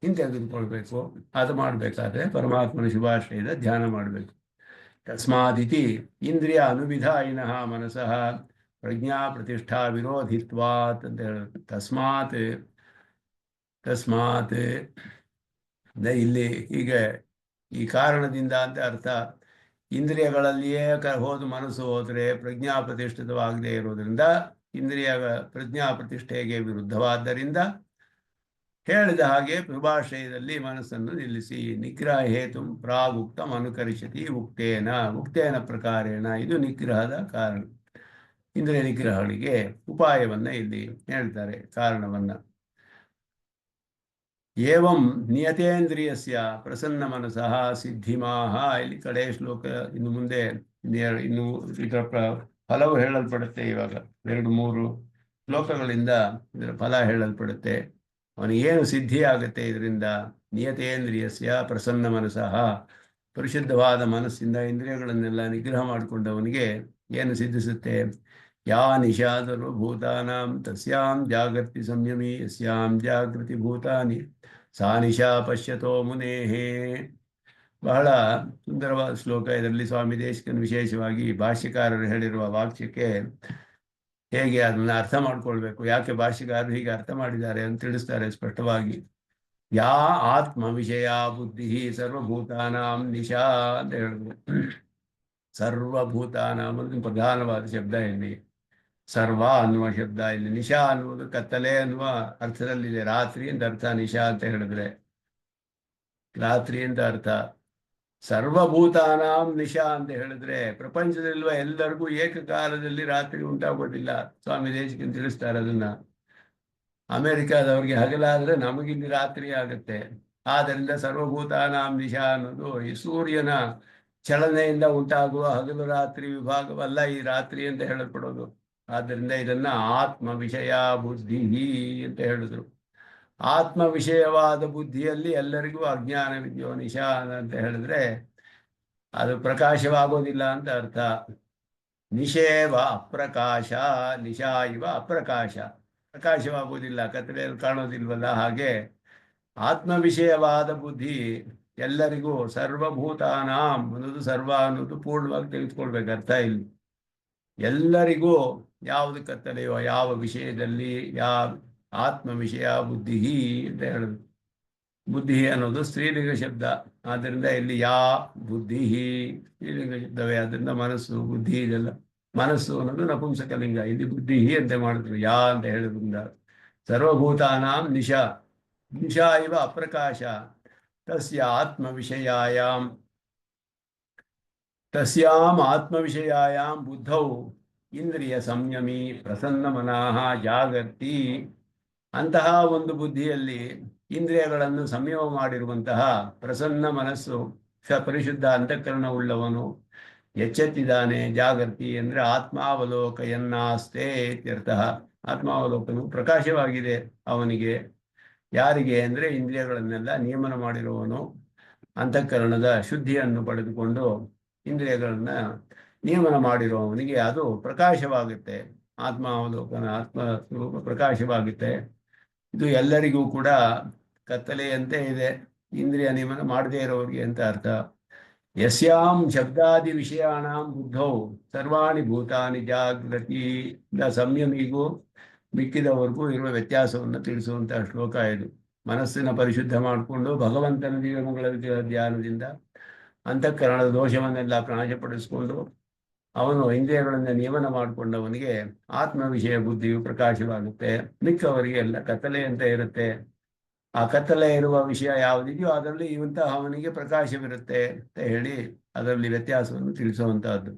ಹಿಂತೆಗೆದುಕೊಳ್ಬೇಕು. ಅದು ಮಾಡಬೇಕಾದ್ರೆ ಪರಮಾತ್ಮನ ಶುಭಾಶ್ರಯದ ಧ್ಯಾನ ಮಾಡಬೇಕು. ತಸ್ಮಾದಿತಿ ಇಂದ್ರಿಯ ಅನುವಿಧಾಯಿನಃ ಮನಸಃ ಪ್ರಜ್ಞಾ ಪ್ರತಿಷ್ಠಾ ವಿರೋಧಿತ್ವಾತ್ ಅಂತ ಹೇಳುತ್ತೆ. ತಸ್ಮಾತ್ ಇಲ್ಲಿ ಹೀಗೆ ಈ ಕಾರಣದಿಂದ ಅಂತ ಅರ್ಥ. ಇಂದ್ರಿಯಗಳಲ್ಲಿಯೇ ಹೋದು ಮನಸ್ಸು ಹೋದರೆ ಪ್ರಜ್ಞಾ ಪ್ರತಿಷ್ಠಿತವಾಗದೇ ಇರೋದ್ರಿಂದ ಇಂದ್ರಿಯ ಪ್ರಜ್ಞಾ ಪ್ರತಿಷ್ಠೆಗೆ ವಿರುದ್ಧವಾದ್ದರಿಂದ ಹೇಳಿದ ಹಾಗೆ ಶುಭಾಶ್ರಯದಲ್ಲಿ ಮನಸ್ಸನ್ನು ನಿಲ್ಲಿಸಿ ನಿಗ್ರಹ ಹೇತು ಪ್ರಾಗುಕ್ತಂ ಅನುಕರಿಸತಿ ಉಕ್ತೇನ ಪ್ರಕಾರೇಣ. ಇದು ನಿಗ್ರಹದ ಕಾರಣ. ಇಂದ್ರಿಯ ನಿಗ್ರಹಗಳಿಗೆ ಉಪಾಯವನ್ನು ಇಲ್ಲಿ ಹೇಳ್ತಾರೆ, ಕಾರಣವನ್ನು. ಏವಂ ನಿಯತೇಂದ್ರಿಯಸ್ಯ ಪ್ರಸನ್ನ ಮನಸಃ ಸಿದ್ಧಿಮಾಹ. ಇಲ್ಲಿ ಕಡೆ ಶ್ಲೋಕ ಇನ್ನು ಮುಂದೆ ಇನ್ನು ಇದರ ಫಲವು ಹೇಳಲ್ಪಡುತ್ತೆ. ಇವಾಗ 2-3 ಶ್ಲೋಕಗಳಿಂದ ಇದರ ಫಲ ಹೇಳಲ್ಪಡುತ್ತೆ. ಅವನಿಗೇನು ಸಿದ್ಧಿ ಆಗುತ್ತೆ ಇದರಿಂದ. ನಿಯತೇಂದ್ರಿಯಸ್ಯ ಪ್ರಸನ್ನ ಮನಸಃ, ಪರಿಶುದ್ಧವಾದ ಮನಸ್ಸಿಂದ ಇಂದ್ರಿಯಗಳನ್ನೆಲ್ಲ ನಿಗ್ರಹ ಮಾಡಿಕೊಂಡವನಿಗೆ ಏನು ಸಿದ್ಧಿಸುತ್ತೆ. ಯಾ ನಿಶಾ ಸರ್ವಭೂತಾನಾಂ ತಸ್ಯಾಂ ಜಾಗೃತಿ ಸಂಯಮಿ ಯಸ್ಯಾಂ ಜಾಗೃತಿ ಭೂತಾನಿ ಸಾ ನಿಶಾ ಪಶ್ಯತೋ ಮುನೇಹೇ. ಬಹಳ ಸುಂದರವಾದ ಶ್ಲೋಕ. ಇದರಲ್ಲಿ ಸ್ವಾಮಿ ದೇಶಿಕನ್ ವಿಶೇಷವಾಗಿ ಭಾಷ್ಯಕಾರರು ಹೇಳಿರುವ ವಾಕ್ಯಕ್ಕೆ ಹೇಗೆ ಅದನ್ನ ಅರ್ಥ ಮಾಡ್ಕೊಳ್ಬೇಕು, ಯಾಕೆ ಭಾಷ್ಯಕಾರರು ಹೀಗೆ ಅರ್ಥ ಮಾಡಿದ್ದಾರೆ ಅಂತ ತಿಳಿಸ್ತಾರೆ ಸ್ಪಷ್ಟವಾಗಿ. ಯಾ ಆತ್ಮ ವಿಷಯ ಬುದ್ಧಿ ಸರ್ವಭೂತಾನಾಂ ನಿಶಾ ಅಂತ ಹೇಳಿದ್ರು. ಸರ್ವಭೂತಾನಾಂ ಒಂದು ಪ್ರಧಾನವಾದ ಶಬ್ದ ಇಲ್ಲಿ. ಸರ್ವ ಅನ್ನುವ ಶಬ್ದ ಇಲ್ಲಿ. ನಿಶಾ ಅನ್ನುವುದು ಕತ್ತಲೆ ಅನ್ನುವ ಅರ್ಥದಲ್ಲಿದೆ. ರಾತ್ರಿ ಅಂತ ಅರ್ಥ. ನಿಶಾ ಅಂತ ಹೇಳಿದ್ರೆ ರಾತ್ರಿ ಅಂತ ಅರ್ಥ. ಸರ್ವಭೂತಾನಾಂ ನಿಶಾ ಅಂತ ಹೇಳಿದ್ರೆ ಪ್ರಪಂಚದಲ್ಲಿರುವ ಎಲ್ಲರಿಗೂ ಏಕಕಾಲದಲ್ಲಿ ರಾತ್ರಿ ಉಂಟಾಗೋದಿಲ್ಲ. ಸ್ವಾಮಿ ದೇಶಿಕನ್ ತಿಳಿಸ್ತಾರೆ ಅದನ್ನ. ಅಮೆರಿಕಾದವ್ರಿಗೆ ಹಗಲಾದ್ರೆ ನಮಗಿಲ್ಲಿ ರಾತ್ರಿ ಆಗುತ್ತೆ. ಆದ್ದರಿಂದ ಸರ್ವಭೂತಾನಾಂ ನಿಶಾ ಅನ್ನೋದು ಈ ಸೂರ್ಯನ ಚಲನೆಯಿಂದ ಉಂಟಾಗುವ ಹಗಲು ರಾತ್ರಿ ವಿಭಾಗವಲ್ಲ ಈ ರಾತ್ರಿ ಅಂತ ಹೇಳಲ್ಪಡೋದು. ಆದ್ದರಿಂದ ಇದನ್ನ ಆತ್ಮ ವಿಷಯ ಬುದ್ಧಿ ಅಂತ ಹೇಳಿದ್ರು. ಆತ್ಮ ವಿಷಯವಾದ ಬುದ್ಧಿಯಲ್ಲಿ ಎಲ್ಲರಿಗೂ ಅಜ್ಞಾನವಿದೆಯೋ ನಿಶಾ ಅಂತ ಹೇಳಿದ್ರೆ ಅದು ಪ್ರಕಾಶವಾಗೋದಿಲ್ಲ ಅಂತ ಅರ್ಥ. ನಿಷೇವ ಅಪ್ರಕಾಶ, ನಿಶಾ ಇವ ಅಪ್ರಕಾಶ, ಪ್ರಕಾಶವಾಗುವುದಿಲ್ಲ, ಕತ್ತಲೆಯಲ್ಲಿ ಕಾಣೋದಿಲ್ವಲ್ಲ. ಹಾಗೆ ಆತ್ಮ ವಿಷಯವಾದ ಬುದ್ಧಿ ಎಲ್ಲರಿಗೂ ಸರ್ವಭೂತಾನಾಂ ಅನ್ನೋದು ಸರ್ವ ಅನ್ನೋದು ಪೂರ್ಣವಾಗಿ ತೆಗೆದುಕೊಳ್ಬೇಕು ಅರ್ಥ ಇಲ್ಲಿ. ಎಲ್ಲರಿಗೂ ಯಾವುದು ಕತ್ತಲೆಯೋ ಯಾವ ವಿಷಯದಲ್ಲಿ ಆತ್ಮ ವಿಷಯ ಬುದ್ಧಿ ಅಂತ ಹೇಳುದು. ಬುದ್ಧಿ ಅನ್ನೋದು ಸ್ತ್ರೀಲಿಂಗ ಶಬ್ದ. ಆದ್ದರಿಂದ ಇಲ್ಲಿ ಯಾ ಬುದ್ಧಿ ಸ್ತ್ರೀಲಿಂಗ ಶಬ್ದವೇ. ಅದರಿಂದ ಮನಸ್ಸು ಬುದ್ಧಿ ಇದೆಲ್ಲ. ಮನಸ್ಸು ಅನ್ನೋದು ನಪುಂಸಕಲಿಂಗ. ಇಲ್ಲಿ ಬುದ್ಧಿ ಅಂತ ಮಾಡಿದ್ರು, ಯಾ ಅಂತ ಹೇಳಿದ್ರಿಂದ. ಸರ್ವಭೂತಾನಾಂ ನಿಶಾ, ನಿಶಾ ಇವ ಅಪ್ರಕಾಶ. ತಸ್ಯ ಆತ್ಮ ವಿಷಯಾಯಾಂ, ತಸ್ಯಾಂ ಆತ್ಮ ವಿಷಯಾಯಾಂ ಬುದ್ಧೌ ಇಂದ್ರಿಯ ಸಂಯಮಿ ಪ್ರಸನ್ನ ಮನಃ ಜಾಗರ್ತಿ. ಅಂತಹ ಒಂದು ಬುದ್ಧಿಯಲ್ಲಿ ಇಂದ್ರಿಯಗಳನ್ನು ಸಂಯಮ ಮಾಡಿರುವಂತಹ ಪ್ರಸನ್ನ ಮನಸ್ಸು, ಪರಿಶುದ್ಧ ಅಂತಃಕರಣವುಳ್ಳವನು ಎಚ್ಚೆತ್ತಿದ್ದಾನೆ. ಜಾಗರ್ತಿ ಅಂದರೆ ಆತ್ಮಾವಲೋಕಯನ್ನಾಸ್ತೆ ಇತ್ಯರ್ಥ. ಆತ್ಮಾವಲೋಕನು ಪ್ರಕಾಶವಾಗಿದೆ ಅವನಿಗೆ. ಯಾರಿಗೆ ಅಂದರೆ ಇಂದ್ರಿಯಗಳನ್ನೆಲ್ಲ ನಿಯಮನ ಮಾಡಿರುವವನು. ಅಂತಃಕರಣದ ಶುದ್ಧಿಯನ್ನು ಪಡೆದುಕೊಂಡು ಇಂದ್ರಿಯಗಳನ್ನ ನಿಯಮನ ಮಾಡಿರುವವನಿಗೆ ಅದು ಪ್ರಕಾಶವಾಗುತ್ತೆ. ಆತ್ಮಾವಲೋಕನ ಆತ್ಮ ಸ್ವರೂಪ ಪ್ರಕಾಶವಾಗುತ್ತೆ. ಇದು ಎಲ್ಲರಿಗೂ ಕೂಡ ಕತ್ತಲೆಯಂತೆ ಇದೆ, ಇಂದ್ರಿಯ ನಿಯಮನ ಮಾಡದೇ ಇರೋರಿಗೆ ಅಂತ ಅರ್ಥ. ಯಸ್ಯಾಂ ಶಬ್ದಾದಿ ವಿಷಯಾಣಾಂ ಬುದ್ಧೌ ಸರ್ವಾಣಿ ಭೂತಾನಿ ಜಾಗೃತಿ. ಸಂಯಮಿಗೂ ಮಿಕ್ಕಿದವರೆಗೂ ಇರುವ ವ್ಯತ್ಯಾಸವನ್ನು ತಿಳಿಸುವಂತಹ ಶ್ಲೋಕ ಇದು. ಮನಸ್ಸಿನ ಪರಿಶುದ್ಧ ಮಾಡಿಕೊಂಡು ಭಗವಂತನ ನಿಯಮಗಳ ಧ್ಯಾನದಿಂದ ಅಂತಃಕರಣದ ದೋಷವನ್ನೆಲ್ಲ ನಾಶಪಡಿಸಿಕೊಂಡು ಅವನು ಇಂದ್ರಿಯಗಳನ್ನು ನಿಯಮನ ಮಾಡಿಕೊಂಡವನಿಗೆ ಆತ್ಮ ವಿಷಯ ಬುದ್ಧಿಯು ಪ್ರಕಾಶವಾಗುತ್ತೆ. ಮಿಕ್ಕವರಿಗೆ ಎಲ್ಲ ಕತ್ತಲೆ ಅಂತ ಇರುತ್ತೆ. ಆ ಕತ್ತಲೆ ಇರುವ ವಿಷಯ ಯಾವುದಿದೆಯೋ ಅದರಲ್ಲಿ ಇವಂತಹ ಅವನಿಗೆ ಪ್ರಕಾಶವಿರುತ್ತೆ ಅಂತ ಹೇಳಿ ಅದರಲ್ಲಿ ವ್ಯತ್ಯಾಸವನ್ನು ತಿಳಿಸುವಂತಹದ್ದು.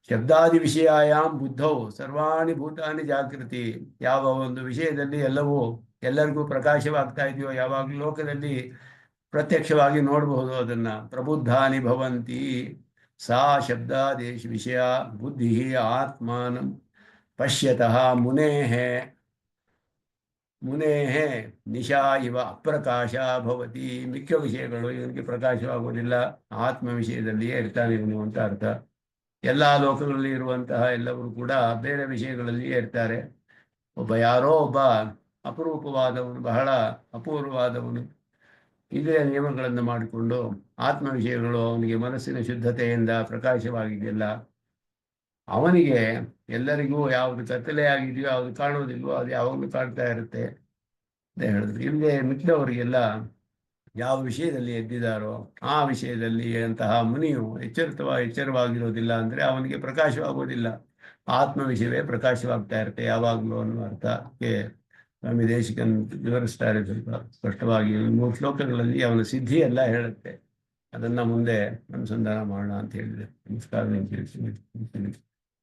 ಶಬ್ದಾದಿ ವಿಷಯಾಯಾಮ್ ಬುದ್ಧೌ ಸರ್ವಾಣಿ ಭೂತಾನಿ ಜಾಗೃತಿ. ಯಾವ ಒಂದು ವಿಷಯದಲ್ಲಿ ಎಲ್ಲರಿಗೂ ಪ್ರಕಾಶವಾಗ್ತಾ ಇದೆಯೋ, ಯಾವಾಗಲೂ ಲೋಕದಲ್ಲಿ ಪ್ರತ್ಯಕ್ಷವಾಗಿ ನೋಡಬಹುದು ಅದನ್ನ. ಪ್ರಬುದ್ಧಾನಿ ಭವಂತಿ ಸಾ ಶಬ್ದಾದೇಶ ವಿಷಯ ಬುದ್ಧಿ ಆತ್ಮಾನಂ ಪಶ್ಯತಃ ಮುನೇಃ ನಿಶಾ ಇವ ಅಪ್ರಕಾಶ ಭವತಿ. ಮಿಕ್ಕ ವಿಷಯಗಳು ಇವನಿಗೆ ಪ್ರಕಾಶವಾಗುವುದಿಲ್ಲ, ಆತ್ಮ ವಿಷಯದಲ್ಲಿಯೇ ಇರ್ತಾನೆ ಇವನು ಅಂತ ಅರ್ಥ. ಎಲ್ಲ ಲೋಕಗಳಲ್ಲಿ ಇರುವಂತಹ ಎಲ್ಲವರು ಕೂಡ ಬೇರೆ ವಿಷಯಗಳಲ್ಲಿಯೇ ಇರ್ತಾರೆ. ಯಾರೋ ಒಬ್ಬ ಅಪರೂಪವಾದವನು, ಬಹಳ ಅಪೂರ್ವವಾದವನು ಇಂದ್ರಿಯ ನಿಯಮಗಳನ್ನು ಮಾಡಿಕೊಂಡು ಆತ್ಮ ವಿಷಯಗಳು ಅವನಿಗೆ ಮನಸ್ಸಿನ ಶುದ್ಧತೆಯಿಂದ ಪ್ರಕಾಶವಾಗಿದೆಯಲ್ಲ, ಅವನಿಗೆ ಎಲ್ಲರಿಗೂ ಯಾವುದು ಕತ್ತಲೆಯಾಗಿದೆಯೋ ಯಾವುದು ಕಾಣುವುದಿಲ್ವೋ ಅದು ಯಾವಾಗಲೂ ಕಾಣ್ತಾ ಇರುತ್ತೆ ಅಂತ ಹೇಳಿದ್ರು. ಇಲ್ಲಿ ಮಿಕ್ಕಿದವರಿಗೆಲ್ಲ ಯಾವ ವಿಷಯದಲ್ಲಿ ಎದ್ದಿದ್ದಾರೋ ಆ ವಿಷಯದಲ್ಲಿ ಅಂತಹ ಮುನಿಯು ಎಚ್ಚರವಾಗಿರೋದಿಲ್ಲ ಅಂದರೆ ಅವನಿಗೆ ಪ್ರಕಾಶವಾಗೋದಿಲ್ಲ. ಆತ್ಮ ವಿಷಯವೇ ಪ್ರಕಾಶವಾಗ್ತಾ ಇರುತ್ತೆ ಯಾವಾಗಲೂ ಅನ್ನುವ ಅರ್ಥಕ್ಕೆ ಸ್ವಾಮಿ ದೇಶಿಕನ್ ವಿವರಿಸ್ತಾರೆ ಸ್ವಲ್ಪ ಸ್ಪಷ್ಟವಾಗಿ. 3 ಶ್ಲೋಕಗಳಲ್ಲಿ ಅವನ ಸಿದ್ಧಿ ಎಲ್ಲ ಹೇಳುತ್ತೆ. ಅದನ್ನ ಮುಂದೆ ಅನುಸಂಧಾನ ಮಾಡೋಣ ಅಂತ ಹೇಳಿದೆ. ನಮಸ್ಕಾರ.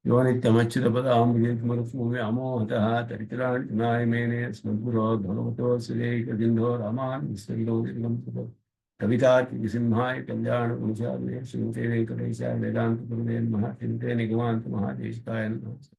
ಯೋ ನಿತ್ಯಮಚ್ಯುತ ಪದ ಮರುಭೂಮಿ ಅಮೋಹತಃ ತರಿತರಾಣಿ ಮೇನೆ ಸ್ಮದ್ಗುರೋ ಭಗವತೋ ಸುರೇಕದಿಂಧೋ ರಾಮಾನ್ ಕವಿತಾರ್ಕಿಕ ಸಿಂಹಾಯ ಕಲ್ಯಾಣ ಗುಣಶಾಲೆ ಶ್ರೀಮತೆ ವೆಂಕಟೇಶ ವೇದಾಂತ ಗುರುವೇ ನಮಃ. ಚಿಂತೆ ನಿಗಮಾಂತ ಮಹಾದೇಶಿಕಾಯ ನಮಃ.